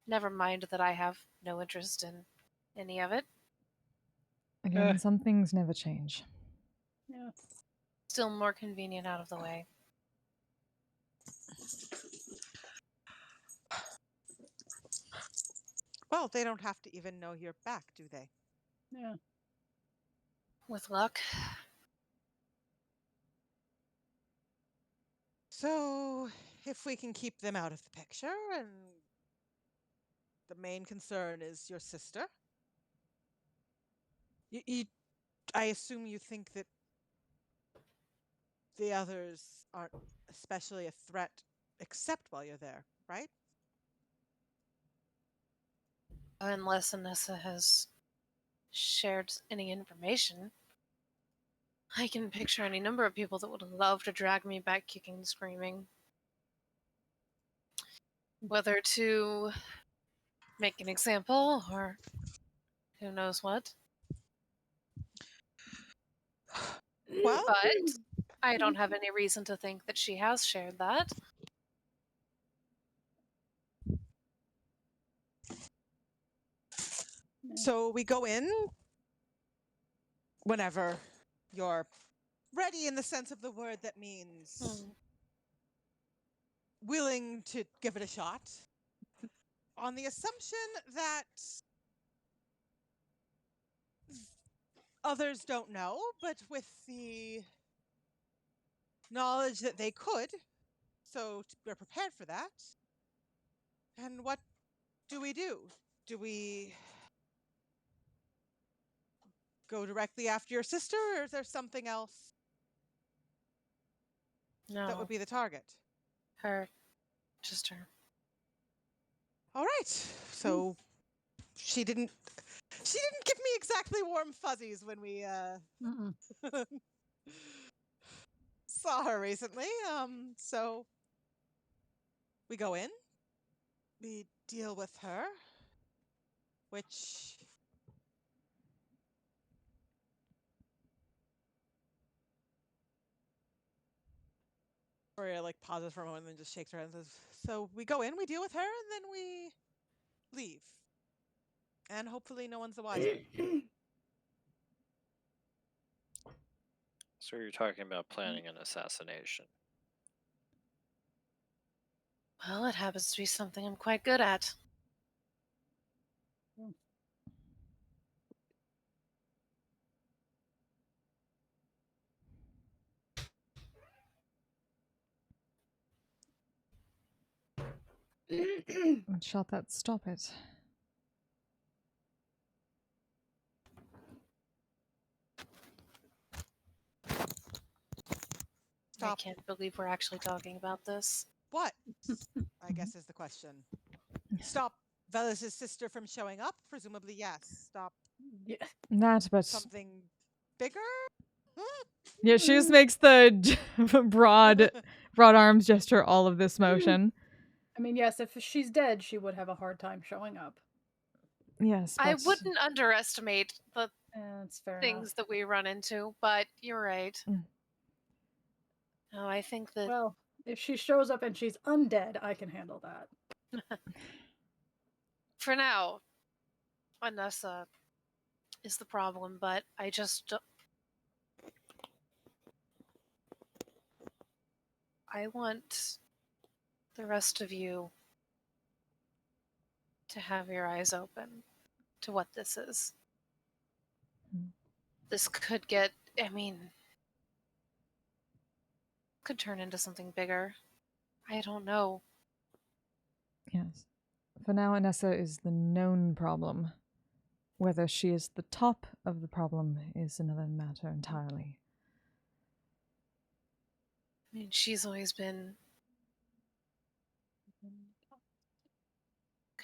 Never mind that I have no interest in any of it. Again, some things never change. Yeah. Still more convenient out of the way. Well, they don't have to even know you're back, do they? Yeah. With luck. So, if we can keep them out of the picture, and the main concern is your sister, I assume you think that the others aren't especially a threat except while you're there, right? Unless Anessa has shared any information. I can picture any number of people that would love to drag me back kicking and screaming. Whether to make an example or who knows what. Well, but I don't have any reason to think that she has shared that. So we go in whenever you're ready, in the sense of the word that means willing to give it a shot, on the assumption that others don't know, but with the knowledge that they could, so we're prepared for that. And what do we do? Do we go directly after your sister, or is there something else that would No. be the target? Her. Just her. All right. So she didn't give me exactly warm fuzzies when we saw her recently. So we go in, we deal with her, which Gloria like pauses for a moment and then just shakes her head and says, so we go in, we deal with her, and then we leave. And hopefully no one's the wiser. So you're talking about planning an assassination. Well, it happens to be something I'm quite good at. What shall that stop it? I can't believe we're actually talking about this. What, I guess, is the question. Stop Velas's sister from showing up? Presumably, yes. Stop That, but something bigger? yeah, she just makes the broad arms gesture. All of this motion. I mean, yes, if she's dead, she would have a hard time showing up. Yes, I but wouldn't underestimate the that's fair things that we run into, but you're right. No, I think that... Well, if she shows up and she's undead, I can handle that. For now, Anessa is the problem, but I just... I want the rest of you to have your eyes open to what this is. This could get, I mean, could turn into something bigger. I don't know. yes. For now, Anessa is the known problem. Whether she is the top of the problem is another matter entirely. I mean, she's always been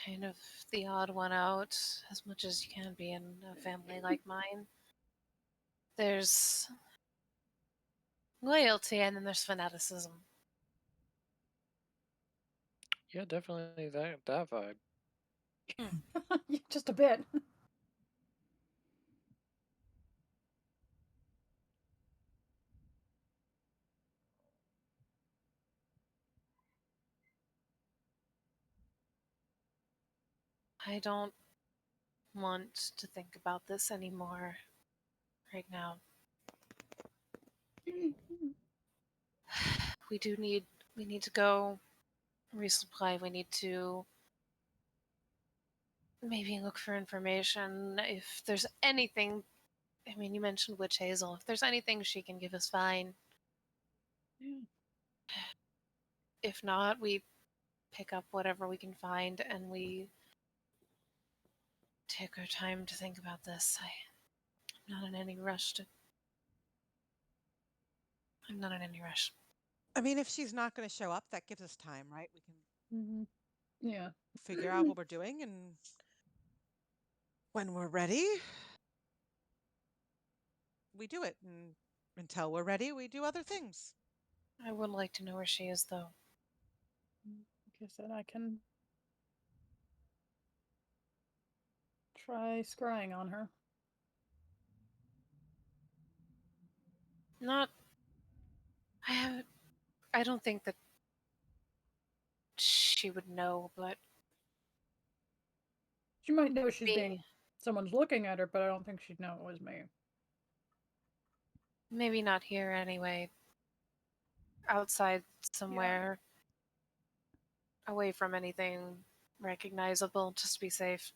kind of the odd one out, as much as you can be in a family like mine. There's loyalty and then there's fanaticism. Yeah, definitely that vibe. Just a bit. I don't want to think about this anymore right now. We need to go resupply. We need to maybe look for information. If there's anything, I mean, you mentioned Witch Hazel. If there's anything she can give us, fine. If not, we pick up whatever we can find and we take our time to think about this. I'm not in any rush to. I'm not in any rush. I mean, if she's not going to show up, that gives us time, right? We can Yeah. figure out what we're doing, and when we're ready, we do it. And until we're ready, we do other things. I would like to know where she is, though. Like I said, I can try scrying on her. Not. I don't think that she would know, but She might know someone's looking at her, but I don't think she'd know it was me. maybe not here anyway. Outside somewhere, away from anything recognizable, just to be safe.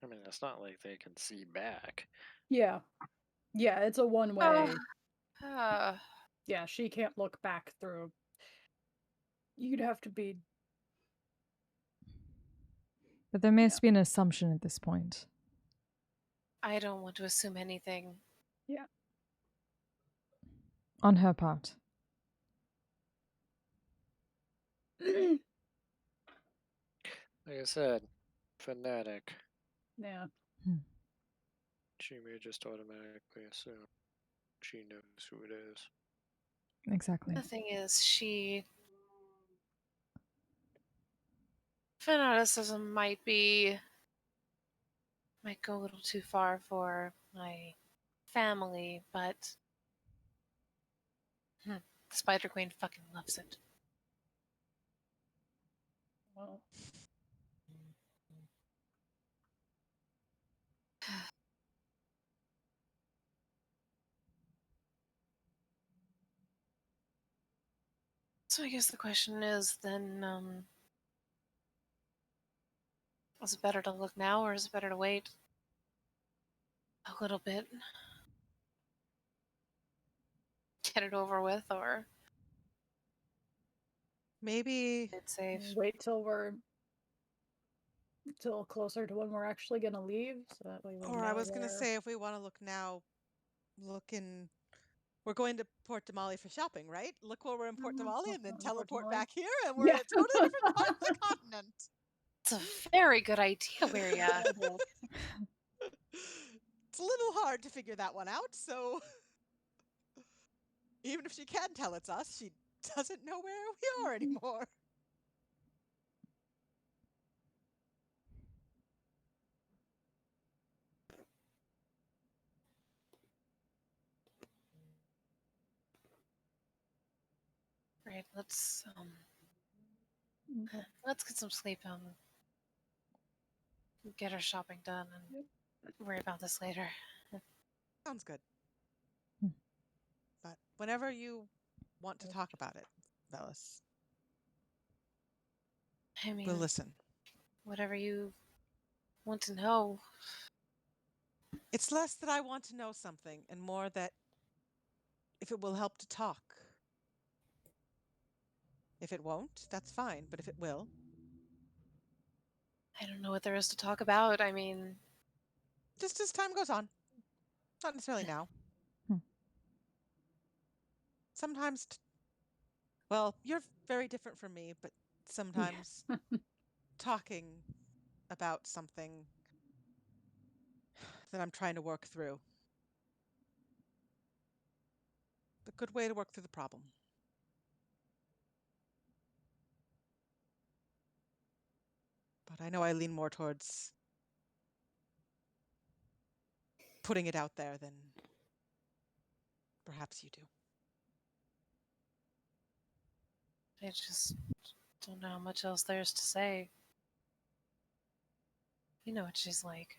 I mean, it's not like they can see back. Yeah. Yeah, it's a one-way. Uh, Yeah, she can't look back through. You'd have to be. But there may be an assumption at this point. I don't want to assume anything. Yeah. On her part. Like I said, fanatic. Yeah. She may just automatically assume she knows who it is. Exactly. The thing is, fanaticism might go a little too far for my family, but the Spider Queen fucking loves it. Well. So I guess the question is then, is it better to look now or is it better to wait a little bit? Get it over with, or maybe it's safe. Wait till closer to when we're actually gonna leave, so that way we Or know I was going to where. say, if we want to look now, we're going to Port Damali for shopping, right? Look while we're in Port Damali and then teleport back here, and we're in a totally different part of the continent. It's a very good idea, Wiria. It's a little hard to figure that one out, so even if she can tell it's us, she doesn't know where we are anymore. Right, let's get some sleep and get our shopping done and worry about this later. Sounds good. But whenever you want to talk about it, Velis, I mean, we'll listen. Whatever you want to know. It's less that I want to know something and more that if it will help to talk. If it won't, that's fine, but if it will. I don't know what there is to talk about. I mean, just as time goes on. Not necessarily now. Sometimes, well, you're very different from me, but sometimes talking about something that I'm trying to work through. A good way to work through the problem. But I know I lean more towards putting it out there than perhaps you do. I just don't know how much else there's to say. You know what she's like.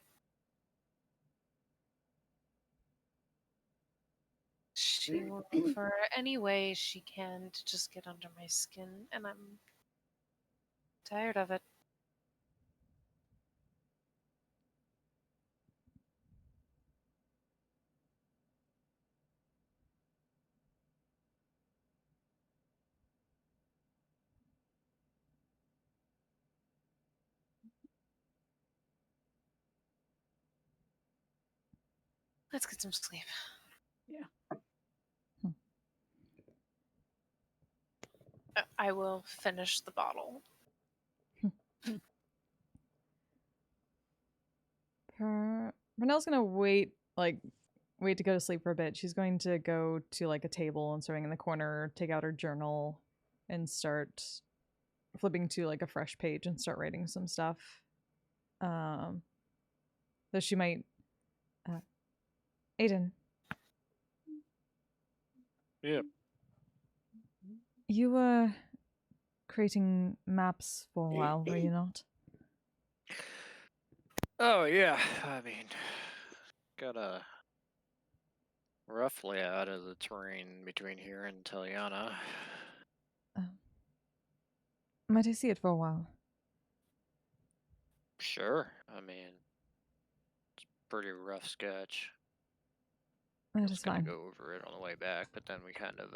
She will look for any way she can to just get under my skin, and I'm tired of it. Let's get some sleep. Yeah. I will finish the bottle. Renelle's gonna wait to go to sleep for a bit. She's going to go to like a table and sitting in the corner, take out her journal, and start flipping to like a fresh page and start writing some stuff. Though she might. Aiden. Yeah. You were creating maps for a while, were you not? Oh yeah, I mean, got a rough layout of the terrain between here and Teliana. Might I see it for a while? Sure, I mean, it's a pretty rough sketch. That I is was gonna fine. go over it on the way back, but then we kind of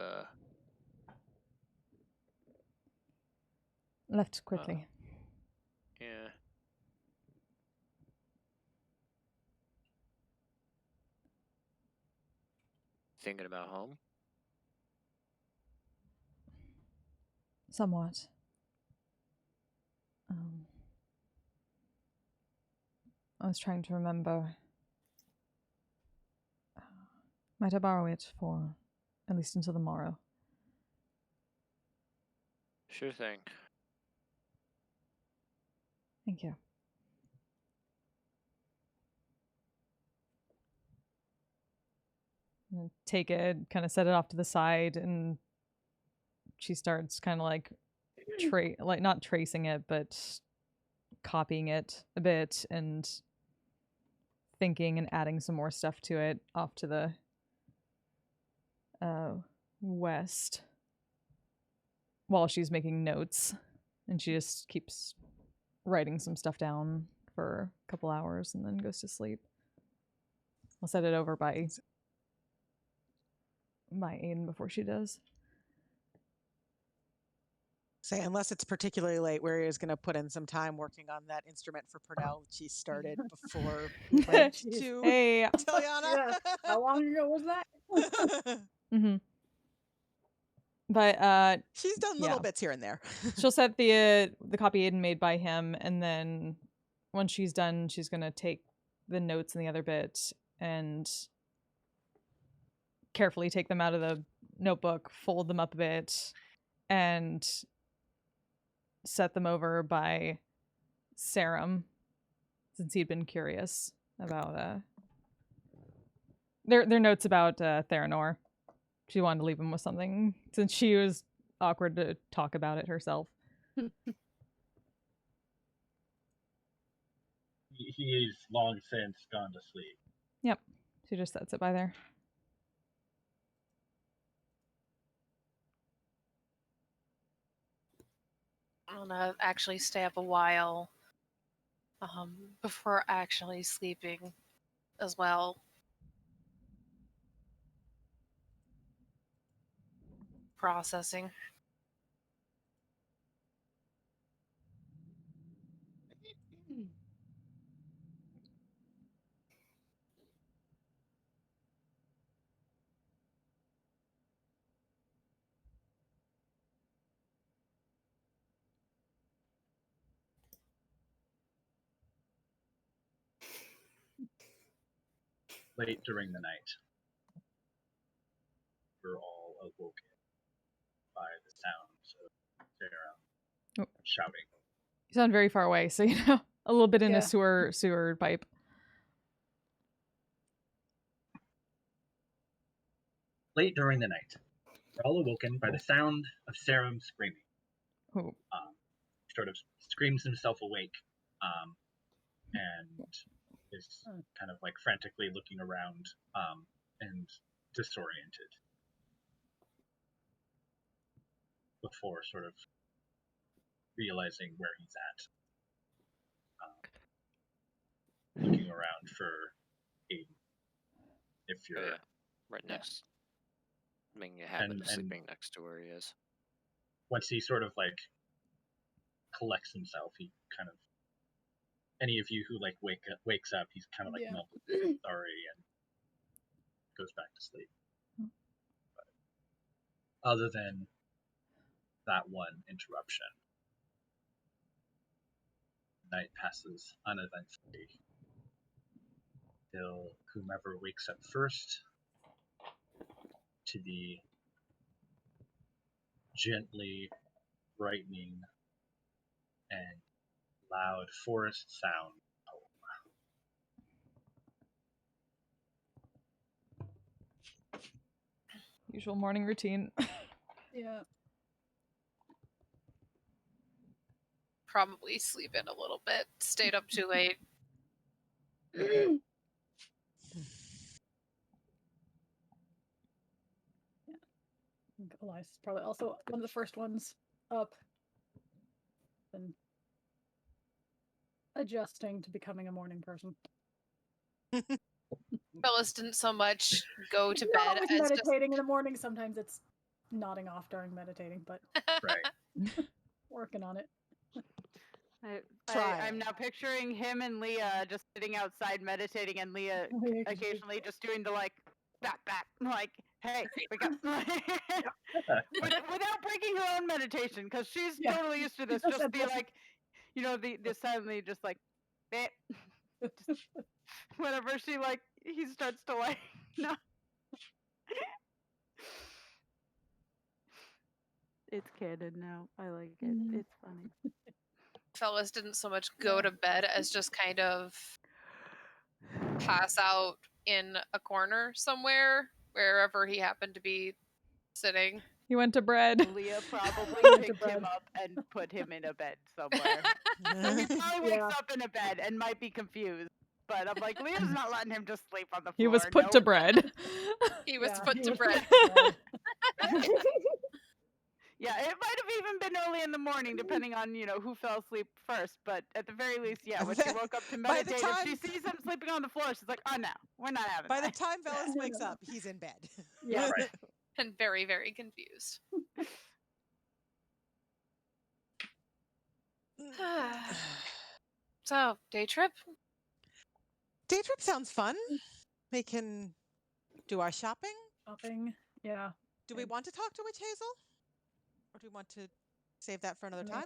Left quickly. yeah. Thinking about home? Somewhat. I was trying to remember. Might I borrow it for at least until the morrow? Sure thing. Thank you. And take it, kind of set it off to the side, and she starts kind of like not tracing it, but copying it a bit and thinking and adding some more stuff to it off to the west while she's making notes, and she just keeps writing some stuff down for a couple hours and then goes to sleep. I'll set it over by Aiden before she does. Say, unless it's particularly late, Weary is going to put in some time working on that instrument for Purnell that she started before we went to Hey. Teliana. Yeah. How long ago was that? Mm-hmm. But she's done little bits here and there. She'll set the copy Aiden made by him, and then once she's done, she's gonna take the notes in the other bit and carefully take them out of the notebook, fold them up a bit, and set them over by Sarum, since he'd been curious about their notes about Theranor. She wanted to leave him with something since she was awkward to talk about it herself. He's long since gone to sleep. Yep. She just sets it by there. I'm gonna actually stay up a while before actually sleeping as well. Processing. Late during the night, we're all awoken by the sounds of Sarah shouting. sound very far away, so you know, a little bit in Yeah. a sewer pipe. Late during the night, we're all awoken by the sound of Sarum screaming. Oh. Sort of screams himself awake, and is kind of like frantically looking around, and disoriented before sort of realizing where he's at. Looking around for Aiden. If you're right next. Making a habit of sleeping next to where he is. Once he sort of like collects himself, he kind of, any of you who like wakes up, he's kind of like mumbles sorry and goes back to sleep. But other than that one interruption, night passes uneventfully till whomever wakes up first to the gently brightening and loud forest sound. Usual morning routine. Yeah. Probably sleep in a little bit. Stayed up too late. Elias is probably also one of the first ones up and adjusting to becoming a morning person. Phyllis didn't so much go to Not bed always as meditating in the morning. Sometimes it's nodding off during meditating, but working on it. I'm now picturing him and Leah just sitting outside meditating, and Leah occasionally just doing the like back, like, hey, wake up, without breaking her own meditation, because she's totally used to this. Just be like, you know, the suddenly just like, just, whenever she like he starts to like, no. It's canon now. I like it. It's funny. Phyllis didn't so much go to bed as just kind of pass out in a corner somewhere, wherever he happened to be sitting. He went to bread. Leah probably picked him up and put him in a bed somewhere. So he probably wakes up in a bed and might be confused. But I'm like, Leah's not letting him just sleep on the floor. He was put to bread. He was put to bread. Yeah, it might have even been early in the morning, depending on, you know, who fell asleep first. But at the very least, yeah, when she woke up to meditate, if she sees him sleeping on the floor, she's like, oh no, we're not having By that. the time Velas wakes up, he's in bed. Yeah. Right. And very, very confused. So, day trip? Day trip sounds fun. We can do our shopping. Yeah. Do we want to talk to Witch Hazel? Or do we want to save that for another time?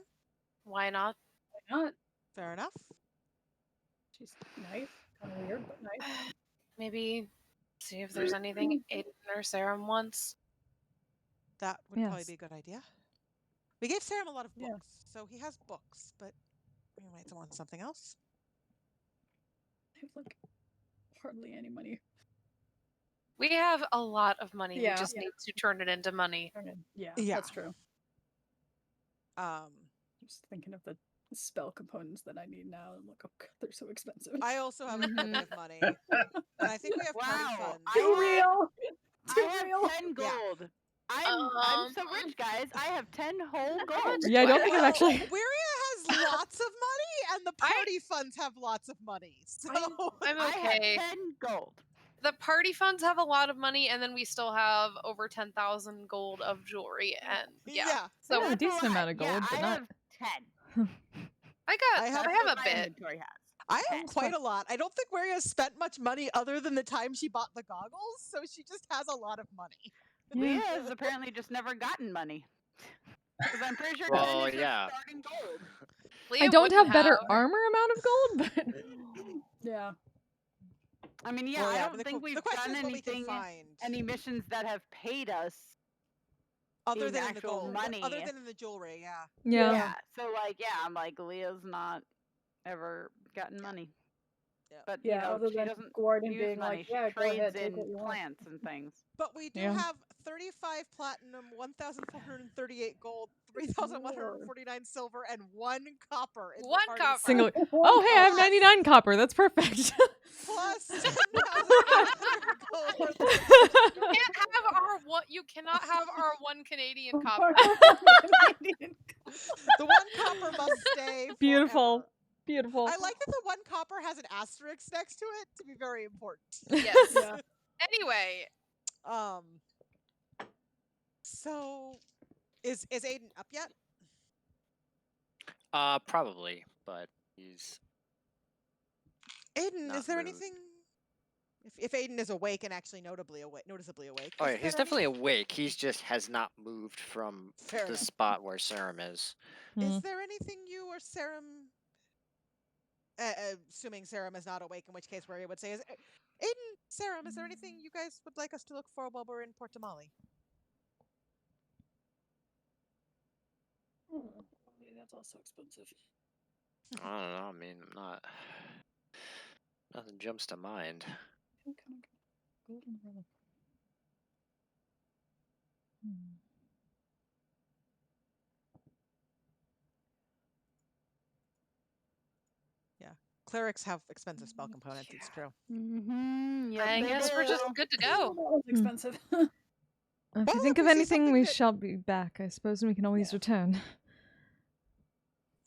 Why not? Why not? Fair enough. She's nice. Kind of weird, but nice. Maybe see if there's anything Aiden or Sarum wants. That would probably be a good idea. We gave Sarum a lot of books, so he has books, but we might want something else. I have like hardly any money. We have a lot of money. Yeah. We just need to turn it into money. Yeah, Yeah. that's true. I'm just thinking of the spell components that I need now. I'm like, oh god, they're so expensive. I also have a bit of money. And I think we have party funds. Too real. I have 10 gold. I'm so rich, guys. I have 10 whole gold. Yeah, I don't think I've actually. Wiria has lots of money, and the party funds have lots of money. So I'm I okay. have 10 gold. The party funds have a lot of money, and then we still have over 10,000 gold of jewelry, and so a decent amount of gold, but I not. have 10. I have a my bit. inventory has. I have quite a lot. I don't think Wiria spent much money other than the time she bought the goggles, so she just has a lot of money. Leah has apparently just never gotten money. Because I'm pretty sure 10 Well, is her yeah. starting gold. Leah I don't wouldn't have better armor amount of gold, but Yeah. I mean, yeah, Well, yeah, I but don't the think we've question done is what we can anything, find. any missions that have paid us. Other in than in the actual gold. money. Other than in the jewelry, yeah. Yeah. So like, yeah, I'm like, Leah's not ever gotten money. Yeah. But Yeah, you know, other she than doesn't Gordon use being money. like, She "Yeah, go trades ahead, take in what you want." plants and things. But we do Yeah. have 35 platinum, 1,438 gold, 3,149 silver, and 1 copper. In the One party copper. Single. fund. Oh, hey, I have 99 copper. That's perfect. Plus 10,800 gold. for the- You can't have our one. You cannot have our 1 Canadian copper. The 1 copper must stay. Beautiful. Forever. Beautiful. I like that the 1 copper has an asterisk next to it to be very important. Yes. Anyway. So, is Aiden up yet? Probably, but he's. Aiden, Not is there moved. anything? If Aiden is awake and actually noticeably awake, Oh yeah, is he's there definitely awake. He's just has not moved from Fair the enough. spot where Serum is. Is there anything you or Serum, assuming Serum is not awake, in which case Rory would say, is Aiden, Serum, is there anything you guys would like us to look for while we're in Port Damali? That's also expensive. I don't know. I mean, I'm not. Nothing jumps to mind. Yeah, clerics have expensive spell components. It's true. Yes, I guess we're just good to go. That was expensive. If you think of anything, we shall be back. I suppose we can always return.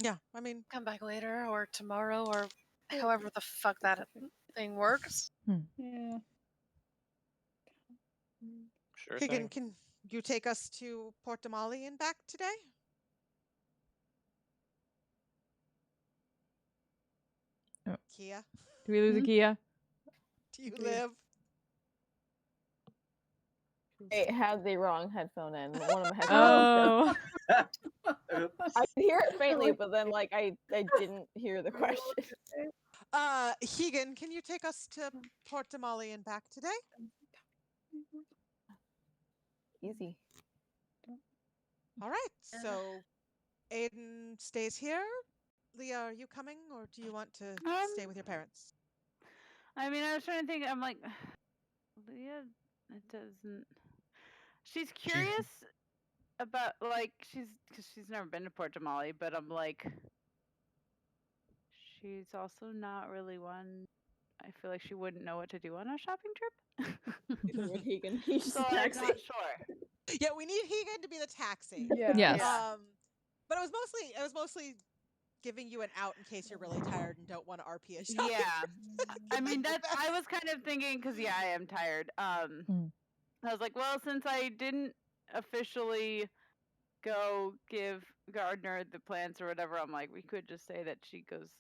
Yeah, I mean, come back later or tomorrow or however the fuck that thing works. Yeah. Sure Keegan, thing. can you take us to Port Damali and back today? Oh. Kia, Do we lose a Kia? do you live? I had the wrong headphone in. One of my Oh. headphones. I could hear it faintly, but then like I didn't hear the question. Keegan, can you take us to Port Damali and back today? Easy. All right, so Aiden stays here. Leah, are you coming, or do you want to stay with your parents? I mean, I was trying to think. I'm like, Leah, it doesn't. She's curious about because she's never been to Port Damali, but I'm like, she's also not really one. I feel like she wouldn't know what to do on a shopping trip. He's so I'm not sure. Yeah, we need Keegan to be the taxi. Yeah. Yes. But it was mostly giving you an out in case you're really tired and don't want to RP a shopping Yeah, trip. I mean I was kind of thinking because I am tired. I was like, well, since I didn't officially go give Gardner the plants or whatever, I'm like, we could just say that she does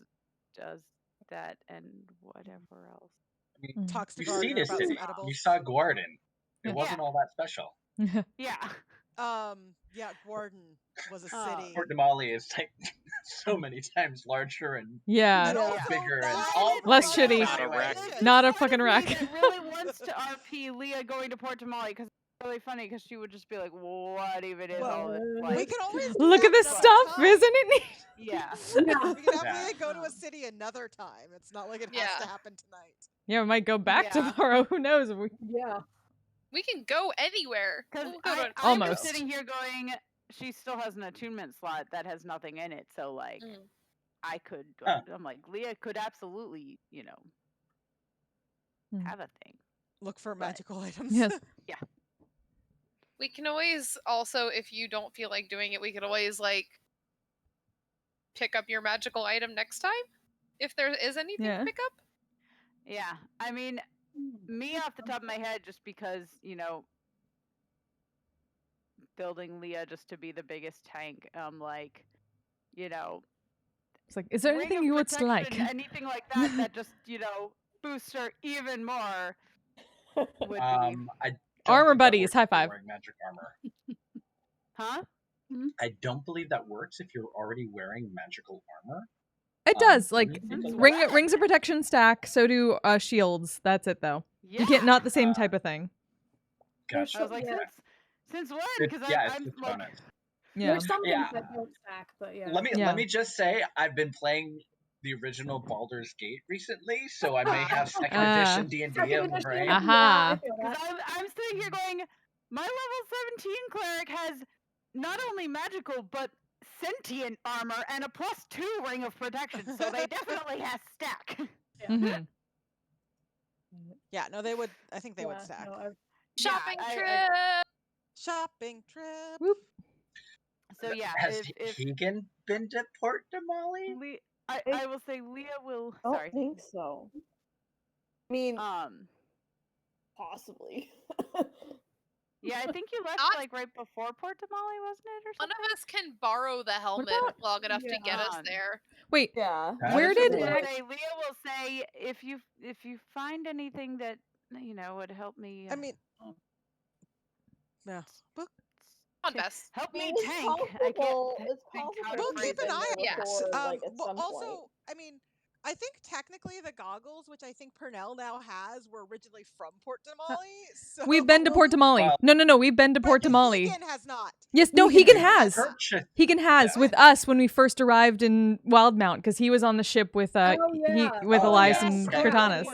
that and whatever else. I mean, Talks to you see Gardner this about city. some edibles. You saw Gordon. It wasn't all that special. Yeah. Yeah, Gordon was a city. Port Damali is like so many times larger and Yeah. bigger and all the Less things shitty. not a wreck. Not a fucking wreck. That really wants to RP Leah going to Port Damali because it's really funny because she would just be like, what even is all this? Like, We can always Look at this stuff, isn't it neat? Yeah. We can definitely go to a city another time. It's not like it has to happen tonight. Yeah, we might go back tomorrow. Who knows? Yeah. We can go anywhere. Because We'll I'm Almost. sitting here going, she still has an attunement slot that has nothing in it. So, like, I could, I'm like, Leah could absolutely, have a thing. Look for magical items. Yes. Yeah. We can always also, if you don't feel like doing it, we could always, like, pick up your magical item next time. If there is anything to pick up. Yeah. I mean, me off the top of my head, just because, building Leah just to be the biggest tank, like, It's like, is there Ring anything of you would Protection, like? anything like that that just, boosts her even more would be. I don't Armor think that buddies, works high if you're five. wearing magic armor. Huh? I don't believe that works if you're already wearing magical armor. It does. Like, let me take a look. rings of protection stack. So do shields. That's it, though. You get not the same type of thing. Gotcha. I was like, Since when? It's, Because yeah, it's I'm just like, bonus. Yeah. There's some things Yeah. that don't stack, but yeah. Let me just say I've been playing the original Baldur's Gate recently, so I may have second edition D&D on the brain. Aha. Because I'm sitting here going, my level 17 cleric has not only magical but sentient armor and a +2 ring of protection, so they definitely have stack. Mhm. Yeah, no, they would. I think they would stack. No, Shopping I- trip. Shopping trip. Whoop. So yeah, Has if Keegan been to Port Damali? I will say Leah will. I don't Sorry. think so. I mean, Um, possibly. yeah, I think you left Not- like right before Port Damali, wasn't it, or One something? of us can borrow the helmet long enough to get us there. Wait. Yeah. Where did? Leah will say if you find anything that would help me. I mean, no. On Bess. Help me I mean, it's tank. I can't possible- think it's how possible to We'll phrase keep an it. eye Yeah. on it. Or, like, at Well, some also, point. I mean, I think technically the goggles, which I think Purnell now has, were originally from Port Damali. So We've been to Port Damali. No, we've been to Port Damali. Keegan has not. Yes, no, Hegan Keegan has. has. Hegan has with us when we first arrived in Wildemount because he was on the ship with with Elias and Cortanas.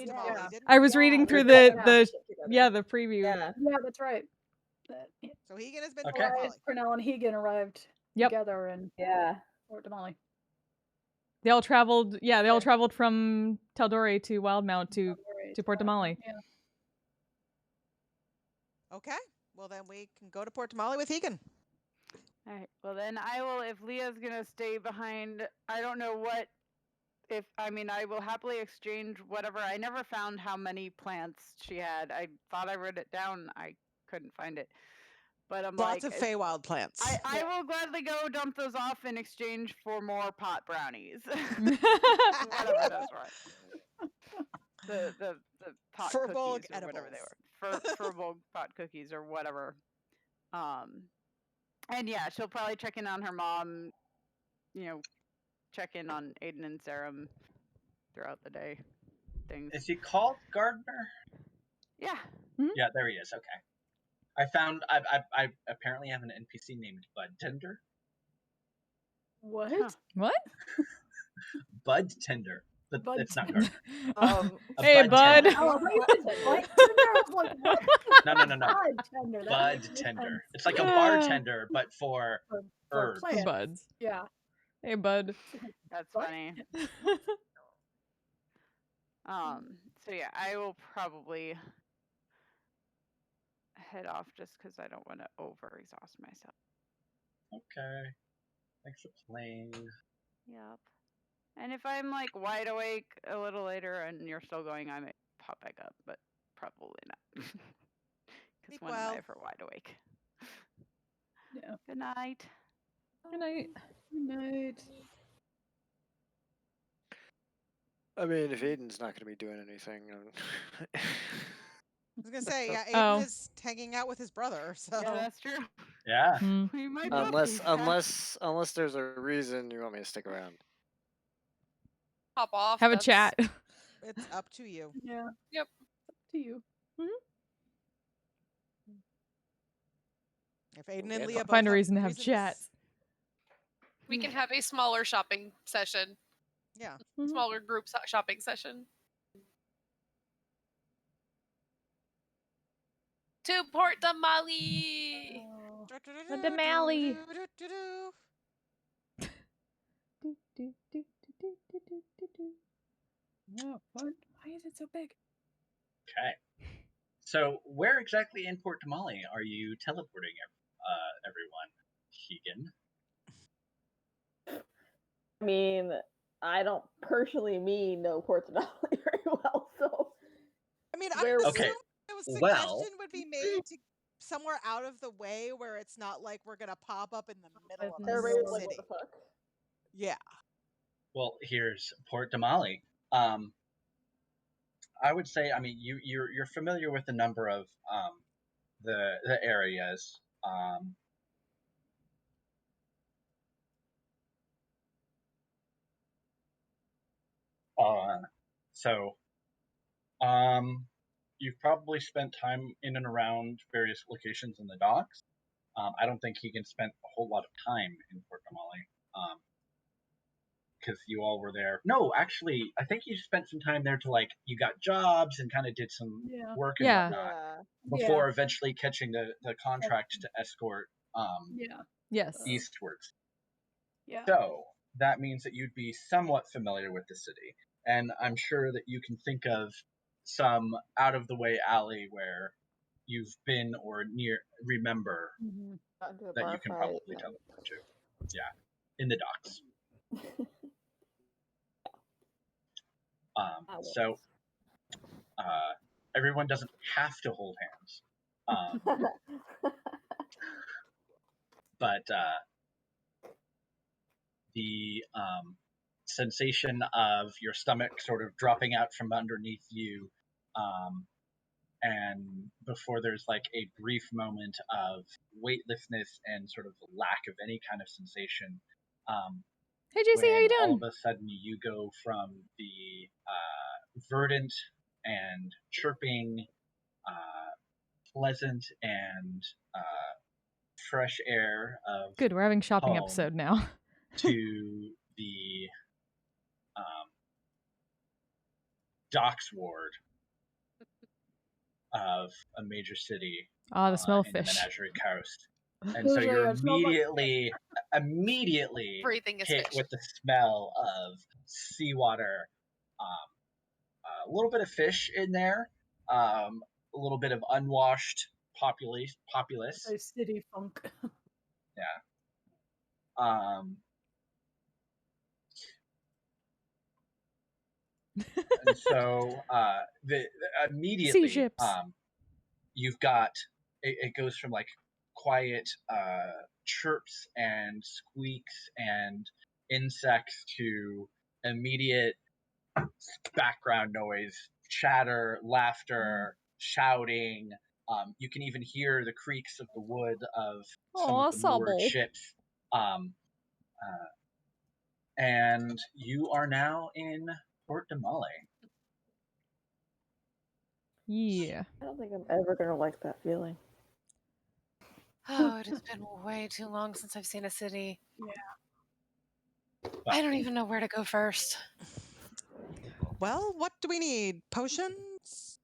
I was reading through the preview. Yeah, that's right. So Hegan has been Okay. Port Elias, Damali. Purnell, and Hegan arrived together in Port Damali. They all traveled. Yeah, they all traveled from Taldore to Wildemount to Port Damali. Yeah. Okay. Well, then we can go to Port Damali with Hegan. All right. Well, then I will. If Leah's gonna stay behind, I don't know what. I will happily exchange whatever. I never found how many plants she had. I thought I wrote it down. I couldn't find it. But I'm Lots like, of Feywild plants. I will gladly go dump those off in exchange for more pot brownies. Whatever those were. The pot Furbolg cookies or whatever they were. Furbolg pot cookies or whatever. And yeah, she'll probably check in on her mom. Check in on Aiden and Sarum throughout the day. Things. Is he called Gardner? Yeah. Yeah, there he is. Okay. I found. I apparently have an NPC named Bud Tender. What? What? Bud Tender. But Bud it's not Tender. Gardner. A Hey, Bud. Tender. Oh, I thought you said Bud Tender. I was like, what? No. Bud Tender. That Bud makes no Tender. sense. It's like a bartender, but for herbs. plants. Buds. Yeah. Hey, Bud. That's funny. So yeah, I will probably head off just because I don't want to over-exhaust myself. Okay. Thanks for playing. Yep. And if I'm like wide awake a little later and you're still going, I may pop back up, but probably not. Because when am I ever wide awake? Yeah. Good night. Good night. Good night. I mean, if Aiden's not going to be doing anything, I was gonna say, yeah, Aiden Oh. is hanging out with his brother. So Yeah, that's true. Yeah. We might both unless there's a reason you want me to stick around. Hop off. Have a that's- chat. it's up to you. Yeah. Yep. Up to you. If Aiden and Leah both Find a have reason to have reasons- chats. We can have a smaller shopping session. Yeah. Smaller group shopping session. To Port Damali. Port Damali. Oh, what? Why is it so big? Okay. So, where exactly in Port Damali are you teleporting everyone, Keegan? I mean, I don't personally know Port Damali very well, so. I mean, Where- I'm Okay. assuming a Well- suggestion would be made to somewhere out of the way where it's not like we're gonna pop up in the middle of a Everybody's like, city. what the fuck? Yeah. Well, here's Port Damali. I would say, I mean, you're familiar with a number of the areas. So, you've probably spent time in and around various locations in the docks. I don't think he can spend a whole lot of time in Port Damali. Because you all were there. No, actually, I think you spent some time there to you got jobs and kind of did some work and whatnot before eventually catching the contract to escort eastwards. Yeah. So that means that you'd be somewhat familiar with the city, and I'm sure that you can think of some out of the way alley where you've been or remember that you can probably teleport to. Yeah, in the docks. So everyone doesn't have to hold hands, but the sensation of your stomach sort of dropping out from underneath you, and before there's a brief moment of weightlessness and sort of lack of any kind of sensation. Hey, JC, how you doing? All of a sudden you go from the verdant and chirping, pleasant and fresh air of Good, we're having shopping home episode now. to the docks ward of a major city Ah, the smell of in the fish. Menagerie Coast. And so you're immediately Breathing is hit fish. with the smell of seawater, a little bit of fish in there, a little bit of unwashed populace. So city funk. Yeah. And so immediately, sea ships. you've got it goes from quiet chirps and squeaks and insects to immediate background noise, chatter, laughter, shouting. You can even hear the creaks of the wood of some of the moored ships. And you are now in Port Damali. Yeah. I don't think I'm ever gonna like that feeling. Oh, it has been way too long since I've seen a city. Yeah. I don't even know where to go first. Well, what do we need? Potions?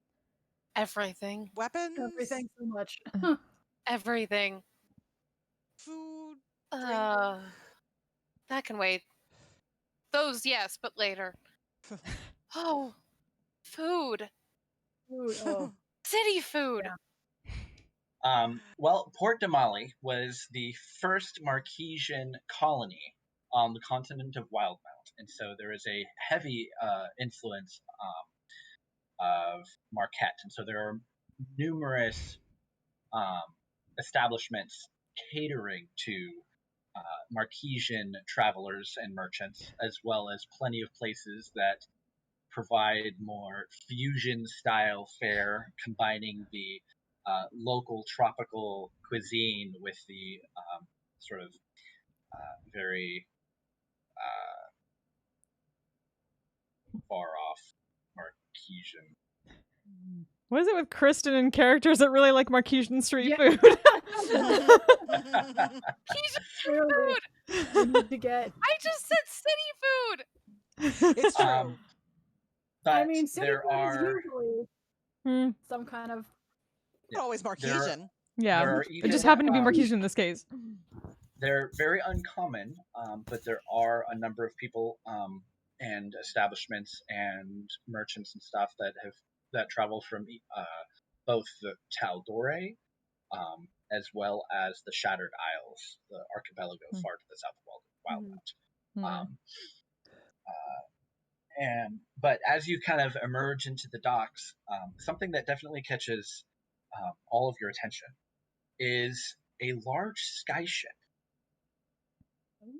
Everything. Weapons? Everything so much. Everything. Food? That can wait. Those, yes, but later. Oh, food. Food. Oh. City food. Yeah. Well, Port Damali was the first Marquesian colony on the continent of Wildemount, and so there is a heavy influence of Marquette, and so there are numerous establishments catering to Marquesian travelers and merchants, as well as plenty of places that provide more fusion-style fare, combining the local tropical cuisine with the sort of very far-off Marquesian. What is it with Kristen and characters that really like Marquesian street food? Food. We need to get. I just said city food. It's true. I mean, city there food are is usually some kind of. Not always Marquesian. Yeah, it just happened to be Marquesian in this case. They're very uncommon, but there are a number of people and establishments and merchants and stuff that travel from both the Taldore as well as the Shattered Isles, the archipelago far to the south of Wildemount. But as you kind of emerge into the docks, something that definitely catches all of your attention is a large sky ship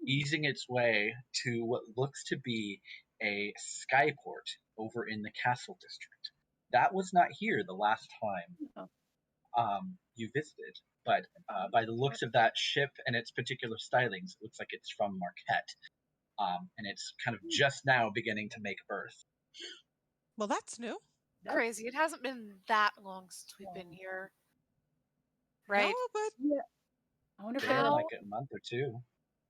easing its way to what looks to be a skyport over in the castle district. That was not here the last time you visited, but by the looks of that ship and its particular stylings, it looks like it's from Marquette, and it's kind of just now beginning to make berth. Well, that's new. Crazy. It hasn't been that long since we've been here. Right? No, but I wonder if Sure, they like a month or two.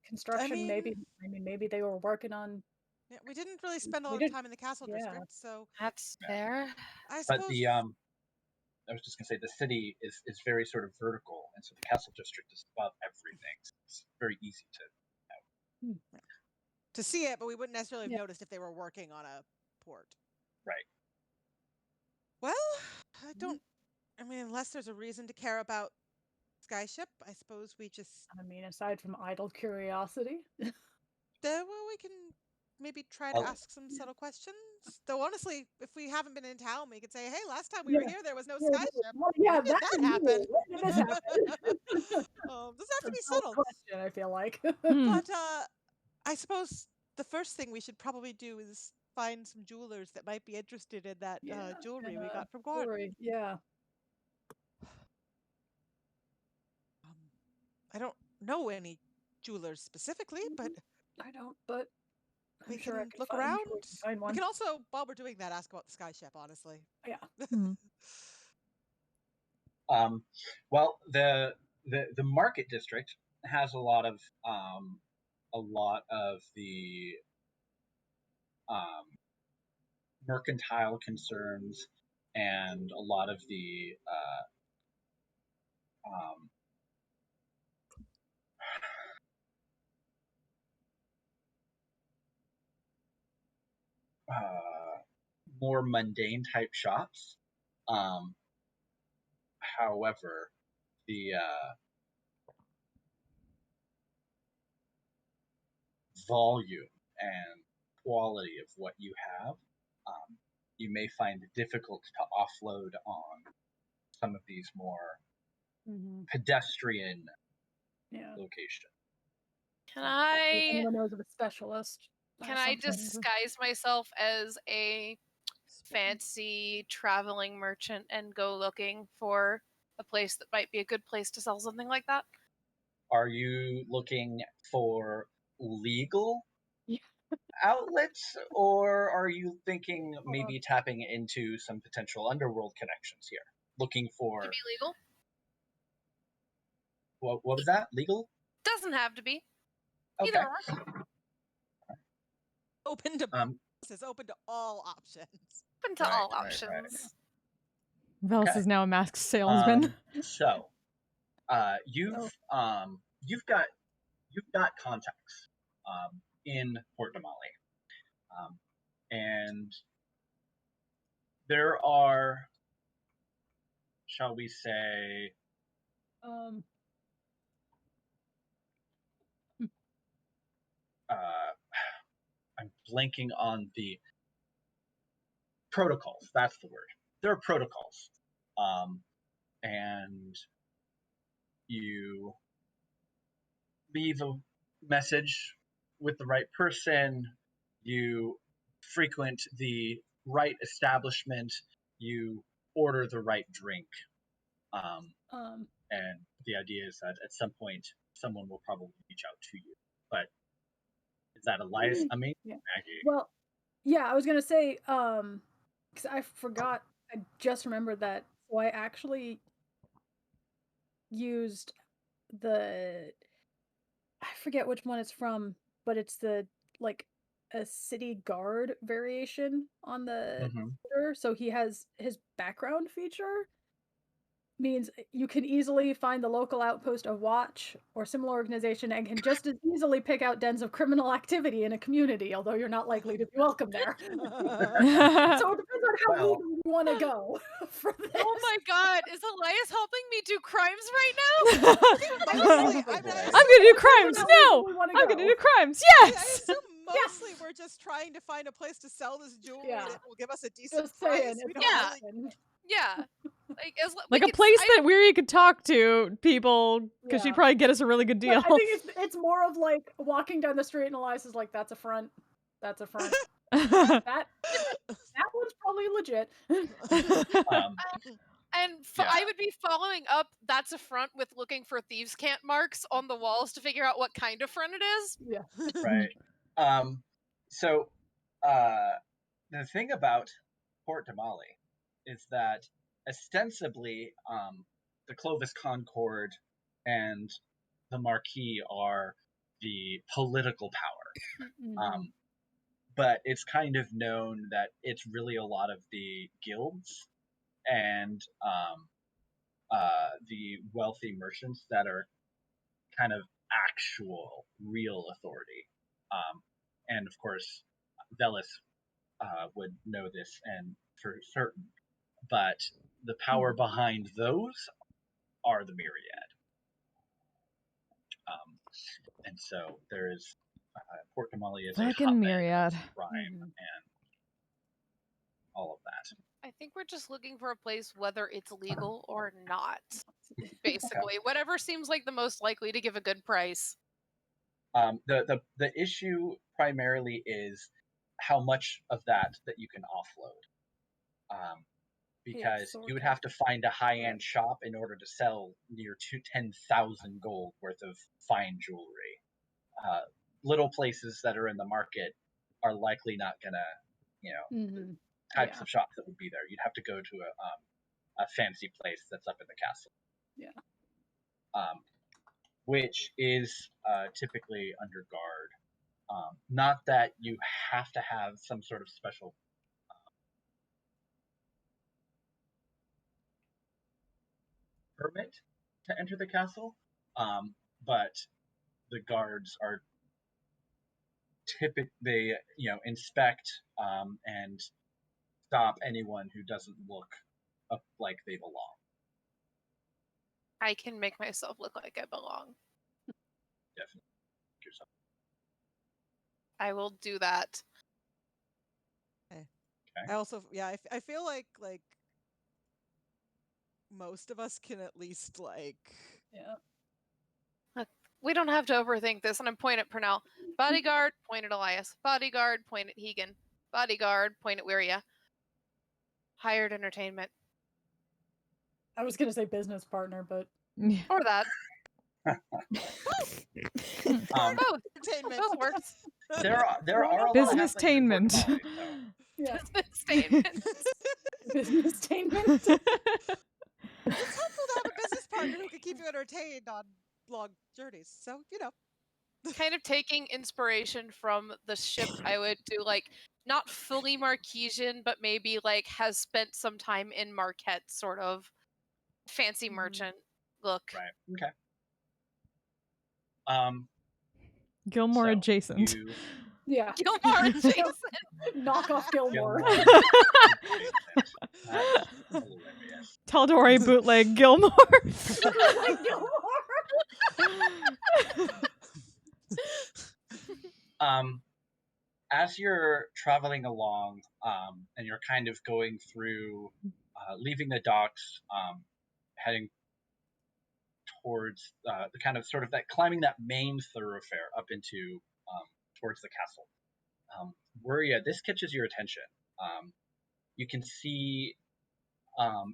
construction. Maybe they were working on. Yeah, we didn't really spend a We lot of didn't- time in the castle yeah. district, so That's fair. I But suppose. the I was just gonna say the city is very sort of vertical, and so the castle district is above everything. So it's very easy to see it, but we wouldn't necessarily have noticed if they were working on a port. Right. Well, I don't. I mean, unless there's a reason to care about Skyship, I suppose we just. I mean, aside from idle curiosity. Well, we can maybe try to ask some subtle questions. Though honestly, if we haven't been in town, we could say, "Hey, last time we were here, there was no Skyship. Yeah, when did that happen? When did this happen? Doesn't have to be That's a subtle. question, I feel like. But I suppose the first thing we should probably do is find some jewelers that might be interested in that jewelry we got from Gordon. Yeah. I don't know any jewelers specifically, but I don't. But we I'm sure I can can look find- around. sure we can find We one. can also, while we're doing that, ask about the Sky Ship. Honestly, yeah. Well, the market district has a lot of the mercantile concerns and a lot of the more mundane type shops. However, the volume and quality of what you have, you may find it difficult to offload on some of these more pedestrian locations. Can I? Anyone knows of a specialist? Can I disguise myself as a fancy traveling merchant and go looking for a place that might be a good place to sell something like that? Are you looking for legal outlets, or are you thinking maybe tapping into some potential underworld connections here? Looking for... Could be legal. What was that? Legal? Doesn't have to be. Okay. Either or. Open to is open to all options. Open to all options. Vels is now a masked salesman. So, you've got contacts in Port Damali, and there are, shall we say, I'm blanking on the protocols. That's the word. There are protocols, and you leave a message with the right person. You frequent the right establishment. You order the right drink. And the idea is that at some point, someone will probably reach out to you. But is that Elias? I mean, yeah. Maggie. Well, yeah, I was gonna say, because I forgot. I just remembered that. So I actually used I forget which one it's from, but it's the like a city guard variation on the order. So he has his background feature means you can easily find the local outpost of watch or similar organization and can just as easily pick out dens of criminal activity in a community, although you're not likely to be welcome there. So it depends on how legal you want to go for this. Oh my god, is Elias helping me do crimes right now? I'm gonna do crimes. No, I'm gonna do crimes. I Yes. assume mostly we're just trying to find a place to sell this jewelry that will give us a decent Just price. saying, We don't Yeah. really... Yeah. Like a place that we could talk to people because she'd probably get us a really good deal. But I think it's more of like walking down the street and Elias is like, "That's a front. That's a front." that one's probably legit. I would be following up "that's a front" with looking for thieves' cant marks on the walls to figure out what kind of front it is. Yeah. Right. So, the thing about Port Damali is that ostensibly, the Clovis Concord and the Marquis are the political power. But it's kind of known that it's really a lot of the guilds and the wealthy merchants that are kind of actual, real authority. And of course, Velis would know this and for certain. But the power behind those are the Myriad. And so there is Port Kamali is a Fucking hotbed Myriad. of crime and all of that. I think we're just looking for a place whether it's legal or not. Basically, whatever seems like the most likely to give a good price. The issue primarily is how much of that you can offload. Because you would have to find a high-end shop in order to sell near 10,000 gold worth of fine jewelry. Little places that are in the market are likely not gonna, types of shops that would be there. You'd have to go to a fancy place that's up in the castle. Yeah. Which is typically under guard. Not that you have to have some sort of special permit to enter the castle, but the guards are typically, inspect and stop anyone who doesn't look up like they belong. I can make myself look like I belong. Definitely. Yourself. I will do that. Okay. I also, I feel like most of us can at least Yeah. Look, we don't have to overthink this, and I'm pointing at Pernell. Bodyguard, point at Elias. Bodyguard, point at Hegan. Bodyguard, point at Wiria. Hired entertainment. I was gonna say business partner, but Or that. both. Entertainment. Both works. There are a lot of Business-tainment. halflings in Port Kamali, yeah. Business-tainment. Business-tainment. It's helpful to have a business partner who can keep you entertained on long journeys. So, Kind of taking inspiration from the ship, I would do not fully Marquesian, but maybe has spent some time in Marquette, sort of fancy merchant look. Right. Okay. Gilmore so adjacent. Yeah. Gilmore adjacent. Knock off Gilmore. Tal'Dorei bootleg Gilmore. As you're traveling along, and you're kind of going through, leaving the docks, heading towards the kind of sort of that climbing that main thoroughfare up into towards the castle. Wuria, this catches your attention. You can see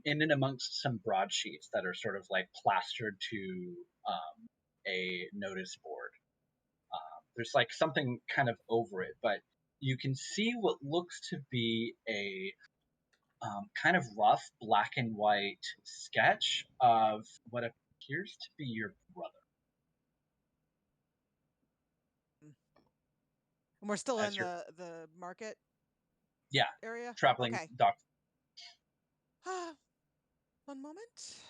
in and amongst some broadsheets that are sort of plastered to a notice board. There's something kind of over it, but you can see what looks to be a kind of rough black and white sketch of what appears to be your brother. And we're still in the market area? Traveling Okay. dock. One moment.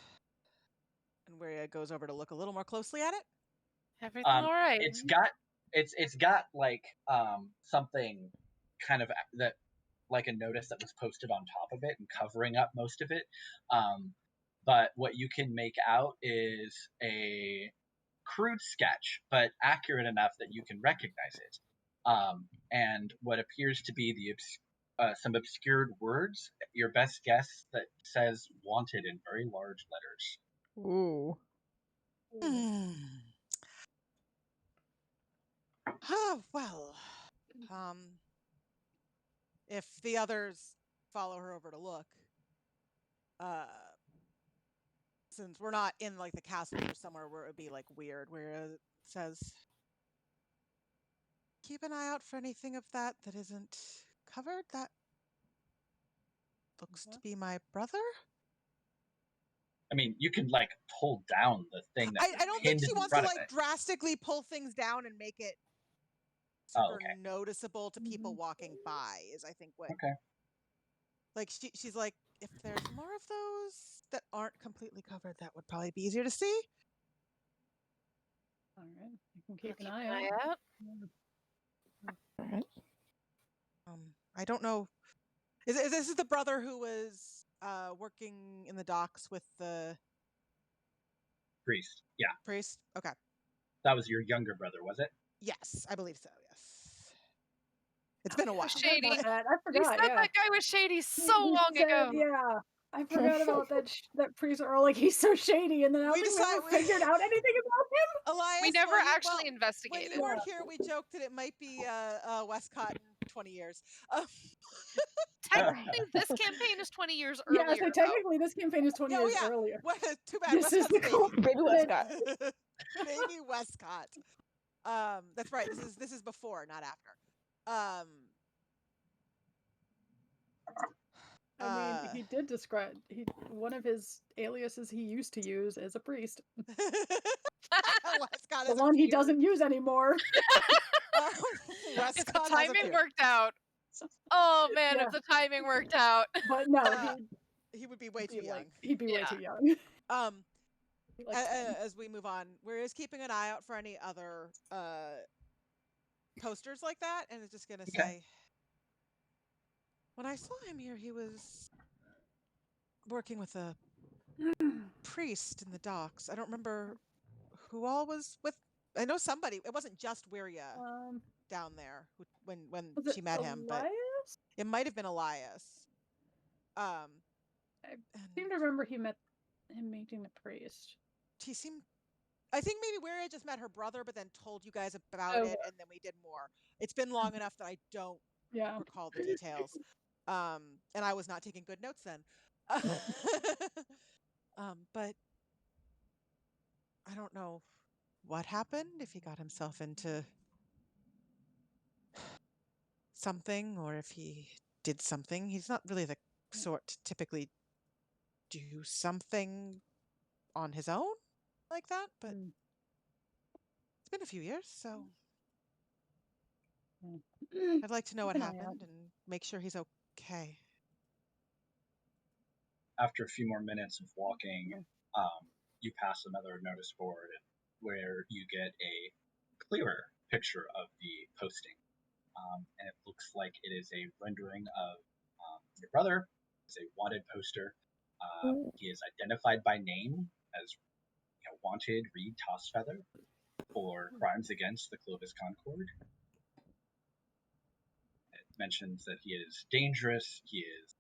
And Wiria goes over to look a little more closely at it. Everything all right? It's got something kind of that a notice that was posted on top of it and covering up most of it. But what you can make out is a crude sketch, but accurate enough that you can recognize it. And what appears to be some obscured words. Your best guess that says "wanted" in very large letters. Ooh. Oh, well. If the others follow her over to look, since we're not in the castle or somewhere where it would be weird, where it says, keep an eye out for anything of that isn't covered. That looks to be my brother. I mean, you can like pull down the thing that I don't think pinned she in wants to front of like it. drastically pull things down and make it super noticeable to people walking by. Is I think what. Okay. Like she's like, if there's more of those that aren't completely covered, that would probably be easier to see. All right, you can keep an eye out. All right. I don't know. Is this the brother who was working in the docks with the Priest? Yeah. priest? Okay. That was your younger brother, was it? Yes, I believe so. Yes. It's been a while. Shady. I We forgot. said Yeah, that guy was shady so We long said, ago. Yeah, I forgot about that. That priest, or like he's so shady, and then I don't think we ever figured out anything about him. Elias, We never well, actually When investigated. you were here, we joked that it might be Westcott in 20 years. Technically, this campaign is 20 years Yeah, earlier. so technically, this campaign is 20 years earlier. Well, too bad. This is Westcott's the cool Baby Westcott. Baby Westcott. That's right. This is before, not after. I mean, he did describe one of his aliases he used to use as a priest. Westcott The is one he doesn't use anymore. If the Westcott has a timing beard. worked out. Oh man, if the timing worked out. But no, he would be way too young. He'd be way too young. As we move on, we're just keeping an eye out for any other posters like that, and it's just gonna say, when I saw him here, he was working with a priest in the docks. I don't remember who all was with. I know somebody. It wasn't just Wiria down there when Was she it met him, but Elias? it might have been Elias. I seem to remember him meeting the priest. He seemed. I think maybe Wiria just met her brother, but then told you guys about it, and then we did more. It's been long enough that I don't recall the details. And I was not taking good notes then. But I don't know what happened, if he got himself into something or if he did something. He's not really the sort to typically do something on his own like that, but it's been a few years, so I'd like to know what happened and make sure he's okay. After a few more minutes of walking, you pass another notice board where you get a clearer picture of the posting. And it looks like it is a rendering of your brother. It's a wanted poster. He is identified by name as wanted Reed Tossfeather for crimes against the Clovis Concord. It mentions that he is dangerous, he is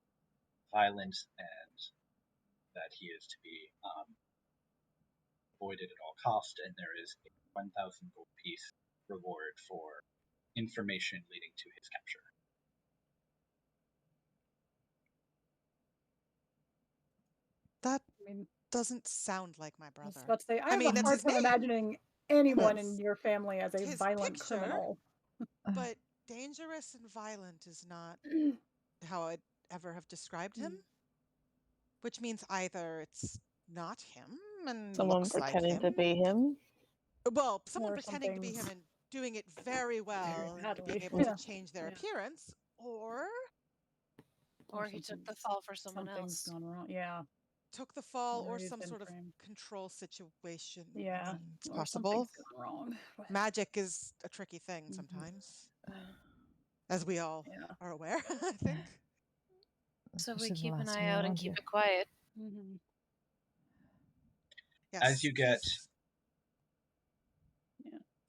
violent, and that he is to be avoided at all cost, and there is a 1,000 gold piece reward for information leading to his capture. That doesn't sound like my brother. Let's say I have mean, a that's hard his time name. imagining anyone That's in your family as a his violent picture, criminal. But dangerous and violent is not how I'd ever have described him. Which means either it's not him and Someone looks like pretending him. to be him. Well, someone Or pretending to be him something's and doing it very well and badly. being able to change their appearance, or he took the fall for someone something's else. gone wrong. Yeah. took the fall, or he's some been sort of framed. control situation. Yeah. It's Or possible. something's gone wrong. Magic is a tricky thing sometimes, as we all are aware, I think. So we Especially the keep an last eye one out and around keep here. it quiet. Yes, As you get he's-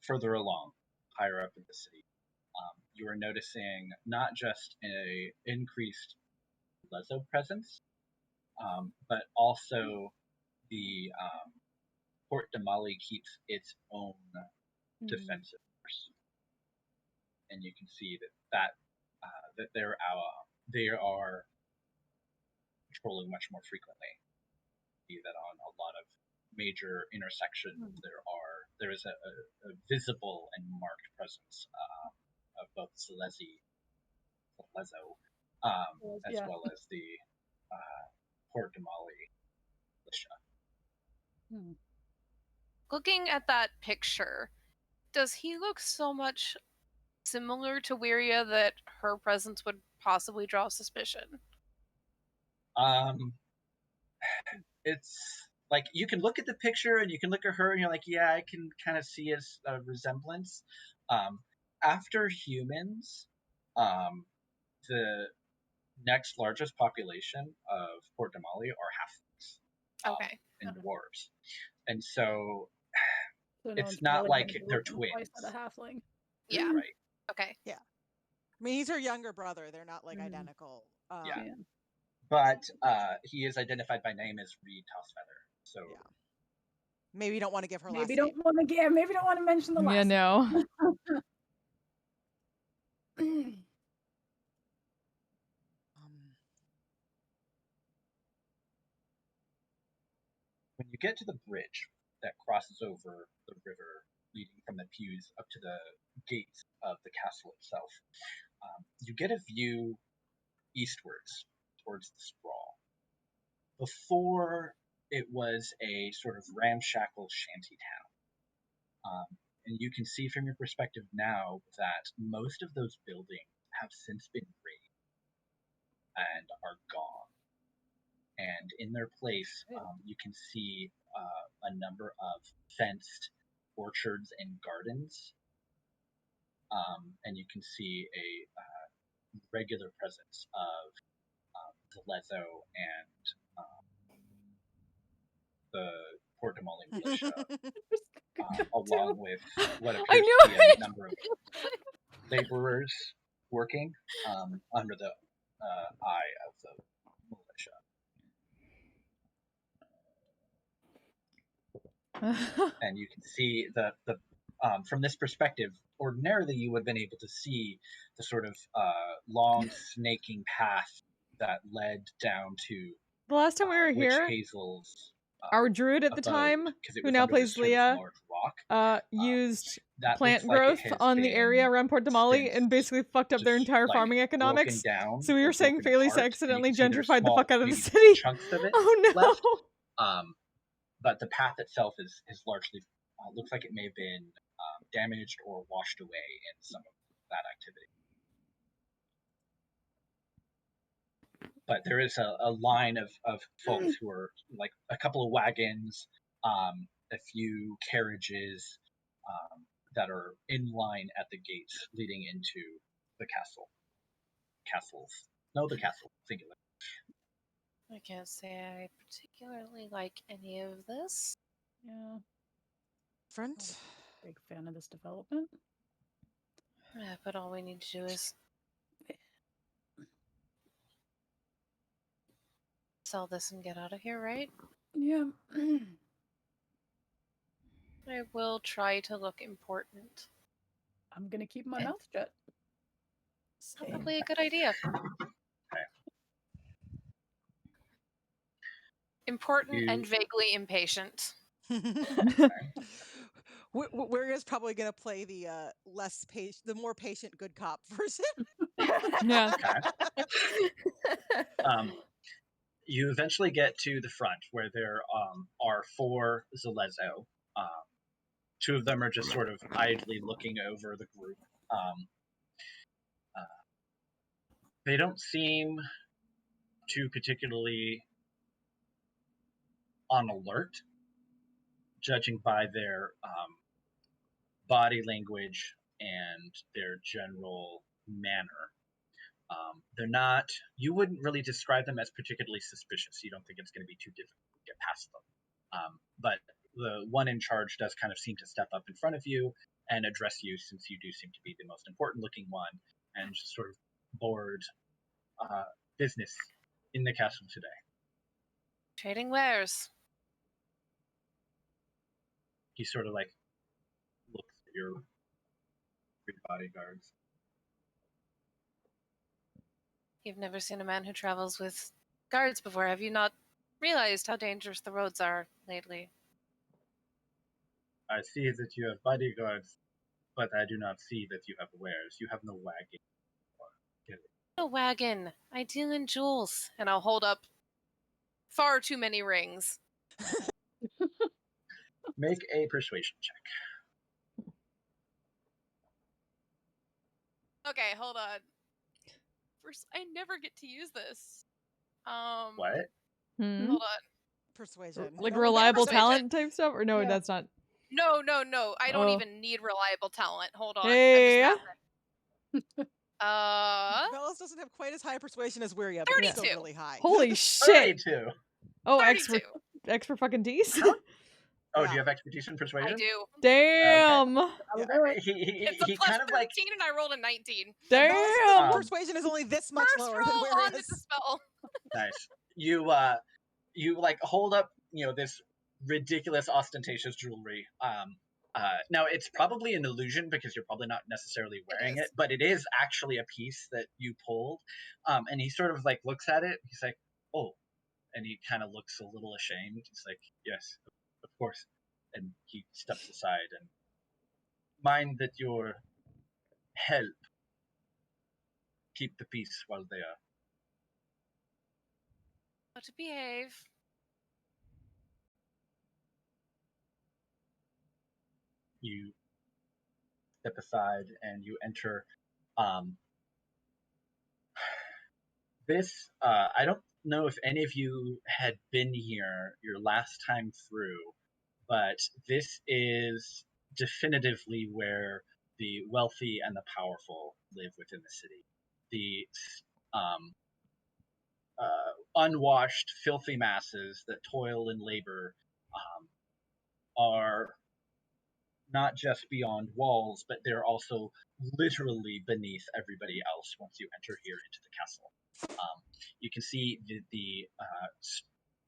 further along, higher up in the city, you are noticing not just a increased Lezo presence, but also the Port de Mali keeps its own defensive force, and you can see that they are patrolling much more frequently. See that on a lot of major intersections, there is a visible and marked presence of both Lezo, as well as the Port de Mali militia. Looking at that picture, does he look so much similar to Wiria that her presence would possibly draw suspicion? It's like you can look at the picture and you can look at her and you're like, yeah, I can kind of see a resemblance. After humans, the next largest population of Port Damali are halflings Okay. and dwarves, and so So no it's one's not probably like gonna be they're looking twice twins. at a halfling. Yeah. Right. Okay. Yeah. I mean, he's her younger brother. They're not like identical. Yeah. But he is identified by name as Reed Tossfeather. So Maybe you don't want to give her Maybe last don't want to get. Maybe don't want to mention the last. Yeah, no. when you get to the bridge that crosses over the river leading from the pews up to the gates of the castle itself, you get a view eastwards towards the sprawl. Before, it was a sort of ramshackle shanty town. And you can see from your perspective now that most of those buildings have since been razed and are gone. And in their place, you can see a number of fenced orchards and gardens. And you can see a regular presence of the Lezo and the Port Damali militia, along with what appears to be a number of laborers working under the eye of the militia. And you can see the from this perspective, ordinarily you would have been able to see the sort of long snaking path that led down to The last time we were Witch here, Hazel's our druid at the abode, time, 'cause it who was now under plays this sort of Leah, large rock. used That plant looks like it growth has on the area been around Port Damali since and basically fucked up their entire like farming broken economics. down So we or were saying broken Felice apart, and you accidentally can see there's gentrified the small, fuck out of the maybe city. chunks of it Oh no! left. But the path itself is largely looks like it may have been damaged or washed away in some of that activity. But there is a line of folks who are like a couple of wagons, a few carriages that are in line at the gates leading into the castle. Castles. No, the castle. Singular. I can't say I particularly like any of this. Yeah. Front. Big fan of this development. Yeah, but all we need to do is sell this and get out of here, right? Yeah. I will try to look important. I'm gonna keep my mouth shut. Probably a good idea. Important and vaguely impatient. Wiria's probably going to play the less patient, the more patient good cop version. Yeah. You eventually get to the front where there are 4 Zalezo. Two of them are just sort of idly looking over the group. They don't seem too particularly on alert, judging by their body language and their general manner. They're not, you wouldn't really describe them as particularly suspicious. You don't think it's going to be too difficult to get past them. But the one in charge does kind of seem to step up in front of you and address you, since you do seem to be the most important looking one, and just sort of board business in the castle today. Trading wares. He sort of like looks at your bodyguards. You've never seen a man who travels with guards before. Have you not realized how dangerous the roads are lately? I see that you have bodyguards, but I do not see that you have wares. You have no wagon. A wagon. I deal in jewels. And I'll hold up far too many rings. Make a persuasion check. Okay, hold on. First, I never get to use this. What? Hold on. Persuasion. Like No one reliable persuasion. talent type stuff, or no? Yeah. That's not. No. I don't Oh. even need reliable talent. Hold on. Hey. I'm just mapping. Velas doesn't have quite as high persuasion as Wiria, but it's still 32. really high. Holy shit! 32. Oh, 32. X for fucking D's. Oh, do you have expertise in persuasion? I do. Damn. He Plus kind of like 13 and I rolled a 19. Damn. Persuasion is only this much First lower roll than on the Wiria's. dispel. nice. You like hold up, this ridiculous ostentatious jewelry. Now it's probably an illusion because you're probably not necessarily wearing it, but it is actually a piece that you pulled. And he sort of like looks at it. He's like, "Oh," and he kind of looks a little ashamed. He's like, "Yes, of course." And he steps aside and mind that your help keep the peace while they are. How to behave. You step aside and you enter. This, I don't know if any of you had been here your last time through, but this is definitively where the wealthy and the powerful live within the city. The unwashed, filthy masses that toil and labor are not just beyond walls, but they're also literally beneath everybody else once you enter here into the castle. You can see the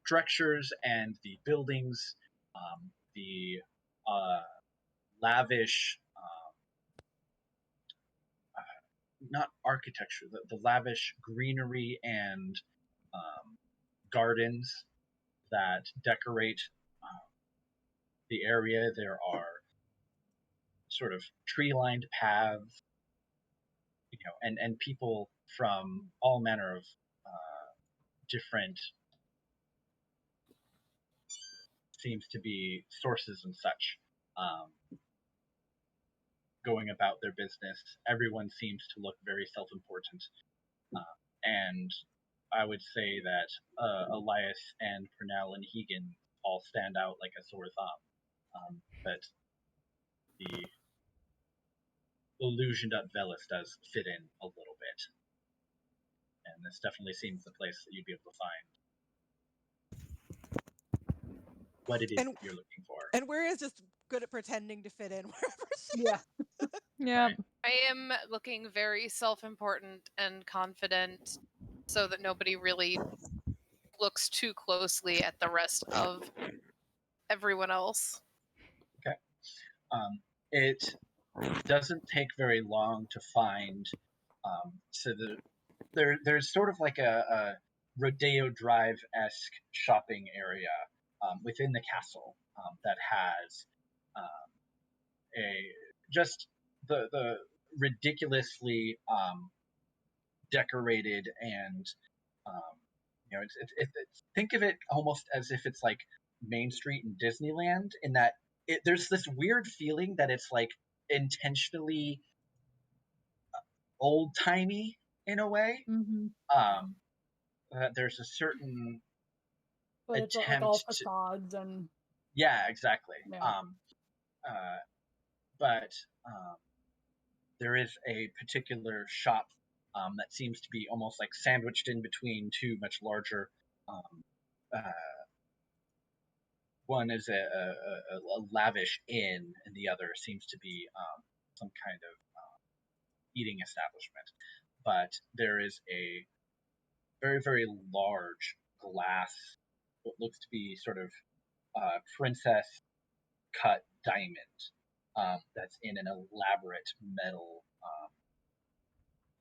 structures and the buildings, the lavish, not architecture, the lavish greenery and gardens that decorate the area. There are sort of tree-lined paths, and people from all manner of different seems to be sources and such, going about their business. Everyone seems to look very self-important, and I would say that Elias and Pernell and Hegan all stand out like a sore thumb, but the illusioned up Velas does fit in a little bit, and this definitely seems the place that you'd be able to find what it is you're looking for. And Wiria's just good at pretending to fit in wherever she Yeah. Yeah. I am looking very self-important and confident so that nobody really looks too closely at the rest of everyone else. Okay. It doesn't take very long to find. So there's sort of like a Rodeo Drive-esque shopping area within the castle that has just the ridiculously decorated and think of it almost as if it's like Main Street in Disneyland, in that there's this weird feeling that it's like intentionally old-timey in a way. There's a certain But it's like attempt all to, facades and yeah, exactly. Yeah. But there is a particular shop that seems to be almost like sandwiched in between two much larger. One is a lavish inn, and the other seems to be some kind of eating establishment. But there is a very, very large glass, what looks to be sort of princess cut diamond that's in an elaborate metal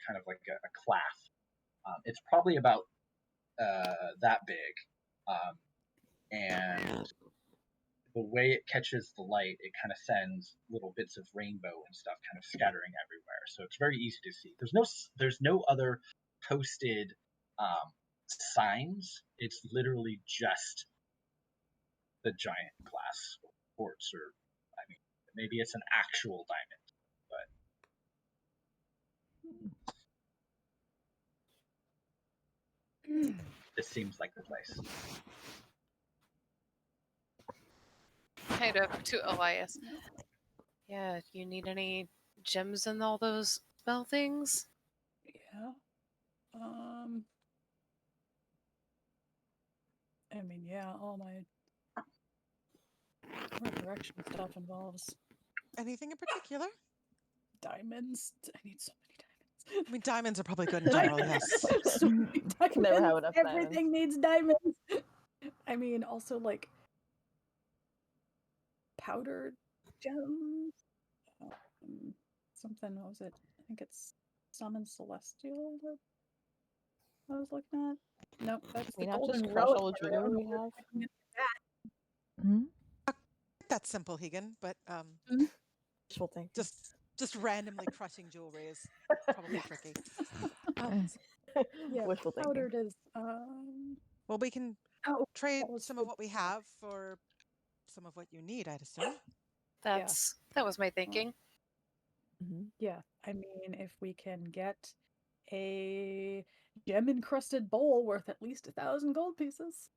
kind of like a clasp. It's probably about that big, and the way it catches the light, it kind of sends little bits of rainbow and stuff kind of scattering everywhere. So it's very easy to see. There's no other posted signs. It's literally just the giant glass quartz, or I mean, maybe it's an actual diamond, but this seems like the place. Kind of to Elias. Yeah, you need any gems in all those spell things? Yeah. I mean, yeah, all my resurrection stuff involves Anything in particular? diamonds. I need so many diamonds. I mean, diamonds are probably good in general, yes. So many diamonds. Never have enough Everything needs diamonds. I mean, also like powdered gems. Something, what was it? I think it's Summon Celestial that I was looking at. Nope, that's We the not golden just crush relic all the part. I don't jewelry know we where have? I can get that. Hmm? That's simple, Hegan, but Wishful thinking. just randomly crushing jewelry is probably tricky. Yeah, Wishful thinking. powdered is Well, we can oh, trade that was some the- of what we have for some of what you need, I'd assume. That was my thinking. Yeah, I mean, if we can get a gem-encrusted bowl worth at least 1,000 gold pieces.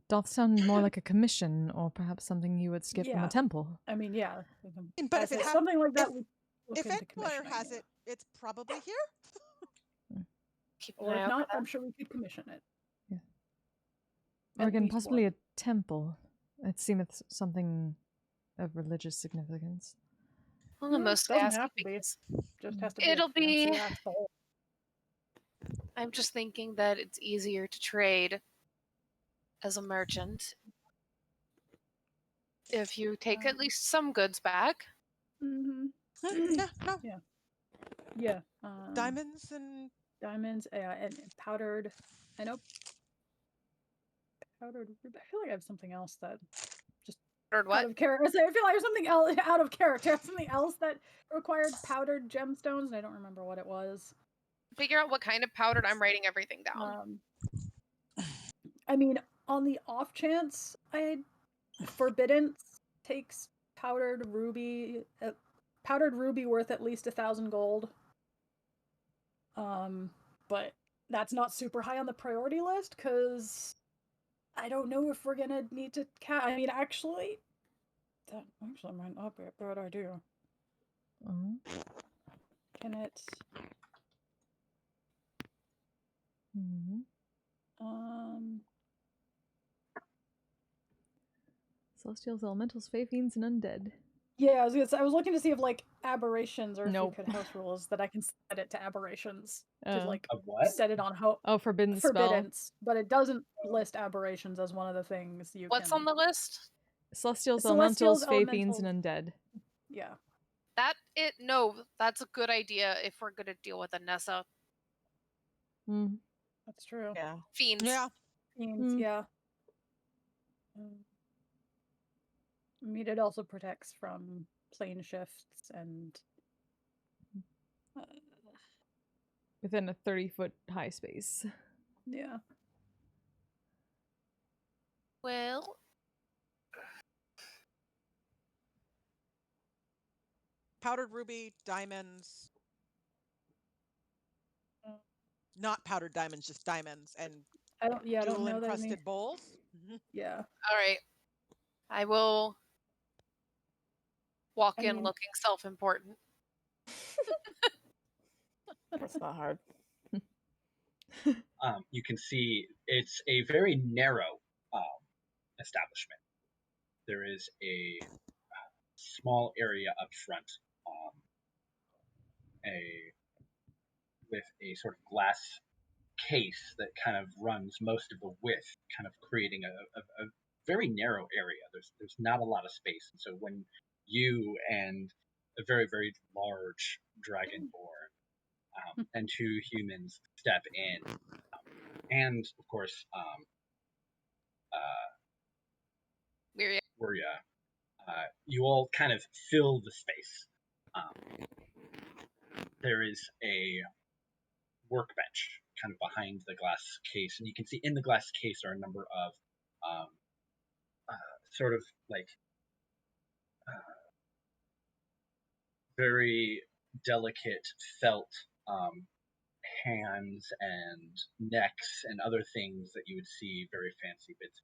Doth sound more like a commission, or perhaps something you would skip from Yeah. a temple. I mean, yeah. But I'd if it say ha- something like that, we look if into Empire commissioning, has yeah. it, it's probably here. Keep an Or eye if out not, for I'm that. sure we could commission it. Or At again, least possibly one. a temple. It seemeth something of religious significance. Well, No, most doesn't asking have to be. because Just has to be it'll a fancy be. ass bowl. I'm just thinking that it's easier to trade as a merchant if you take at least some goods back. Mm-hmm. Yeah, no. Yeah. Yeah. Diamonds and and powdered. I know powdered. I feel like I have something else that just powdered what? out of character. I feel like there's something else out of character. Something else that required powdered gemstones, and I don't remember what it was. Figure out what kind of powdered. I'm writing everything down. I mean, on the off chance, Forbidden takes powdered ruby worth at least 1,000 gold. But that's not super high on the priority list because I don't know if we're gonna need to. I mean, actually, that might not be a bad idea. Can it? Celestials, elementals, fae fiends, and undead. Yeah, I was looking to see if like aberrations or Nope. if you could house rules that I can set it to aberrations to Oh. like Of what? set it on hope. Oh, forbidden spell. Forbiddance, but it doesn't list aberrations as one of the things you What's can. on the list? Celestials, Celestials, elementals, fae fiends, and undead. Yeah. No, that's a good idea if we're gonna deal with Anessa. That's true. Yeah. Fiends. Yeah. Fiends, yeah. I mean, it also protects from plane shifts and Within a 30-foot high space. yeah. Well, Powdered ruby, diamonds. Not powdered diamonds, just diamonds and I don't jewel know that encrusted bowls. Yeah. all right. I will walk in mean- looking self-important. That's not hard. You can see it's a very narrow establishment. There is a small area up front, with a sort of glass case that kind of runs most of the width, kind of creating a very narrow area. There's not a lot of space, and so when you and a very, very large dragonborn and two humans step in, and of course Wirya, you all kind of fill the space. There is a workbench kind of behind the glass case, and you can see in the glass case are a number of sort of like very delicate felt hands and necks and other things that you would see very fancy bits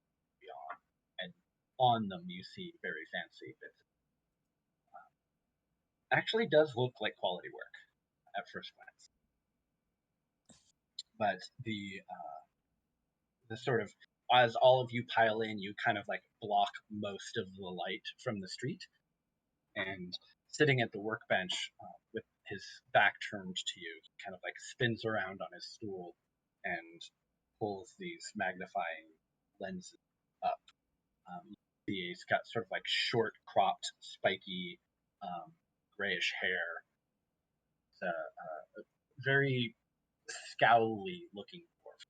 on, and on them you see very fancy bits. Actually, does look like quality work at first glance, but the sort of, as all of you pile in, you kind of like block most of the light from the street, and sitting at the workbench with his back turned to you, he kind of like spins around on his stool and pulls these magnifying lenses up. He's got sort of like short, cropped, spiky, grayish hair. It's a very scowly looking dwarf.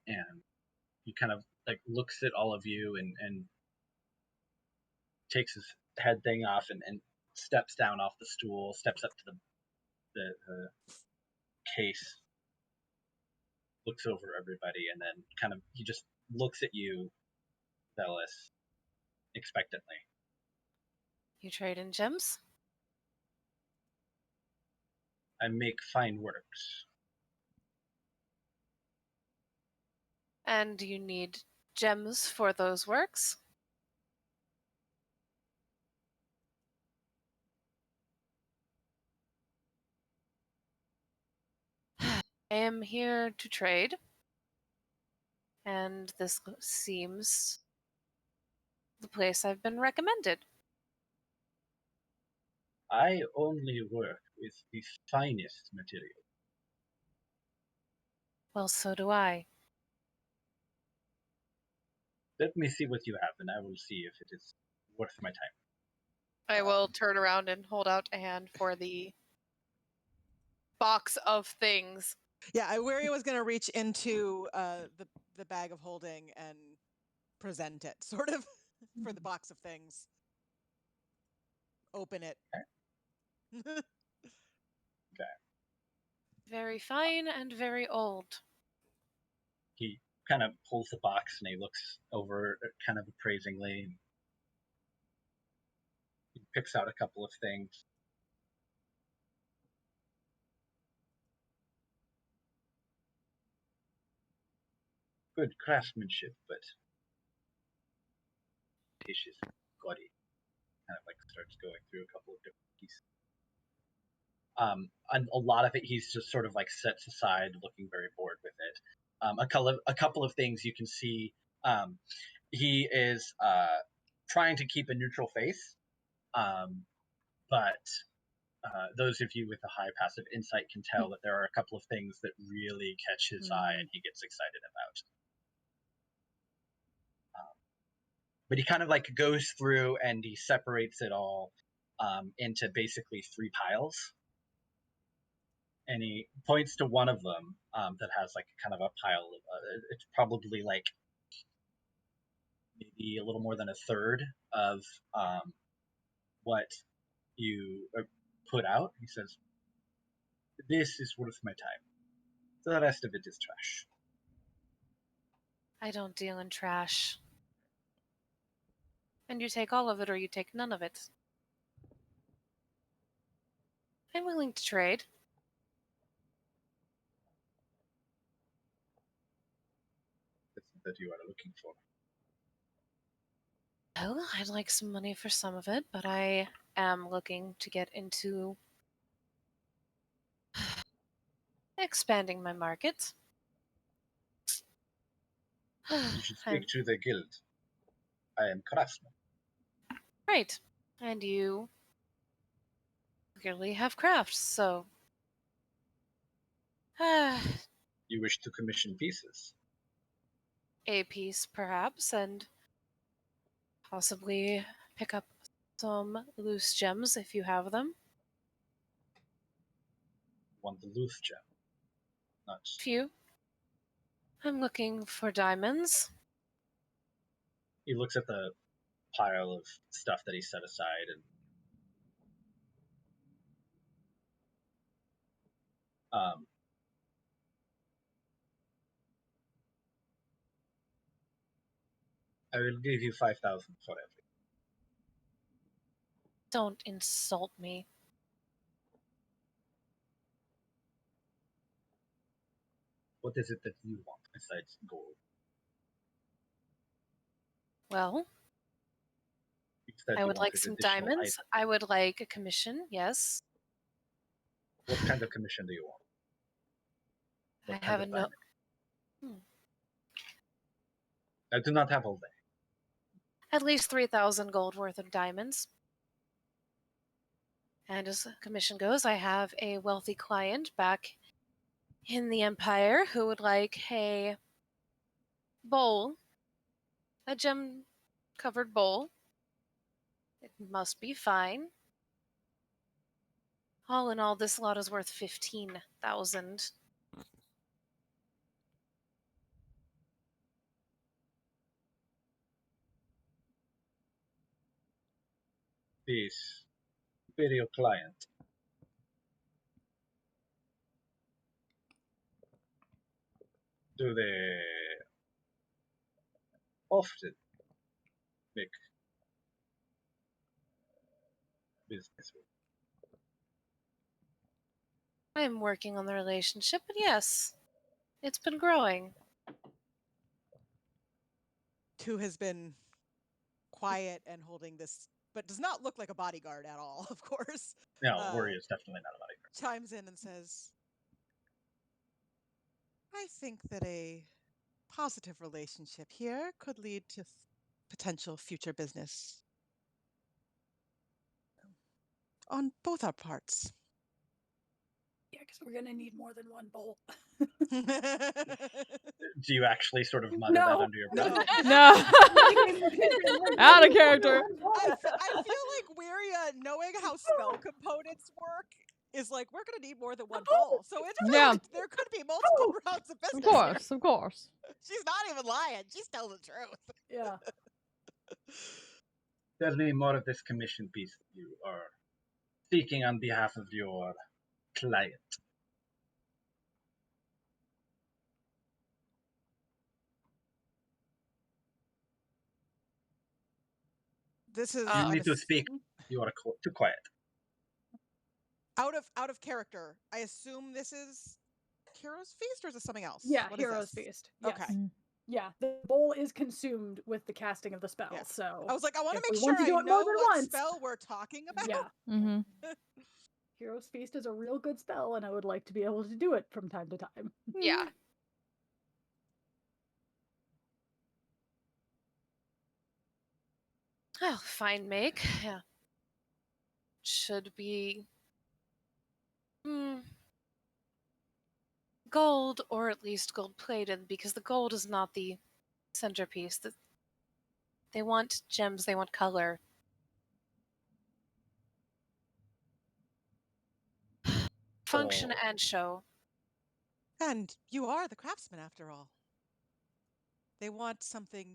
And he kind of like looks at all of you and takes his head thing off and steps down off the stool, steps up to the case, looks over everybody, and then kind of he just looks at you, Velis, expectantly. You trade in gems? I make fine works. And you need gems for those works? I am here to trade, and this seems the place I've been recommended. I only work with the finest material. Well, so do I. Let me see what you have, and I will see if it is worth my time. I will turn around and hold out a hand for the box of things. Yeah, Iweria was going to reach into the bag of holding and present it, sort of, for the box of things. Open it. Okay. Very fine and very old. He kind of pulls the box and he looks over kind of appraisingly. He picks out a couple of things. Good craftsmanship, but dishes, gaudy. Kind of like starts going through a couple of different pieces. And a lot of it he's just sort of like sets aside, looking very bored with it. A couple of things you can see. He is trying to keep a neutral face, but those of you with a high passive insight can tell that there are a couple of things that really catch his eye and he gets excited about. But he kind of like goes through and he separates it all into basically 3 piles. And he points to one of them that has like kind of a pile of, it's probably like maybe a little more than a third of what you put out. He says, "This is worth my time. The rest of it is trash." I don't deal in trash. And you take all of it or you take none of it. I'm willing to trade. That you are looking for. Well, I'd like some money for some of it, but I am looking to get into expanding my market. You should speak to the guild. I am craftsman. Right. And you clearly have crafts, so... You wish to commission pieces? A piece, perhaps, and possibly pick up some loose gems if you have them. Want the loose gem? Not Few. I'm looking for diamonds. He looks at the pile of stuff that he set aside and I will give you 5,000 for every. Don't insult me. What is it that you want besides gold? Well, You said I you would like wanted some additional diamonds. items. I would like a commission, yes. What kind of commission do you want? What I kind have of a no. diamond? Hmm. I do not have all day. At least 3,000 gold worth of diamonds. And as commission goes, I have a wealthy client back in the Empire who would like a bowl, a gem-covered bowl. It must be fine. All in all, this lot is worth 15,000. This imperial client. Do they often make business with? I'm working on the relationship, but yes, it's been growing. Two has been quiet and holding this, but does not look like a bodyguard at all, of course. No, Worry is definitely not a bodyguard. Chimes in and says, I think that a positive relationship here could lead to potential future business on both our parts. Yeah, because we're gonna need more than one bowl. Do you actually sort of mutter that under your breath? No. Out of character. I feel like Wiria, knowing how spell components work, is like, we're going to need more than one bowl. So in Yeah. fact, there could be multiple rounds of business. Of course, of course. She's not even lying. She's telling the truth. Yeah. Tell me more of this commission piece that you are seeking on behalf of your client. This is You need to speak. You are too quiet. out of character. I assume this is Hero's Feast, or is it something else? Yeah, What is Hero's this? Feast. Yes. Okay. Yeah, the bowl is consumed with the casting of the spell. Yeah. So I was like, I want to if make we sure want to do I it more know than what once. spell we're talking about. Yeah. Mm-hmm. Hero's Feast is a real good spell, and I would like to be able to do it from time to time. Yeah. Oh, fine make. Yeah. Should be gold, or at least gold plated, because the gold is not the centerpiece. They want gems, they want color. Function and show. And you are the craftsman, after all. They want something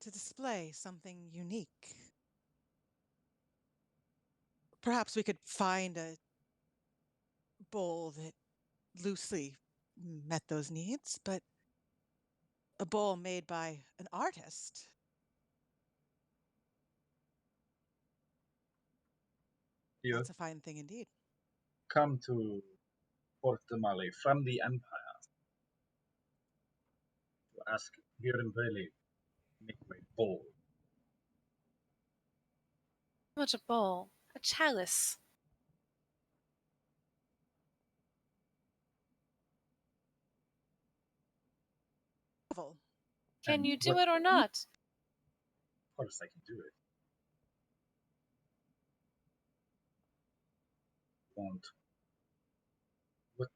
to display, something unique. Perhaps we could find a bowl that loosely met those needs, but a bowl made by an artist. You That's a fine thing indeed. come to Port Damali from the Empire to ask Viren Valley to make a bowl. How much a bowl? A chalice. Can you do it or not? Of course I can do it. What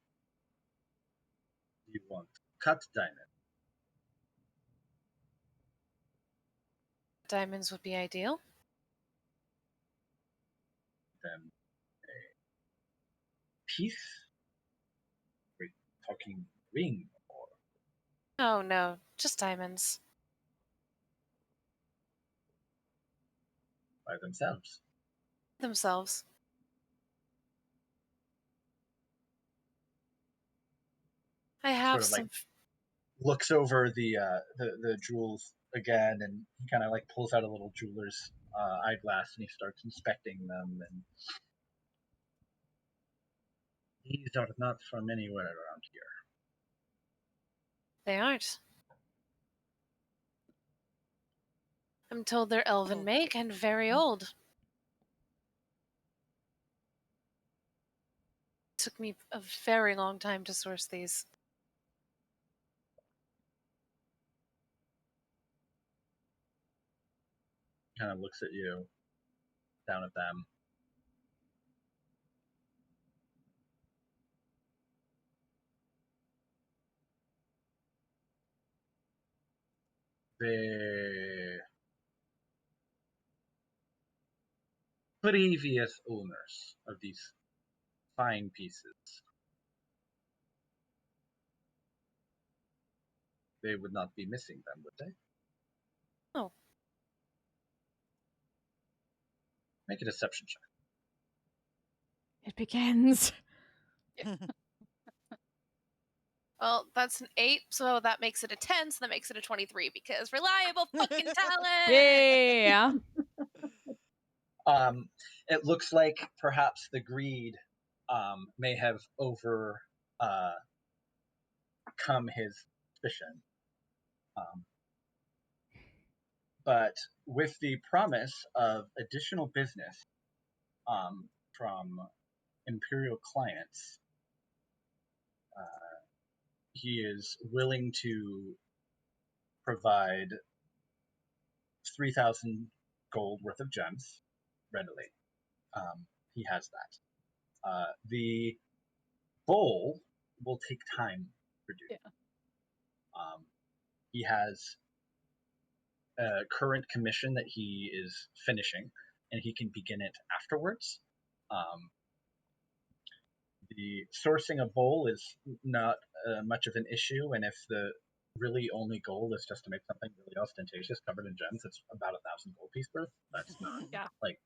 do you want? Cut diamond. Diamonds would be ideal. Then a piece? We're talking ring or Oh no, just diamonds. by themselves. Themselves. I have Sort of some. like looks over the jewels again, and he kind of like pulls out a little jeweler's eyeglass, and he starts inspecting them. And these are not from anywhere around here. They aren't. I'm told they're elven make and very old. Took me a very long time to source these. Kind of looks at you, down at them. The previous owners of these fine pieces, they would not be missing them, would they? Oh. Make a deception check. It begins. Well, that's an 8, so that makes it a 10, so that makes it a 23, because reliable fucking talent! Yeah. It looks like perhaps the greed may have overcome his suspicion. But with the promise of additional business from Imperial clients, he is willing to provide 3,000 gold worth of gems readily. He has that. The bowl will take time to produce. Yeah. He has a current commission that he is finishing, and he can begin it afterwards. The sourcing a bowl is not much of an issue, and if the really only goal is just to make something really ostentatious covered in gems, it's about 1,000 gold piece worth. That's not like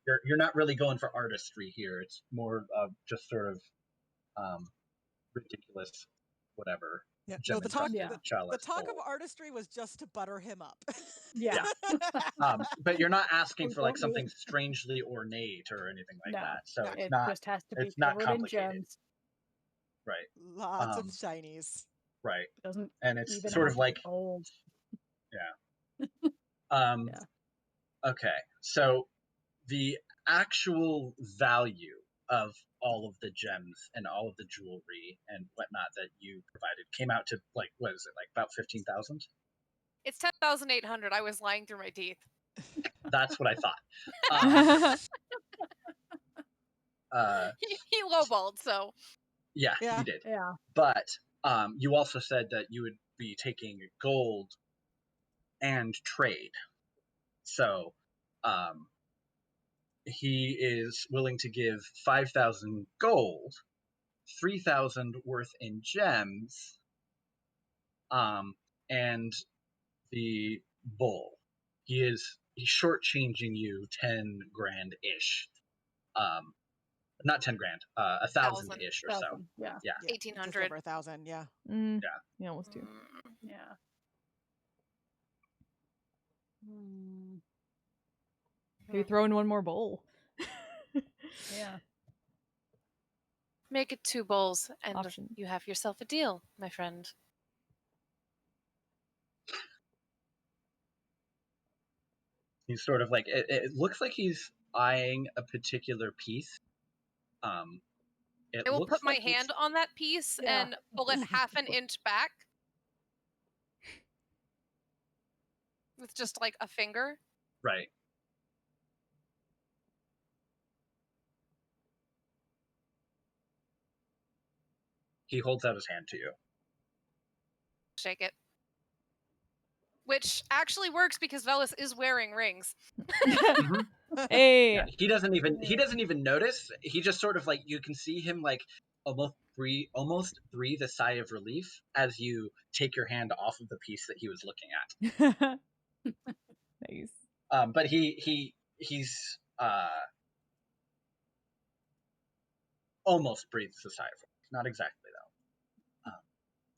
you're not really going for artistry here. It's more just sort of ridiculous, whatever. Yeah. No, the talk bowl. of artistry was just to butter him up. Yeah. But you're not asking for like something strangely ornate or anything like that. So it's not. Just has to be it's not covered in complicated. gems. Right. Lots of shinies. Right. Doesn't and it's even sort have of like old. Yeah. Okay. So the actual value of all of the gems and all of the jewelry and whatnot that you provided came out to like, what is it, like about 15,000? It's 10,800. I was lying through my teeth. That's what I thought. He lowballed, so. Yeah, you did. Yeah. But you also said that you would be taking gold and trade. So he is willing to give 5,000 gold, 3,000 worth in gems, and the bowl. He's shortchanging you 10 grand ish. Not 10 grand, 1,000 ish or so. Yeah. 1,800. Just over 1,000. Yeah. Yeah, almost 2. Yeah. Maybe throw in one more bowl. Yeah. Make it 2 bowls, and Option. you have yourself a deal, my friend. He's sort of like, it looks like he's eyeing a particular piece. I will put my hand on that piece and pull it half an inch back. With just like a finger. Right. He holds out his hand to you. Shake it. Which actually works because Velis is wearing rings. Hey. Yeah, he doesn't even notice. He just sort of like, you can see him like almost breathe a sigh of relief as you take your hand off of the piece that he was looking at. Nice. But he's almost breathes a sigh of relief. Not exactly though.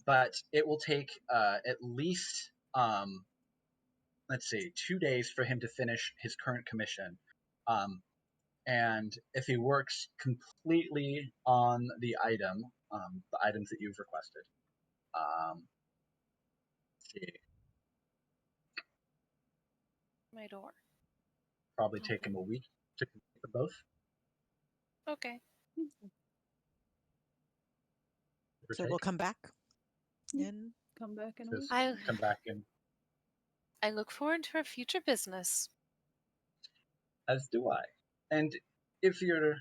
but it will take at least, let's see, 2 days for him to finish his current commission. And if he works completely on the items that you've requested, let's see, My door. probably take him a week to complete them both. Okay. So we'll come back in. Come back in a Just week. come back in. I look forward to our future business. As do I. And if your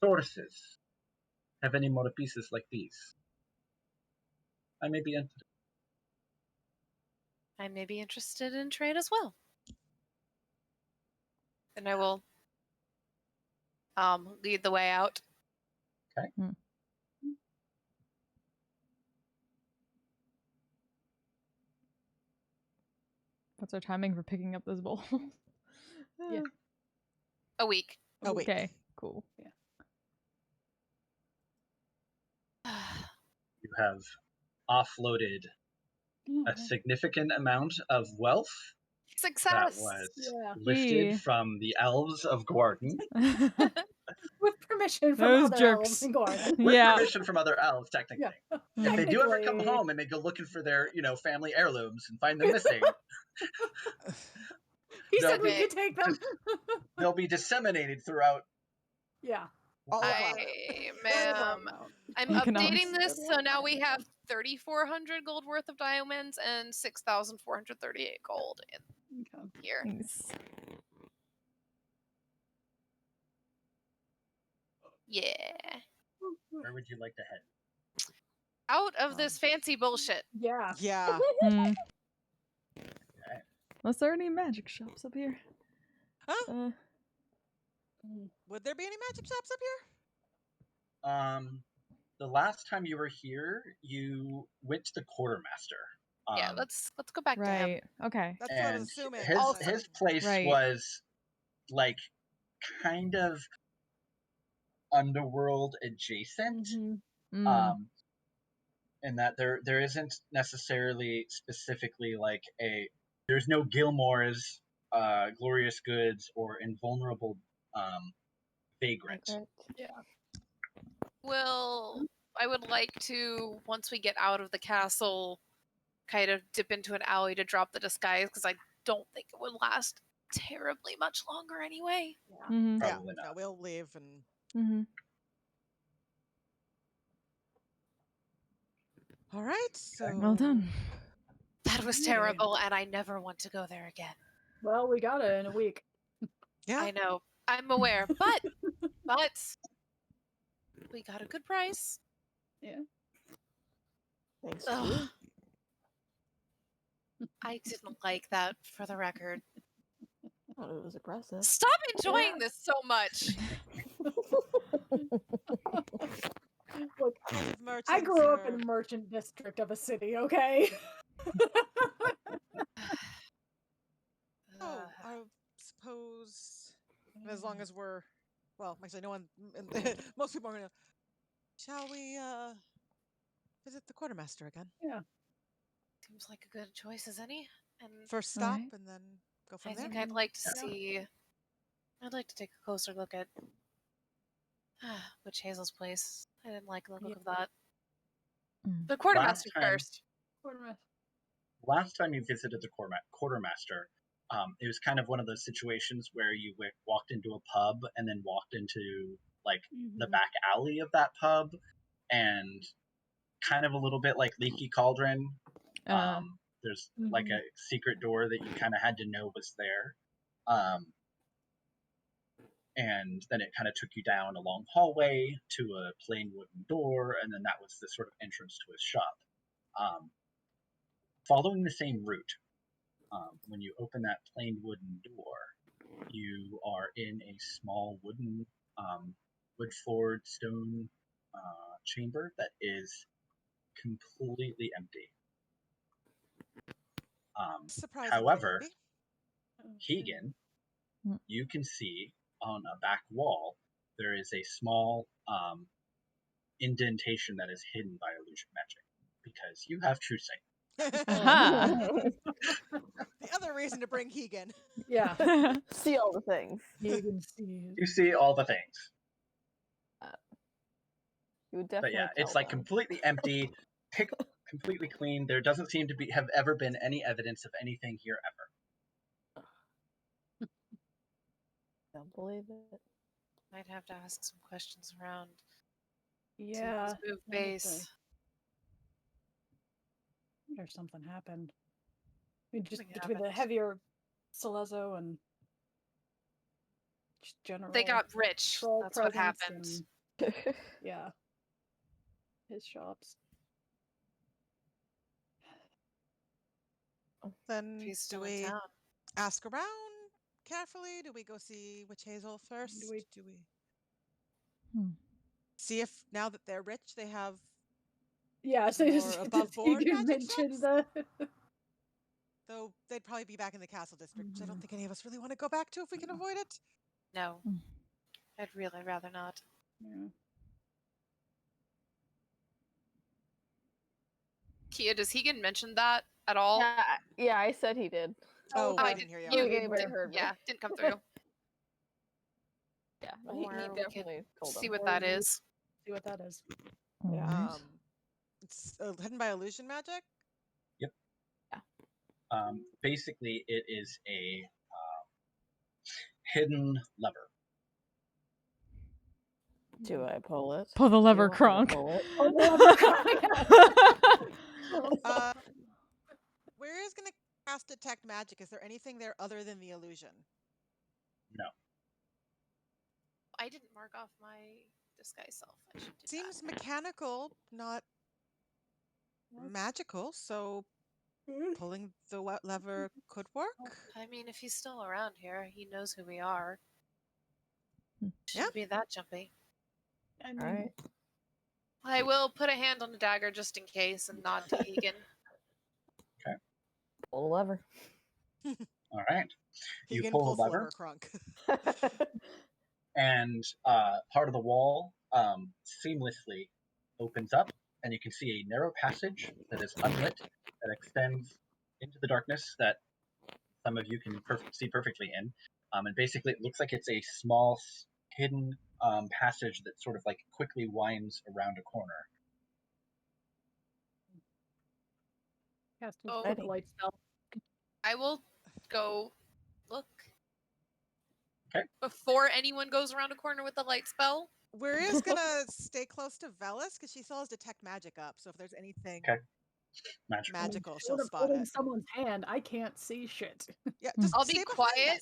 sources have any more pieces like these, I may be interested. I may be interested in trade as well. And I will lead the way out. Okay. What's our timing for picking up this bowl? Yeah. A week. A week. Okay, cool. Yeah. You have offloaded a significant amount of wealth Success. that was Yeah. lifted Yee. from the elves of Gwarden. With permission from Those other jerks. elves in Gordon. With Yeah. permission from other elves, technically. Yeah. If they do ever come Technically. home and they go looking for their, family heirlooms and find them missing, He they'll said we be could take them. they'll be disseminated throughout. Yeah. All of Ma'am, I'm Economics. updating this, so now we have 3,400 gold worth of diamonds and 6,438 gold in here. Nice. Yeah. Where would you like to head? Out of this fancy bullshit. Yeah. Yeah. Hmm. Unless there are any magic shops up here. Huh? Would there be any magic shops up here? The last time you were here, you went to the quartermaster. Yeah, let's go back to him. Right. Okay. That's what I was And assuming. his place Right. was like kind of underworld adjacent. In that there isn't necessarily specifically like there's no Gilmore's, Glorious Goods, or Invulnerable Vagrant. Yeah. Well, I would like to, once we get out of the castle, kind of dip into an alley to drop the disguise, because I don't think it would last terribly much longer anyway. Mm-hmm. Probably No, we'll leave and. Mm-hmm. All right. So. Well done. That was terrible, and I never want to go there again. Well, we got it in a week. Yeah. I know. I'm aware, but we got a good price. Yeah. Thanks. Ugh. I didn't like that, for the record. I thought it was aggressive. Stop enjoying this so much. Look, I Merchants grew up are- in a merchant district of a city, okay? Oh, I suppose as long as we're, well, actually, no one, most people are gonna. Shall we visit the quartermaster again? Yeah. Seems like a good choice as any. And First stop, Alright. and then go from I there. think I'd like to see. I'd like to take a closer look at Witch Hazel's place. I didn't like the look of that. The quartermaster Last time- first. Last time you visited the quartermaster, it was kind of one of those situations where you walked into a pub and then walked into like the back alley of that pub, and kind of a little bit like Leaky Cauldron. There's like a secret door that you kind of had to know was there. And then it kind of took you down a long hallway to a plain wooden door, and then that was the sort of entrance to his shop. Following the same route, when you open that plain wooden door, you are in a small wooden, wood-floored stone chamber that is completely empty. Surprisingly However, empty. Keegan, you can see on a back wall there is a small indentation that is hidden by illusion magic because you have true sight. The other reason to bring Hegan. Yeah. See all the things. Hegan sees. You see all the things. You would But definitely yeah, it's tell like them. completely empty, completely clean. There doesn't seem to have ever been any evidence of anything here ever. Don't believe it. Might have to ask some questions around. Yeah. Move I have to- base. I wonder if something happened. I mean, just Something between the happened. heavier Celezo and just general. They got rich. troll That's what presence happened. and- yeah. His shops. Then He's do still in we town. ask around carefully? Do we go see Witch Hazel first? Do we- see if now that they're rich, they have Yeah, so more above board you magic mentioned shops? the Though they'd probably be back in the castle district, which I don't think any of us really want to go back to if we can avoid it. No. I'd really rather not. Yeah. Kia, does Hegan mention that at all? Yeah, I said he did. Oh, I I didn't hear you. I don't think anybody didn't- heard me. Yeah, didn't come through. Yeah, Or he we could definitely told See them. what that is. See what that is. Yeah. It's hidden by illusion magic. Yep. Yeah. Basically, it is a hidden lever. Do I pull it? Pull the Do you lever, want me to Kronk. pull it? Oh, the lever. Where is going to cast detect magic? Is there anything there other than the illusion? No. I didn't mark off my disguise self. I should do Seems mechanical, not magical. So pulling the lever could work. I mean, if he's still around here, he knows who we are. Yeah. Shouldn't be that jumpy. I mean, All right. I will put a hand on the dagger just in case and nod to Hegan. Okay. Pull the lever. All right. You Hegan pull pulls the lever, Kronk. and part of the wall seamlessly opens up, and you can see a narrow passage that is unlit that extends into the darkness that some of you can see perfectly in. And basically, it looks like it's a small hidden passage that sort of like quickly winds around a corner. cast Oh. a light spell. I will go look. Okay. Before anyone goes around a corner with the light spell. We're gonna stay close to Velis because she still has detect magic up. So if there's anything magical, she'll Short of spot holding it. someone's hand, I can't see shit. Yeah, just I'll stay be behind quiet.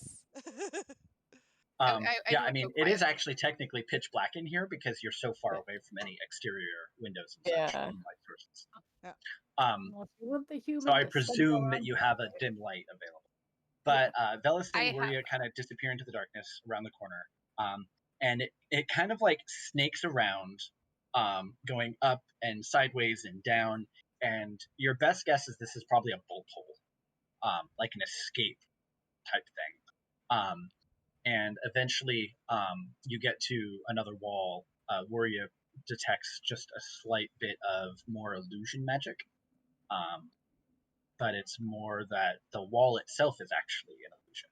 us. Yeah, I mean, it is actually technically pitch black in here because you're so far away from any exterior windows and such and light sources. Yeah. Unless you want the human So I to presume stumble that on you have a dim light available. But Velis I and Waria kind of disappear into the darkness around the corner. And it kind of like snakes around, going up and sideways and down. And your best guess is this is probably a bolt hole, like an escape type thing. And eventually you get to another wall. Waria detects just a slight bit of more illusion magic. But it's more that the wall itself is actually an illusion.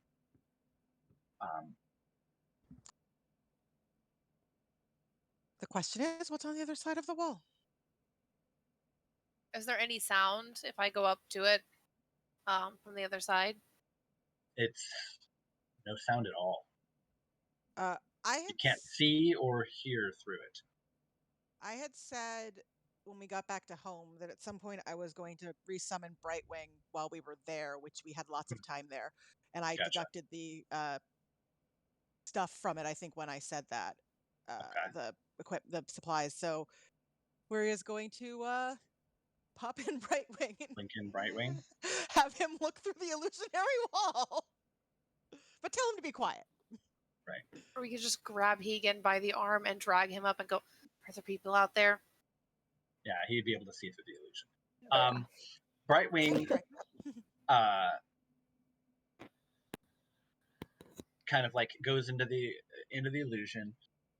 The question is, what's on the other side of the wall? Is there any sound if I go up to it from the other side? It's no sound at all. You can't see or hear through it. I had said when we got back to home that at some point I was going to resummon Brightwing while we were there, which we had lots of time there, and I deducted the stuff from it. I think when I said that, the supplies. So Waria's going to pop in Brightwing and Lincoln Brightwing. have him look through the illusionary wall, but tell him to be quiet. Right. Or we could just grab Hegan by the arm and drag him up and go, are there people out there? Yeah, he'd be able to see through the illusion. Brightwing kind of like goes into the illusion,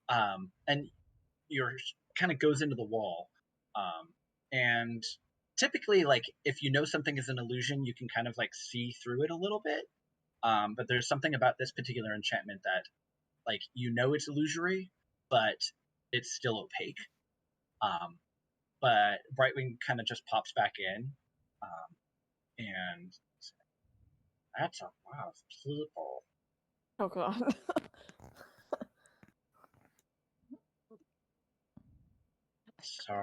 and you're kind of goes into the wall, and typically, like, if you know something is an illusion, you can kind of like see through it a little bit. But there's something about this particular enchantment that, like, you know it's illusory, but it's still opaque. But Brightwing kind of just pops back in, and that's a lot of people. Oh god. So,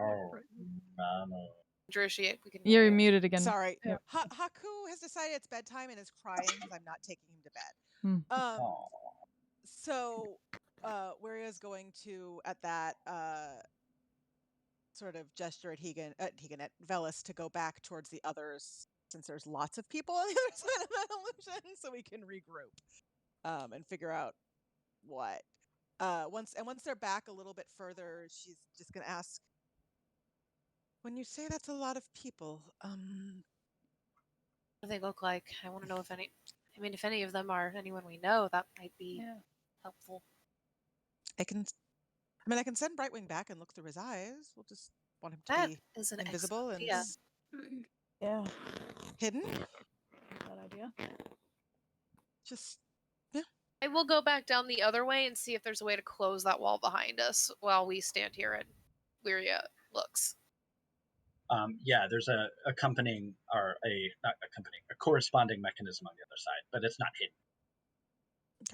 Drushy, we can. You're muted again. Sorry. Yep. Haku has decided it's bedtime and is crying because I'm not taking him to bed. Hmm. So Waria's going to, at that sort of gesture at at Velis to go back towards the others, since there's lots of people on the other side of that illusion, so we can regroup and figure out what. Once they're back a little bit further, she's just gonna ask, when you say that's a lot of people, What do they look like? I want to know if if any of them are anyone we know, that might be helpful. I can send Brightwing back and look through his eyes. We'll just want him to That be is an invisible and Yeah. hidden. That idea. Just I will go back down the other way and see if there's a way to close that wall behind us while we stand here and Lyria looks. Yeah, there's a accompanying, or a corresponding mechanism on the other side, but it's not hidden.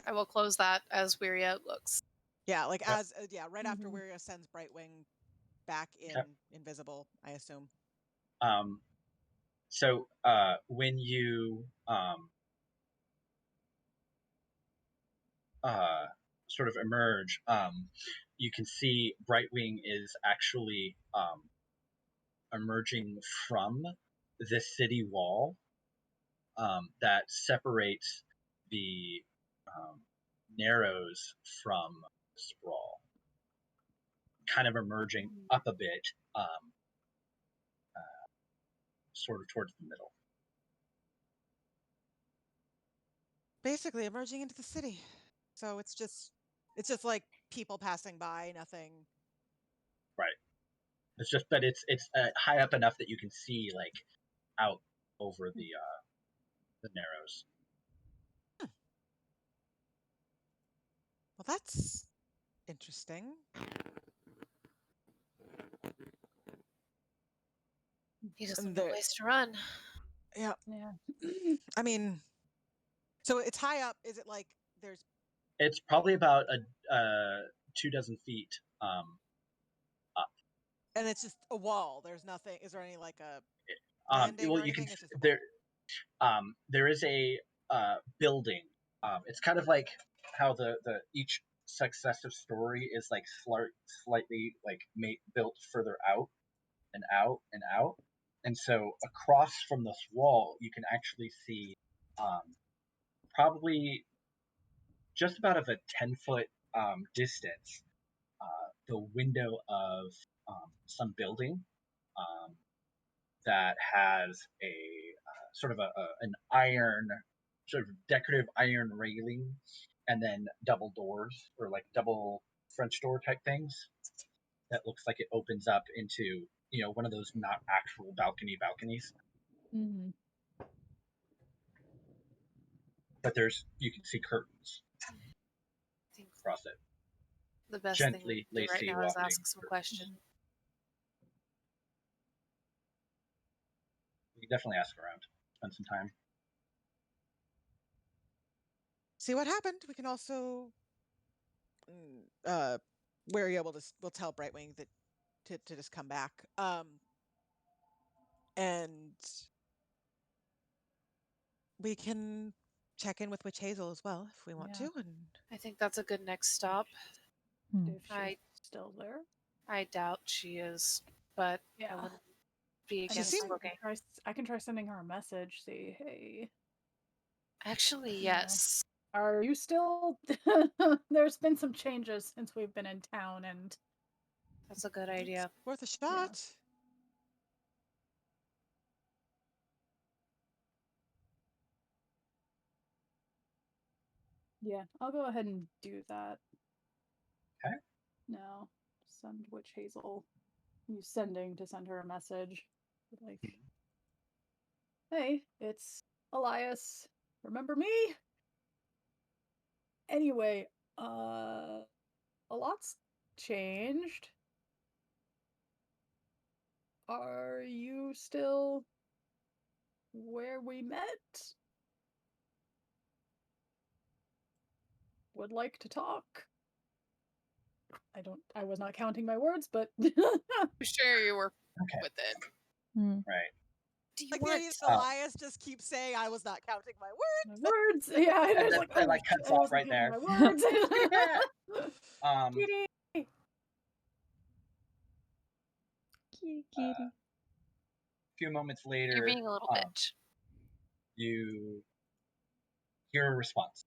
I will close that as Wyria looks. Yeah, like Yep. as right after Waria sends Brightwing back in invisible, I assume. So when you sort of emerge, you can see Brightwing is actually emerging from the city wall that separates the Narrows from Sprawl, kind of emerging up a bit, sort of towards the middle. Basically emerging into the city. So it's just like people passing by, nothing. Right. It's just, but it's high up enough that you can see like out over the Narrows. Well, that's interesting. He doesn't have a place to run. Yeah. Yeah. I mean, so it's high up. Is it like there's? It's probably about 24 feet up. And it's just a wall. There's nothing. Is there any like a landing Well, or you anything? can It's just a wall. there is a building. It's kind of like how the each successive story is like slightly like built further out and out and out, and so across from this wall you can actually see probably just about of a 10-foot distance the window of some building that has a sort of an iron, sort of decorative iron railing, and then double doors, or like double French door type things that looks like it opens up into, one of those not actual balconies. Mm-hmm. But you can see curtains across it. The best Gently, thing we can do right Lacey now is wafting ask some questions. We can definitely ask around, spend some time. See what happened. We can also, we're able to. We'll tell Brightwing that to just come back. And we can check in with Witch Hazel as well if we want to. And I think that's a good next stop. If she's still there. I doubt she is, but I wouldn't be against looking. I can try sending her a message. Say, hey. Actually, yes. Are you still? There's been some changes since we've been in town, and that's a good idea. It's worth a shot. Yeah, I'll go ahead and do that. Okay. Now, send Witch Hazel. You sending to send her a message. Like, hey, it's Elias. Remember me? Anyway, a lot's changed. Are you still where we met? Would like to talk. I was not counting my words, but I'm sure you were with it. Right. Do you Like want maybe Elias just keeps saying I was not counting my words. Words, yeah. And It's then like, it oh, like shit, cuts I off wasn't right counting there. my words. Um, Kitty. a few moments later, You're being a little bitch. You hear a response.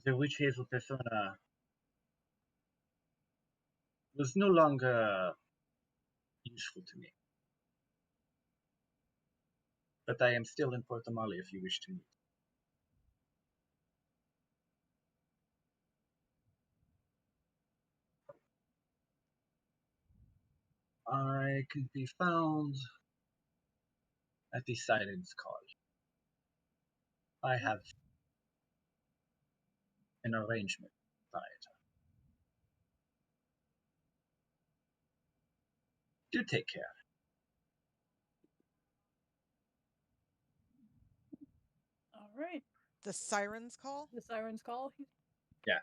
The witch hazel persona was no longer useful to me. But I am still in Portamale if you wish to meet. I can be found at the Silence College. I have an arrangement with it. Do take care. All right. The sirens call? The sirens call? Yeah.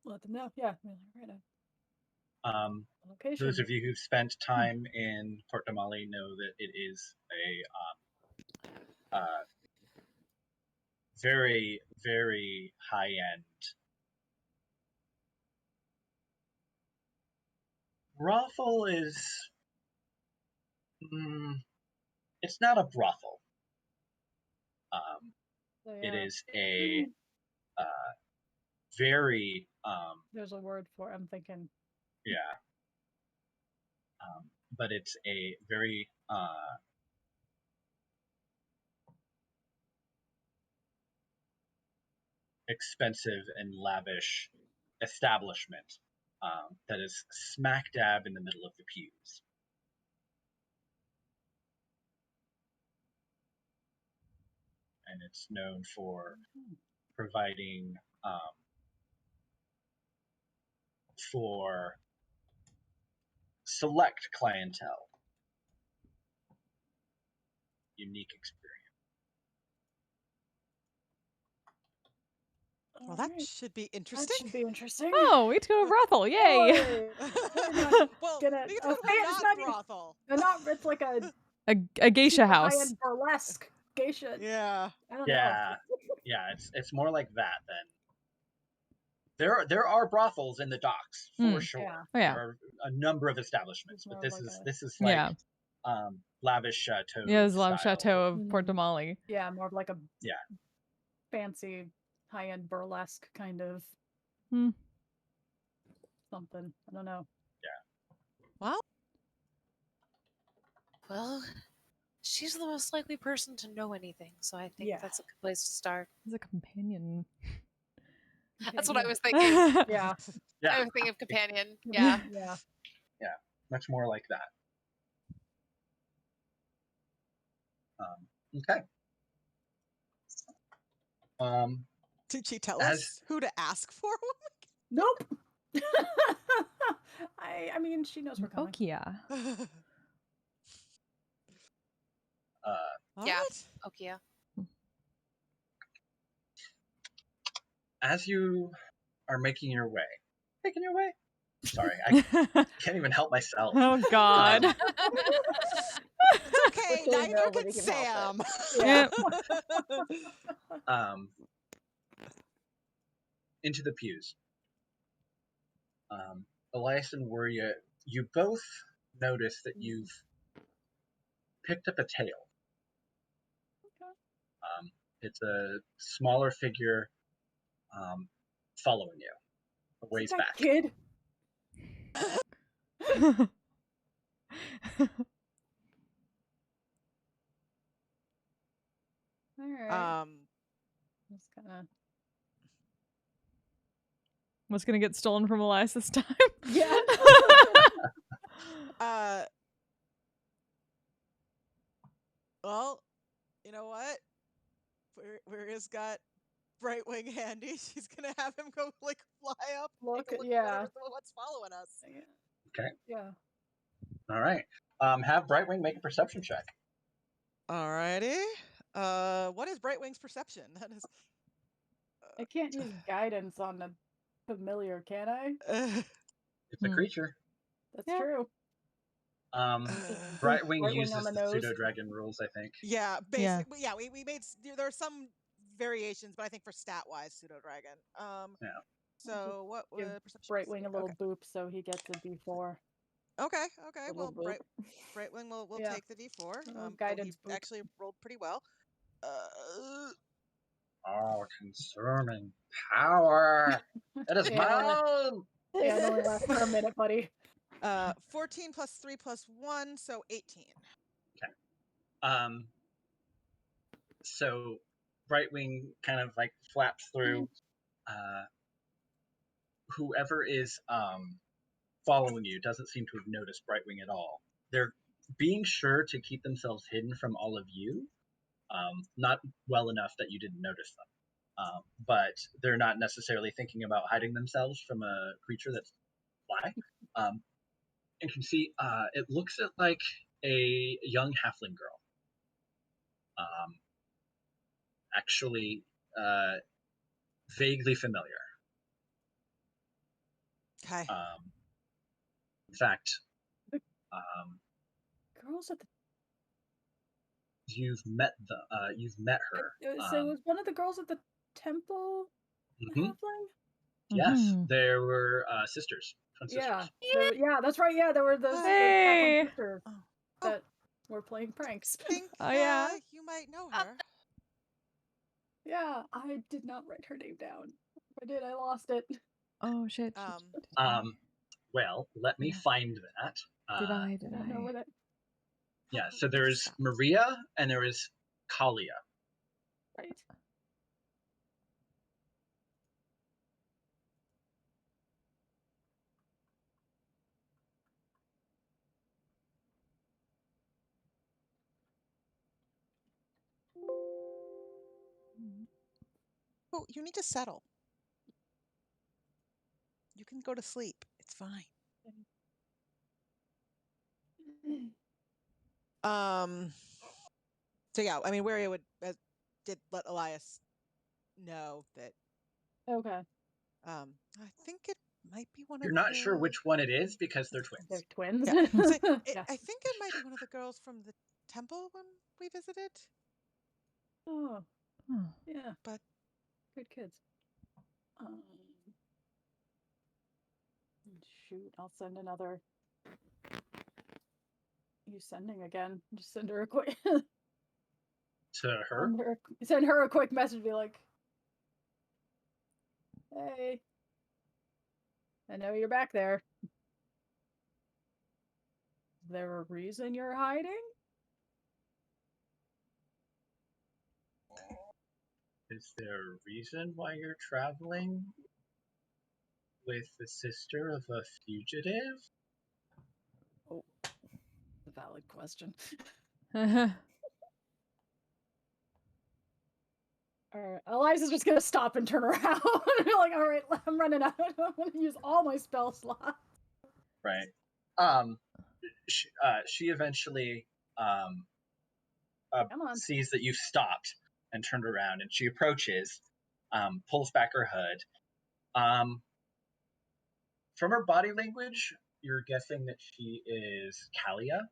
Let them know. Yeah. Right now. Location. Those of you who've spent time in Portamale know that it is a very, very high-end brothel. It's not a brothel. It is a very There's a word for it, I'm thinking. yeah, but it's a very expensive and lavish establishment that is smack dab in the middle of the pews. And it's known for providing for select clientele unique experience. Well, that should be interesting. That should be interesting. Oh, we get to go to a brothel! Yay! Well, Gonna, we get to go to a not brothel. It's like a geisha super house. high-end burlesque geisha. Yeah. I don't Yeah, yeah, it's more like that than there are brothels in the docks for sure. Yeah. Oh, yeah. There are a number of establishments, but this is like Yeah. lavish chateau. Yeah, it's Lav style. Chateau of Portamale. Yeah, more of like a Yeah. fancy high-end burlesque kind of something. I don't know. Yeah. Well, she's the most likely person to know anything, so I think that's a good place to start. He's a companion. That's what I was thinking. Yeah. I was thinking of companion. Yeah. Yeah. Yeah. Much more like that. Okay. Did she tell us who to ask for? Nope. I mean, she knows we're coming. Okia. Yeah. Okia. As you are making your way. Sorry, I can't even help myself. Oh God. It's okay. Now you can Sam. Yeah. Into the pews. Elias and Wuria, you both notice that you've picked up a tail. It's a smaller figure following you a ways back. Kid. All right. Just kind of. What's gonna get stolen from Elias this time? Yeah. Well, you know what? Maria's got Brightwing handy. She's gonna have him go like fly up, look take a look yeah. at what's following us. Okay. Yeah. All right. Have Brightwing make a perception check. Alrighty. What is Brightwing's perception? That is. I can't use guidance on the familiar, can I? It's a creature. That's true. Brightwing Brightwing uses on the the nose. pseudo dragon rules, I think. Yeah, basically. Yeah, we made. There are some variations, but I think for stat wise, pseudo dragon. Yeah. So what Give was perception? Brightwing a little boop so he gets a D4. Okay. Well, boop. Brightwing will Yeah. take the D4. Guidance he boop. actually rolled pretty well. Oh, consuming power! It is mine! Yeah, it only lasts for a minute, buddy. 14 plus 3 plus 1, so 18. Okay. So Brightwing kind of like flaps through. Whoever is following you doesn't seem to have noticed Brightwing at all. They're being sure to keep themselves hidden from all of you, not well enough that you didn't notice them. But they're not necessarily thinking about hiding themselves from a creature that's fly. And you can see it looks like a young halfling girl. Actually, vaguely familiar. Okay. In fact, Girls at the you've met her. so was one of the girls at the temple Mhm. halfling? Yes, there were sisters. Twin Yeah. sisters. Yeah, that's right. Yeah, there were those Hey! halfling sisters that were playing pranks. Oh yeah. You might know her. Yeah, I did not write her name down. If I did, I lost it. Oh shit. Well, let me find that. Did I? I don't know where that. Yeah, so there's Maria and there is Kalia. Right. Oh, you need to settle. You can go to sleep. It's fine. So yeah, I mean, Waria did let Elias know that. Okay. I think it might be one You're of. not sure which one it is because they're twins. They're twins. Yeah. So Yeah. I think it might be one of the girls from the temple when we visited. Oh. Yeah. But good kids. Shoot, I'll send another. You sending again? Just send her a quick. To her? Send her a quick message. Be like, "Hey, I know you're back there. Is there a reason you're hiding?" Is there a reason why you're traveling with the sister of a fugitive? Oh, a valid question. Alright, Eliza's just gonna stop and turn around. Be like, alright, I'm running out. I'm gonna use all my spell slots. Right. She eventually sees that you've stopped and turned around, and she approaches, pulls back her hood. From her body language, you're guessing that she is Kalia.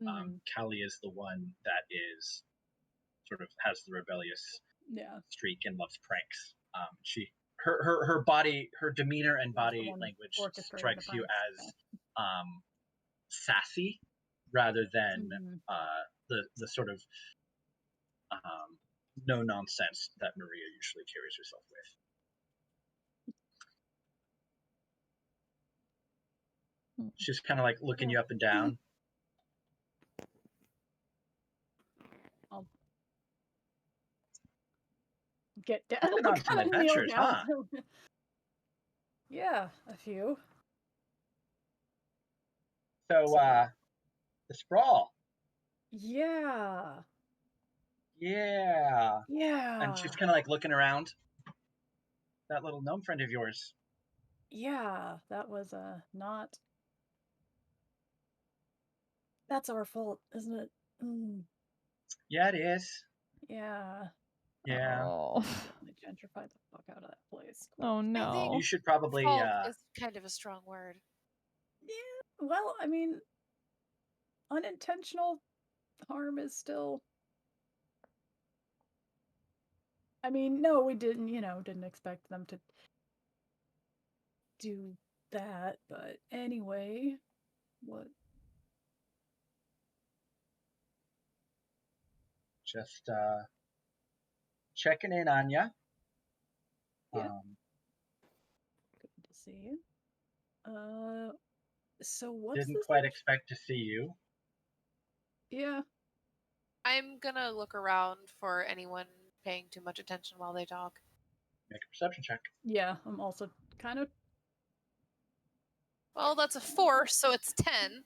Kalia is the one that is sort of has the rebellious streak and loves pranks. Her body, her demeanor and body language strikes you as sassy rather than the sort of no nonsense that Maria usually carries herself with. She's kind of like looking you up and down. I'll get down. Going on some adventures, huh? Yeah, a few. So, the sprawl. Yeah. Yeah. Yeah. And she's kind of like looking around. That little gnome friend of yours. Yeah, that was not. That's our fault, isn't it? Mm. Yeah, it is. Yeah. Yeah. Oh. Definitely gentrify the fuck out of that place. Oh I no. think You should probably. fault is kind of a strong word. Yeah. Well, I mean, unintentional harm is still. I mean, no, we didn't. Didn't expect them to do that. But anyway, what? Just checking in on you. Yeah. Good to see you. So what's Didn't this? quite expect to see you. Yeah. I'm gonna look around for anyone paying too much attention while they talk. Make a perception check. Yeah, I'm also kind of. Well, that's a 4, so it's 10.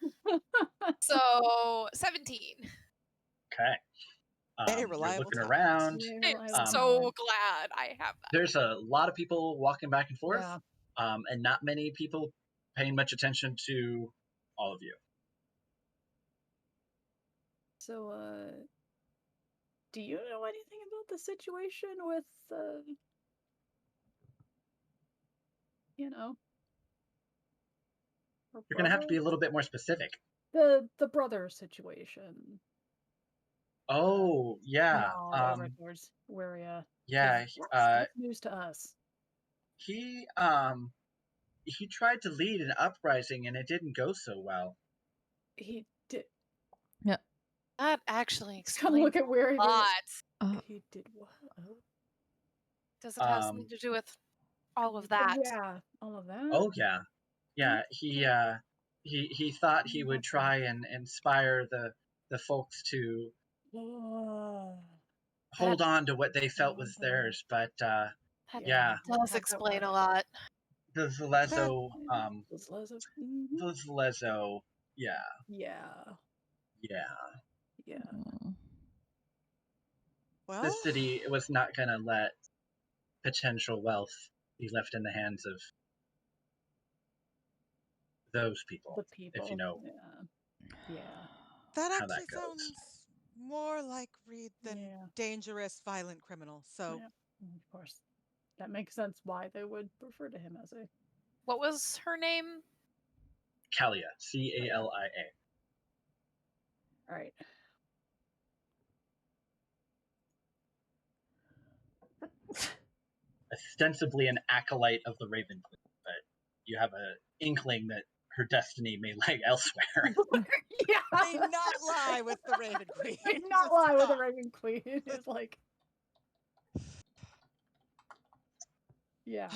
So 17. Okay. Very You're reliable looking talent. around. I'm so glad I have that. There's a lot of people walking back and forth, Yeah. and not many people paying much attention to all of you. So, do you know anything about the situation with, her You're gonna have to be a brother? little bit more specific. The brother situation. Oh, yeah. Over towards Waria. Yeah. That's news to us. He tried to lead an uprising and it didn't go so well. He did. Yeah. That actually Come look explains at where a lot. he did what? Does it have something to do with all of that? Yeah, all of that. Oh yeah, yeah. He thought he would try and inspire the folks to hold on to what they felt was theirs, but yeah, does explain a lot. the Zalezo, yeah, Yeah. Well, the city was not gonna let potential wealth be left in the hands of those people. The people. If you know. Yeah. That how that actually goes. sounds more like Reed than dangerous, violent criminal. So, Of course, that makes sense why they would refer to him as a. What was her name? Calia, Calia. All right. Ostensibly an acolyte of the Raven Queen, but you have an inkling that her destiny may lie elsewhere. Yeah. May not lie with the Raven Queen. May not lie with the Raven Queen. It's like. Yeah.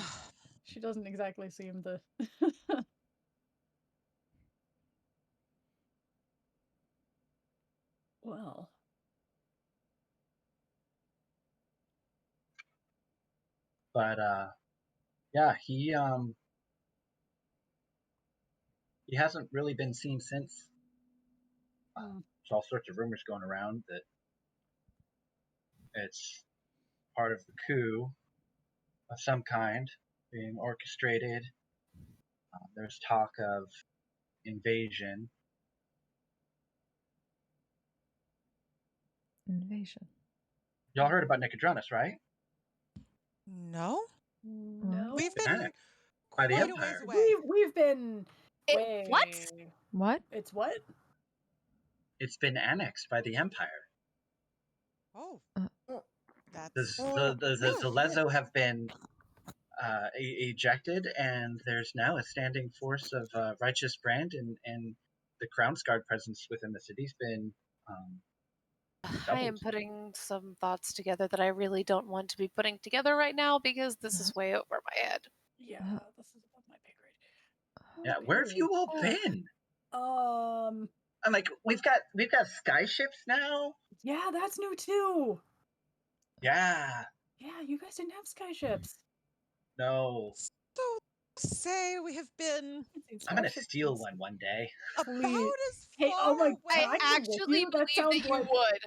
She doesn't exactly seem the. Well. But yeah, he hasn't really been seen since. There's all sorts of rumors going around that it's part of the coup of some kind being orchestrated. There's talk of invasion. Invasion. Y'all heard about Nicodranus, right? No. No. We've been Annexed by the quite a ways Empire. away. We've been. What? What? It's what? It's been annexed by the Empire. Oh. The Zalezo have been ejected, and there's now a standing force of righteous brand, and the Crown's Guard presence within the city's been I am putting some thoughts together that I really don't want to be putting together right now because this is way over my head. Yeah, this is above my pay grade. Yeah, where have you all been? I'm like, we've got sky ships now. Yeah, that's new too. Yeah. Yeah, you guys didn't have sky ships. No. So Say we have been I'm gonna steal one day. about as Hey, oh my far god! away. I actually that believe sounds that you like would.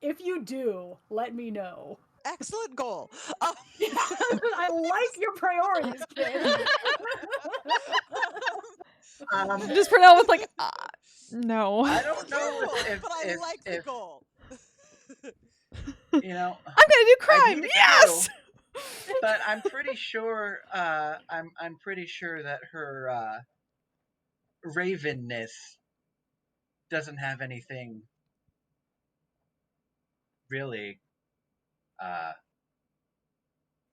If you do, let me know. Excellent goal. I like your priorities, kid. Just Pernell with like, no. I don't know Careful, if but I like the goal. you know. I'm gonna do I crime. need Yes. to, but I'm pretty sure. I'm pretty sure that her ravenness doesn't have anything really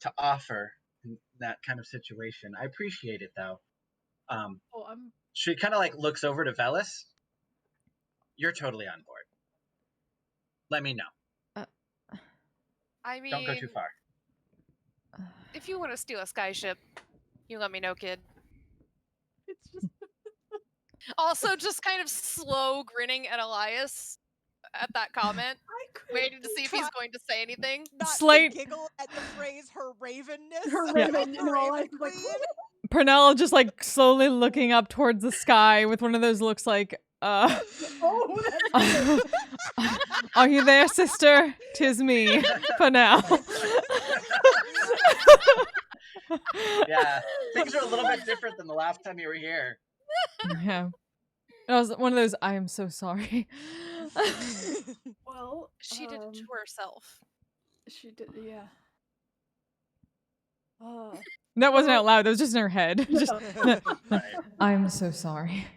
to offer in that kind of situation. I appreciate it though. She kind of like looks over to Velis. You're totally on board. Let me know. I mean, Don't go too far. if you want to steal a skyship, you let me know, kid. It's just also just kind of slow grinning at Elias at that comment, waiting to see if he's going to say anything. Slight giggle at the phrase "her ravenness." Her Yeah. raven, The Raven like, Queen. Pernell just like slowly looking up towards the sky with one of those looks like, oh, are you there, sister? 'Tis me, Pernell. Yeah, things are a little bit different than the last time you were here. Yeah. It was one of those, I am so sorry. well, she did it to herself. She did, yeah. That wasn't out loud, that was just in her head. Yeah. Just, I'm so sorry.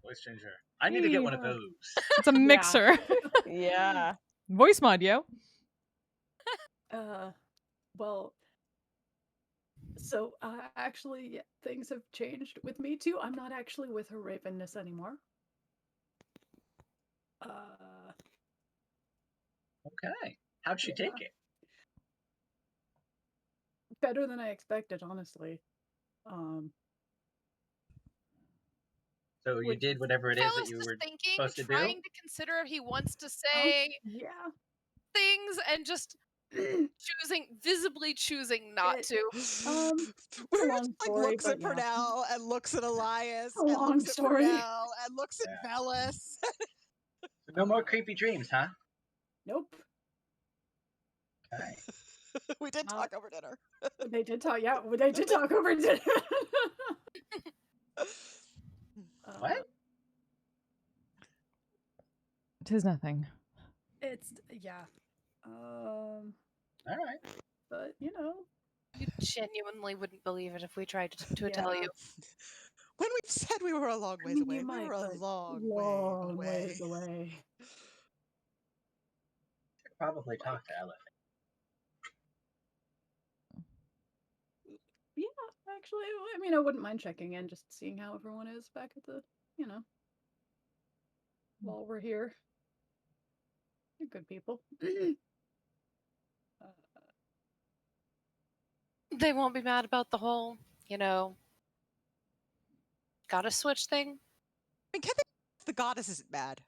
Voice changer. I need to get one of those. It's a mixer. Yeah. Voice mod, yo. Well, so actually, yeah, things have changed with me too. I'm not actually with her ravenness anymore. Okay. How'd she take it? Better than I expected, honestly. So you did whatever it is that Velis you is were thinking, supposed to do? trying to consider if he wants to say yeah things and just visibly choosing not to. We're just like looks at Pernell and looks at Elias and long looks at story. Pernell and looks at Velis. So no more creepy dreams, huh? Nope. Okay. We did talk over dinner. They did talk. Yeah, they did talk over dinner. What? 'Tis nothing. It's yeah. All right. But you know, You genuinely wouldn't believe it if we tried to tell you. When we've said we were a long ways away, we might, were a but long way ways away. Should probably talk to Elephant. Yeah, actually, I mean, I wouldn't mind checking in, just seeing how everyone is back at the, while we're here. You're good people. They won't be mad about the whole, gotta switch thing. I mean, can they, the goddess isn't mad.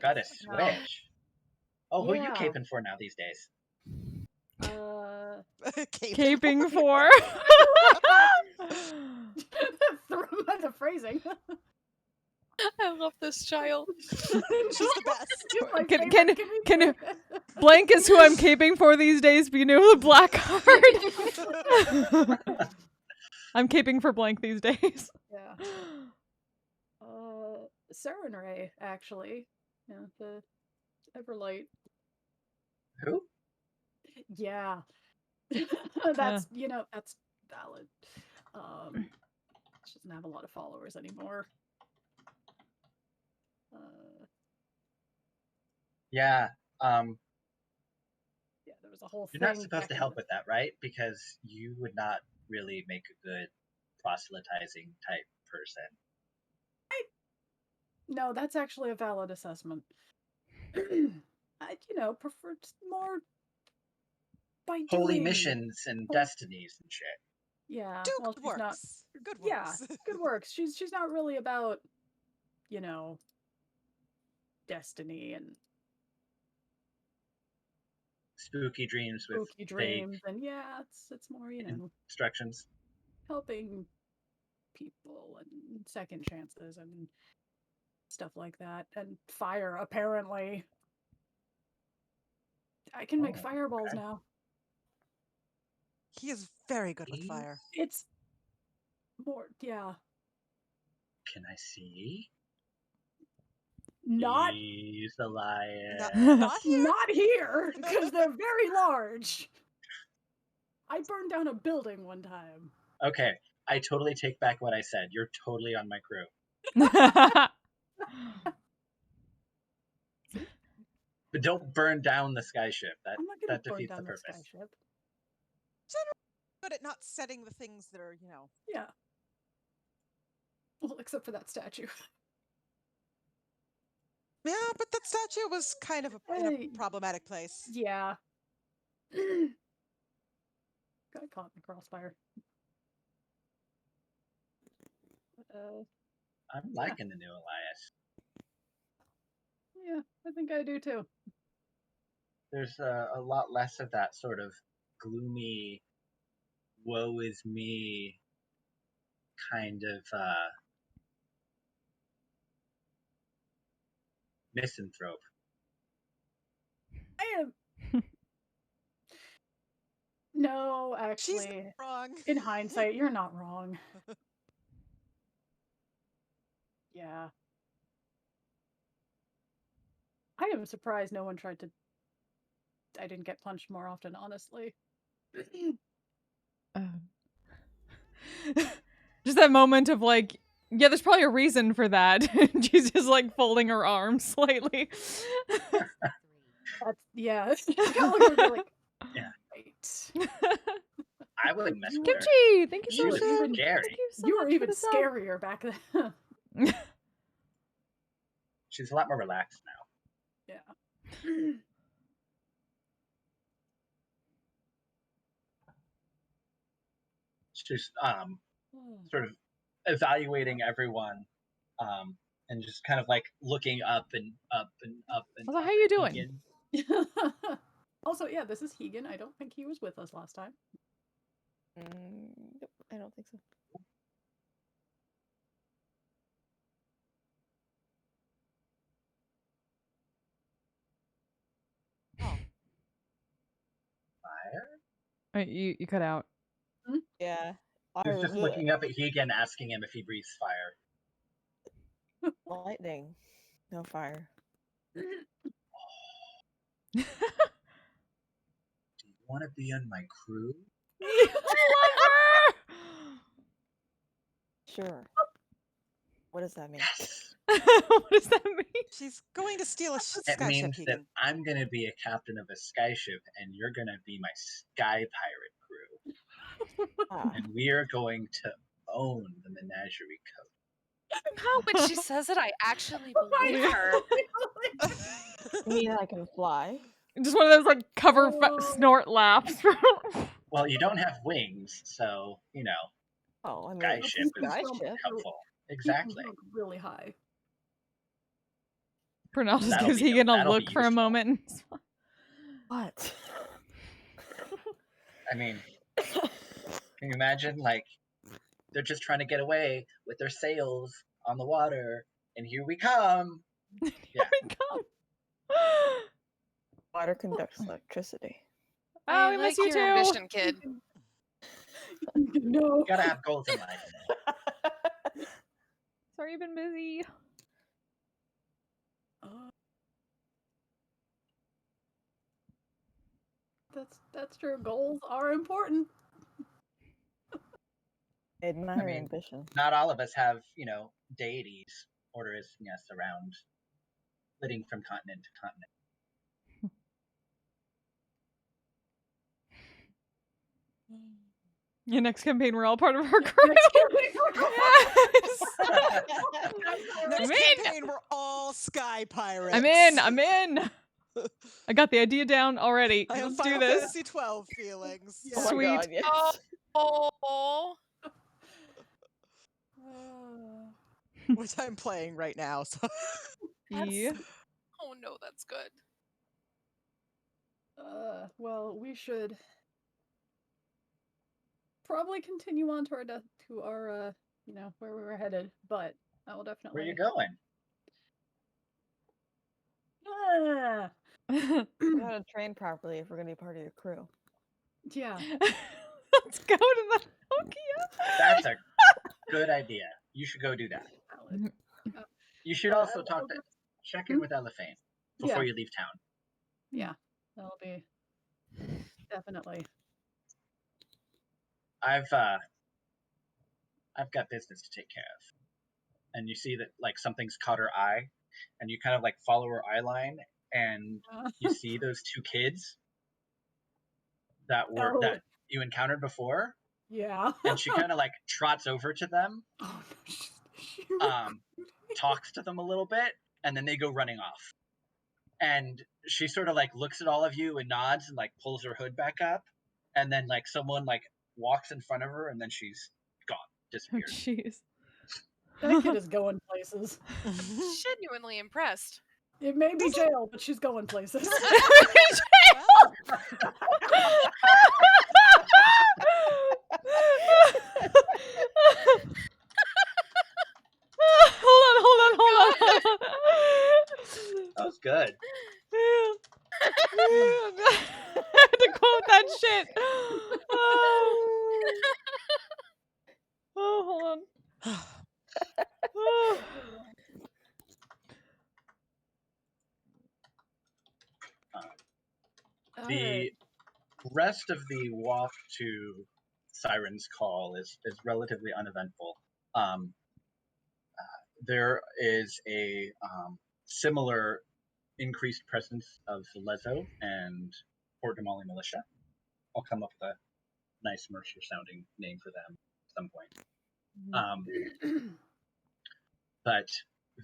Gotta switch. Oh, who are you Yeah. caping for now these days? Caping for? The phrasing. I love this child. She's the best. Can blank is who I'm caping for these days, but you know the black card. I'm caping for blank these days. Yeah. Sarah and Ray, actually. Yeah, the Everlight. Who? Yeah. That's that's valid. She doesn't have a lot of followers anymore. Yeah. Yeah, there was a whole You're thing. not supposed to help with that, right? Because you would not really make a good proselytizing type person. No, that's actually a valid assessment. I, prefer more by Holy doing. missions and destinies and shit. Yeah, Do well, good she's works. not. Good works. Yeah, good works. She's not really about, destiny and. spooky dreams with spooky vague dreams, and yeah, it's more, you know, instructions. helping people and second chances and stuff like that. And fire, apparently. I can make fireballs now. He is very good with fire. It's more, yeah. Can I see? Not He's a liar. not here, because they're very large. I burned down a building one time. Okay, I totally take back what I said. You're totally on my crew. But don't burn down the skyship. That I'm not gonna that burn defeats the down the purpose. skyship. Good at not setting the things that are, you know. Yeah. Well, except for that statue. Yeah, but that statue was kind of in a problematic place. Yeah. Got caught in the crossfire. I'm liking the new Elias. Yeah, I think I do too. There's a lot less of that sort of gloomy, woe is me kind of misanthrope. I am. No, actually, She's wrong. In hindsight, you're not wrong. Yeah. I am surprised no one tried to. I didn't get punched more often, honestly. Just that moment of like, yeah, there's probably a reason for that. She's just like folding her arms slightly. That's, yeah. Yeah. Right. I wouldn't mess with Kimchi, her. thank you She so was much. scary. Thank you so You were much even for the sub. scarier back then. She's a lot more relaxed now. Yeah. She's sort of evaluating everyone, and just kind of like looking up and up and up and Well, up. how you at doing? Keegan. Also, yeah, this is Hegan. I don't think he was with us last time. Nope, I don't think so. Fire? Wait, you cut out. Yeah. He was just looking up at Hegan, asking him if he breathes fire. Lightning. No fire. Do you want to be on my crew? Sure. What does that mean? What does that mean? She's going to steal a It skyship, means that Keegan. I'm going to be a captain of a skyship, and you're going to be my sky pirate crew. And we are going to own the Menagerie Code. When she says it, I actually believe her. You mean I can fly? Just one of those like cover snort laughs. Well, you don't have wings, so, you know, Oh, I mean, skyship is skyship. helpful. Exactly. Really high. Pernell just That'll gives be- Hegan a that'll look be for a useful. moment. What? I mean, can you imagine, like, they're just trying to get away with their sails on the water, and here we come. Yeah. Here we come. Water conducts electricity. Oh, we I miss like you your too. ambition, kid. No. You gotta have goals in life. Sorry, you've been busy. That's true. Goals are important. Admire I mean, ambition. not all of us have, you know, deities ordering us around, flitting from continent to continent. Your next campaign, we're all part of our crew. Next I'm in. campaign, we're all sky pirates. I'm in. I'm in. I got the idea down already. I have Let's do Final this. Fantasy 12 feelings. Oh my Sweet. God, yes. Oh. Which I'm playing right now. So. Yeah. Oh no, that's good. Well, we should probably continue on to our where we were headed, but I will definitely. Where are you going? We gotta train properly if we're gonna be part of your crew. Yeah. Let's go to the Nokia. That's a good idea. You should go do that. You should also check in with Elephant before you leave town. Yeah, that'll be definitely. I've got business to take care of. And you see that like something's caught her eye, and you kind of like follow her eye line, and you see those two kids that you encountered before. Yeah. And she kind of like trots over to them, talks to them a little bit, and then they go running off. And she sort of like looks at all of you and nods and like pulls her hood back up, and then like someone like walks in front of her, and then she's gone, disappeared. Jeez. That kid is going places. Genuinely impressed. It may be jail, but she's going places. Hold on. That was good. I had to quote that shit. Hold on. The rest of the walk to Siren's Call is relatively uneventful. There is a similar increased presence of the Lezo and Port Damali militia. I'll come up with a nice Mercier sounding name for them at some point. But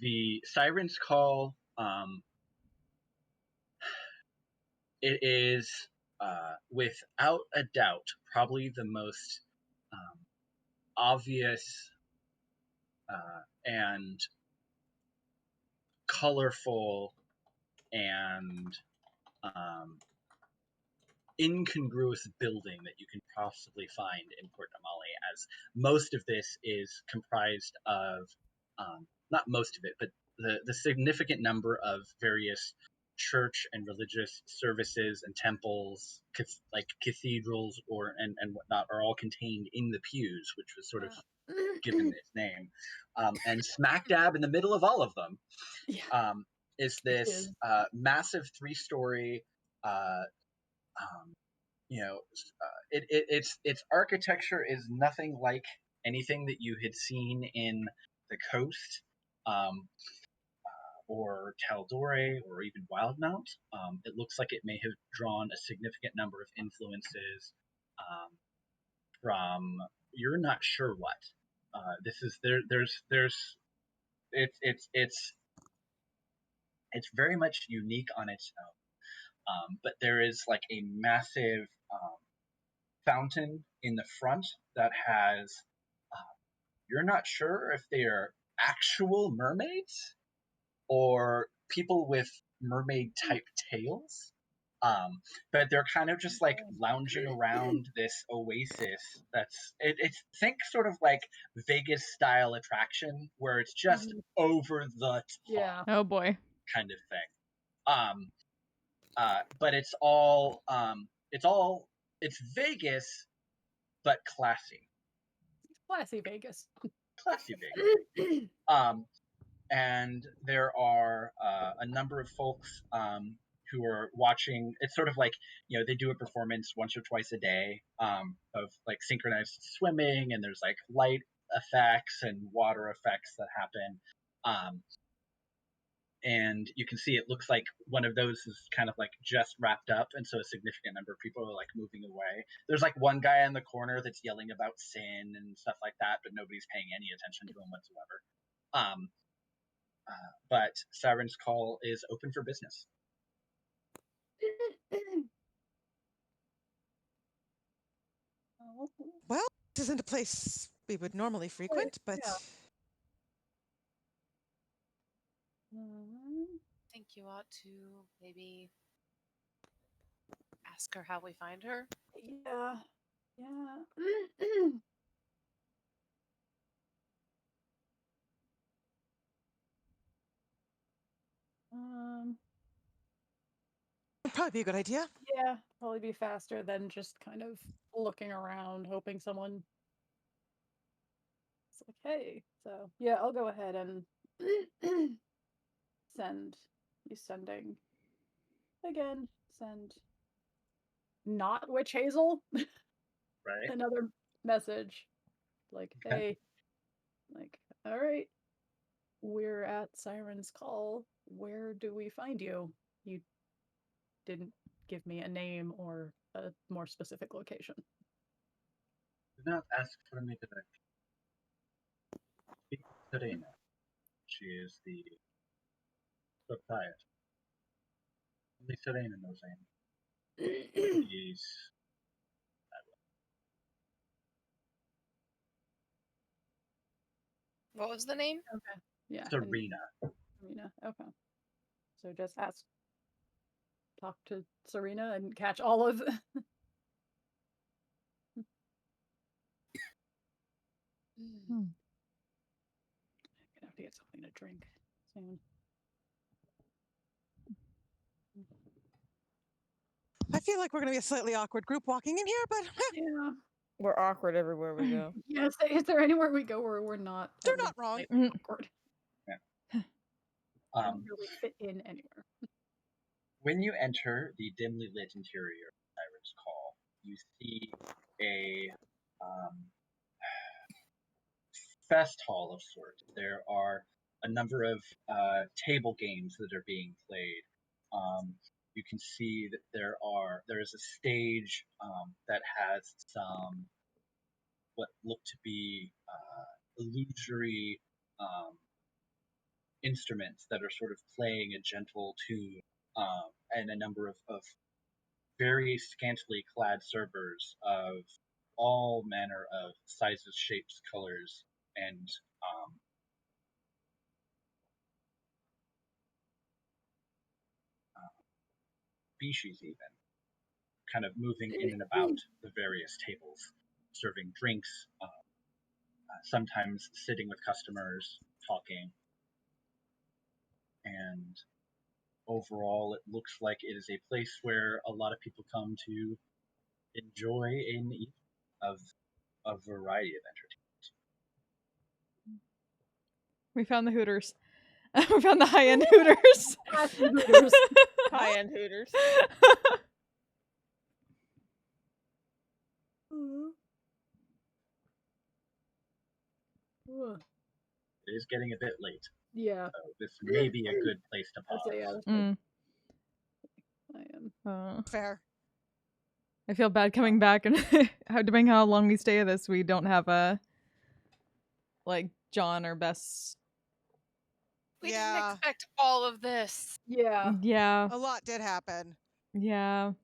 the Siren's Call, it is without a doubt probably the most obvious and colorful and incongruous building that you can possibly find in Port Damali, as most of this is comprised of, not most of it, but the significant number of various church and religious services and temples, like cathedrals and whatnot, are all contained in the pews, which was sort of given its name. And smack dab in the middle of all of them is this massive 3-story its architecture is nothing like anything that you had seen in the coast, or Taldore, or even Wildemount. It looks like it may have drawn a significant number of influences from you're not sure what. It's very much unique on its own. But there is like a massive fountain in the front that has, you're not sure if they are actual mermaids or people with mermaid type tails. But they're kind of just like lounging around this oasis it's think sort of like Vegas style attraction where it's just over the top Oh boy. kind of thing. But it's Vegas, but classy. Classy Vegas. Classy Vegas. And there are a number of folks who are watching. It's sort of like, they do a performance once or twice a day of like synchronized swimming, and there's like light effects and water effects that happen. And you can see it looks like one of those is kind of like just wrapped up, and so a significant number of people are like moving away. There's like one guy in the corner that's yelling about sin and stuff like that, but nobody's paying any attention to him whatsoever. But Siren's Call is open for business. Well, this isn't a place we would normally frequent, but I think you ought to maybe ask her how we find her? Yeah. Yeah. Would probably be a good idea. Yeah, probably be faster than just kind of looking around, hoping someone. It's like, hey, so yeah, I'll go ahead and send. He's sending again. Send. Not Witch Hazel. Right. Another message, like, Okay. hey, like, all right, we're at Siren's Call. Where do we find you? You didn't give me a name or a more specific location. Do not ask for me directly. Speak to Serena. She is the proprietor. Only Serena knows him. He's What was the name? Okay. Yeah. Serena. Serena. Okay. So just talk to Serena and catch all of. I'm gonna have to get something to drink soon. I feel like we're going to be a slightly awkward group walking in here, but yeah. We're awkward everywhere we go. Yes. Is there anywhere we go where we're not? They're not wrong. Awkward. Yeah. Don't really fit in anywhere. When you enter the dimly lit interior of Siren's Call, you see a fest hall of sorts. There are a number of table games that are being played. You can see that there is a stage that has some what look to be illusory instruments that are sort of playing a gentle tune, and a number of very scantily clad servers of all manner of sizes, shapes, colors, and species even, kind of moving in and about the various tables, serving drinks, sometimes sitting with customers, talking. And overall, it looks like it is a place where a lot of people come to enjoy an evening of a variety of entertainment. We found the Hooters. We found the high-end Hooters. Hooters. High-end Hooters. It is getting a bit late. Yeah. So this may be a good place to pause. I am. Fair. I feel bad coming back, and depending how long we stay at this, we don't have a John or Bess. We didn't expect all of this. Yeah. Yeah. A lot did happen. Yeah.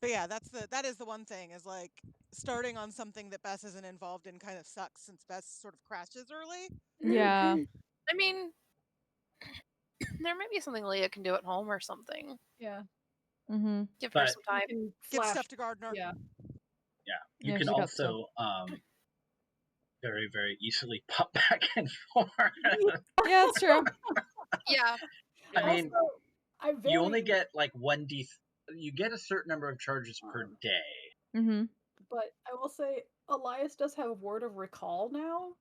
But yeah, that is the one thing, is like starting on something that Bess isn't involved in kind of sucks, since Bess sort of crashes early. Yeah. I mean, there might be something Leah can do at home or something. Yeah. Mm-hmm. Give her some time. Give stuff to Gardner. Yeah. Yeah. You Yeah, can she got also very, very easily pop back and forth. Yeah, that's true. Yeah. I mean, Also, you only get like 1d. You get a certain number of charges per day. Mm-hmm. But I will say, Elias does have a word of recall now.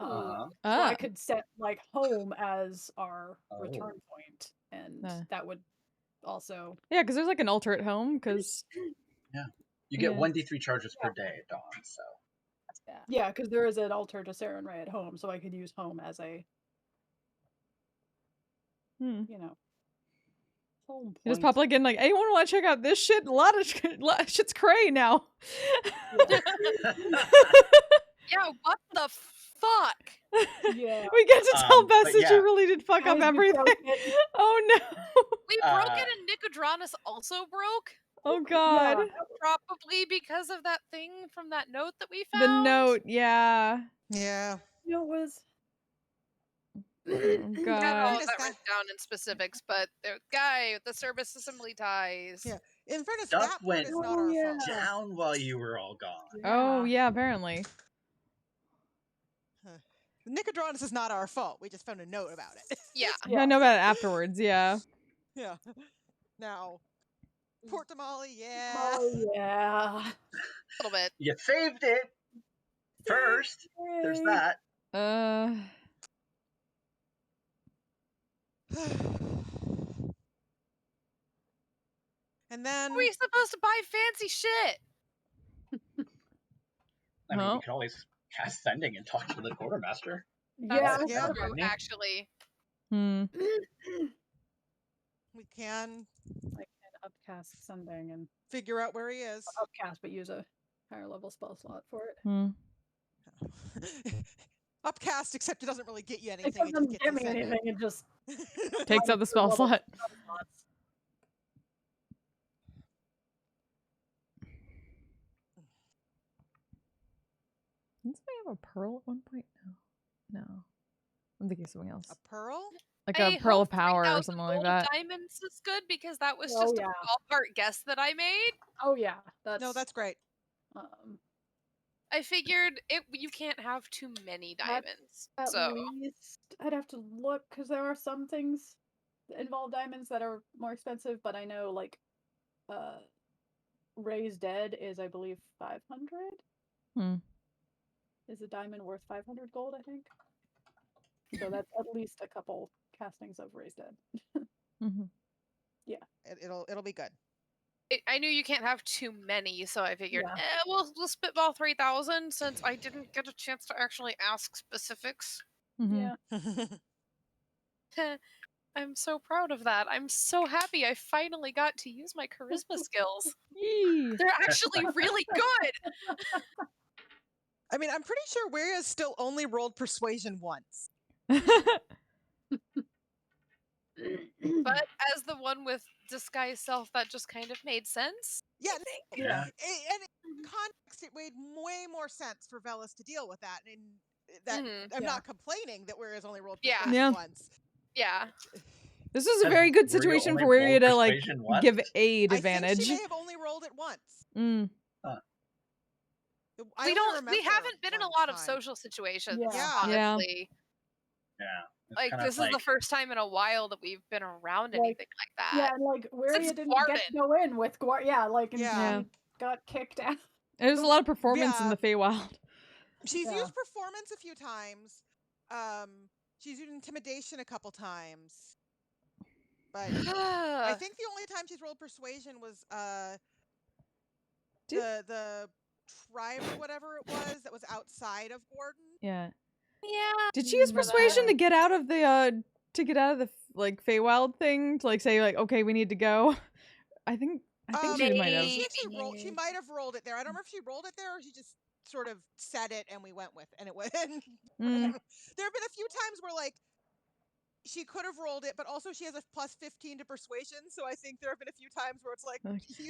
So I could set home as our return point, and that would also. Yeah, because there's an altar at home. Because yeah, you get 1d3 charges per day at dawn. So yeah, because there is an altar to Saren Ray at home, so I could use home as a home point. You just pop in anyone want to check out this shit? A lot of shit's cray now. Yeah, what the fuck? Yeah. We get to tell Bess that she yeah. really did fuck up everything. Oh no. We broke it and Nicodranus also broke. Oh god. Yeah, probably because of that thing from that note that we found. The note, yeah. Yeah. It was Oh, I have all God. of that written down in specifics, but the guy with the service assembly ties. Yeah. In fairness, Stuff that part went is not our fault. down while you were all gone. Oh, yeah, apparently. Nicodranus is not our fault. We just found a note about it. Yeah. I know about it afterwards, yeah. Yeah. Now, Port Tamale, yeah. Oh yeah. A little bit. You saved it first. There's that. And then How are we supposed to buy fancy shit? I mean, you can always cast sending and talk to the quartermaster. That's Yeah. true, actually. We can I can upcast something and figure out where he is. Upcast, but use a higher level spell slot for it. Upcast, except it doesn't really get you It anything. It just doesn't gets get you me sending. anything. It just Takes up the spell slot. Didn't somebody have a pearl at one point? No. I'm thinking of something else. A pearl? Like a pearl of power or something like that. Diamonds is good because that was Oh, just yeah. a ballpark guess that I made. Oh yeah, that's No, that's great. I figured you can't have too many diamonds. At So least I'd have to look because there are some things that involve diamonds that are more expensive, but I know like Raised Dead is I believe 500. Is a diamond worth 500 gold, I think. So that's at least a couple castings of Raised Dead. Yeah. It'll be good. I knew you can't have too many, so I figured, we'll spitball 3,000 since I didn't get a chance to actually ask specifics. Yeah. I'm so proud of that. I'm so happy I finally got to use my charisma skills. They're actually really good. I mean, I'm pretty sure Waria's still only rolled persuasion once. But as the one with disguise self, that just kind of made sense. Yeah, Yeah. And in context, it made way more sense for Velis to deal with that. And that I'm not complaining that Waria's only rolled persuasion once. Yeah. This is a very good situation for Waria to like give aid I advantage. think she may have only rolled it once. Mm. I We haven't been in a lot of social situations, honestly. Yeah. Like this is the first time in a while that we've been around anything like that. Yeah, and like Waria didn't get to go in with Gwar. Yeah, like and Yeah. she got kicked out. There's a lot of performance in the Feywild. She's used performance a few times. She's used intimidation a couple times. But I think the only time she's rolled persuasion was the tribe or whatever it was that was outside of Gordon. Yeah. Yeah. Did she use persuasion to get out of the like Feywild thing? To like say like, okay, we need to go. I think she might have. She might have rolled it there. I don't remember if she rolled it there or she just sort of said it and we went with and it went. There have been a few times where like she could have rolled it, but also she has a plus 15 to persuasion, so I think there have been a few times where it's like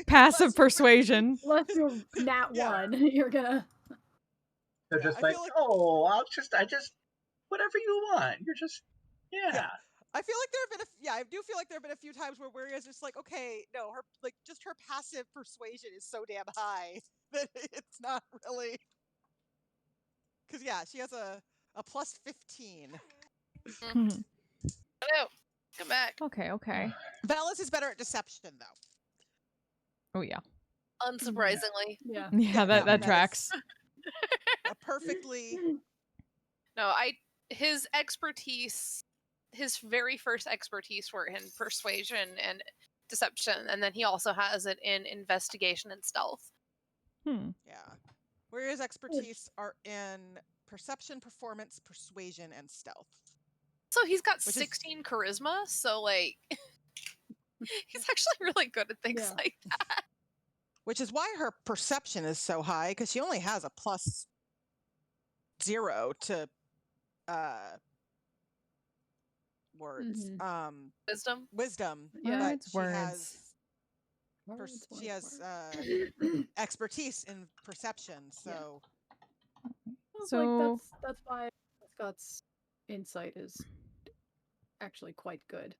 Passive persuasion. Unless you're nat 1, you're gonna. They're just like, oh, I just, whatever you want. You're just, I feel like there have been I do feel like there have been a few times where Waria's just like, okay, no, her like just her passive persuasion is so damn high that it's not really. Because she has a plus 15. Hello, come back. Okay. Velis is better at deception though. Oh yeah. Unsurprisingly. Yeah, that tracks. Perfectly. No, his expertise, his very first expertise were in persuasion and deception, and then he also has it in investigation and stealth. Yeah. Whereas expertise are in perception, performance, persuasion, and stealth. So he's got 16 charisma, so like he's actually really good at things like that. Which is why her perception is so high, because she only has a plus 0 to words. Wisdom. Yeah, but it's words. She has expertise in perception, so. Like that's why Scott's insight is actually quite good,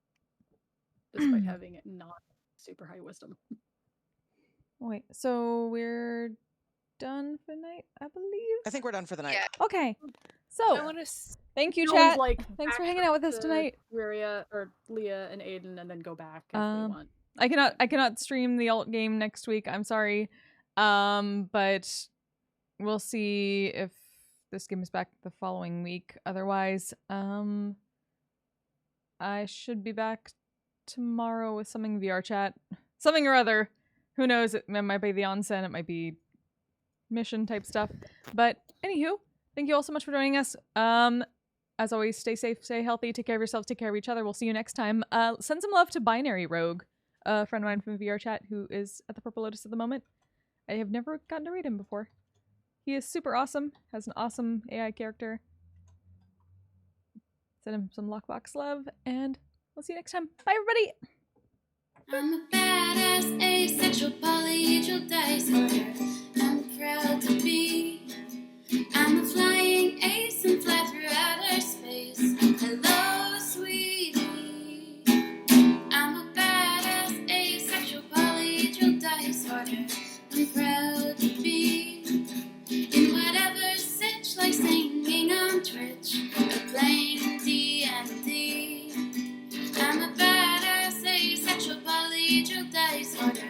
despite having it not super high wisdom. Wait, so we're done for the night, I believe? I think we're done for the night. Yeah. Okay. I So, want to. thank you, We can always, chat. like, Thanks for backtrack hanging out with us to tonight. Wiria or Leah and Aiden, and then go back if we want. I cannot stream the alt game next week. I'm sorry. But we'll see if this game is back the following week. Otherwise, I should be back tomorrow with something VR chat. Something or other. Who knows? It might be the onsen, it might be mission type stuff. But anywho, thank you all so much for joining us. As always, stay safe, stay healthy, take care of yourselves, take care of each other. We'll see you next time. Send some love to Binary Rogue, a friend of mine from VR chat who is at the Purple Lotus at the moment. I have never gotten to read him before. He is super awesome, has an awesome AI character. Send him some Lockbox love, and we'll see you next time. Bye, everybody! I'm a badass, asexual, polyhedral dice holder. I'm proud to be. I'm a flying ace and fly through outer space. Hello, sweetie. I'm a badass, asexual, polyhedral dice holder. I'm proud to be in whatever sitch, like singing on Twitch or playing D&D. I'm a badass, asexual, polyhedral dice holder.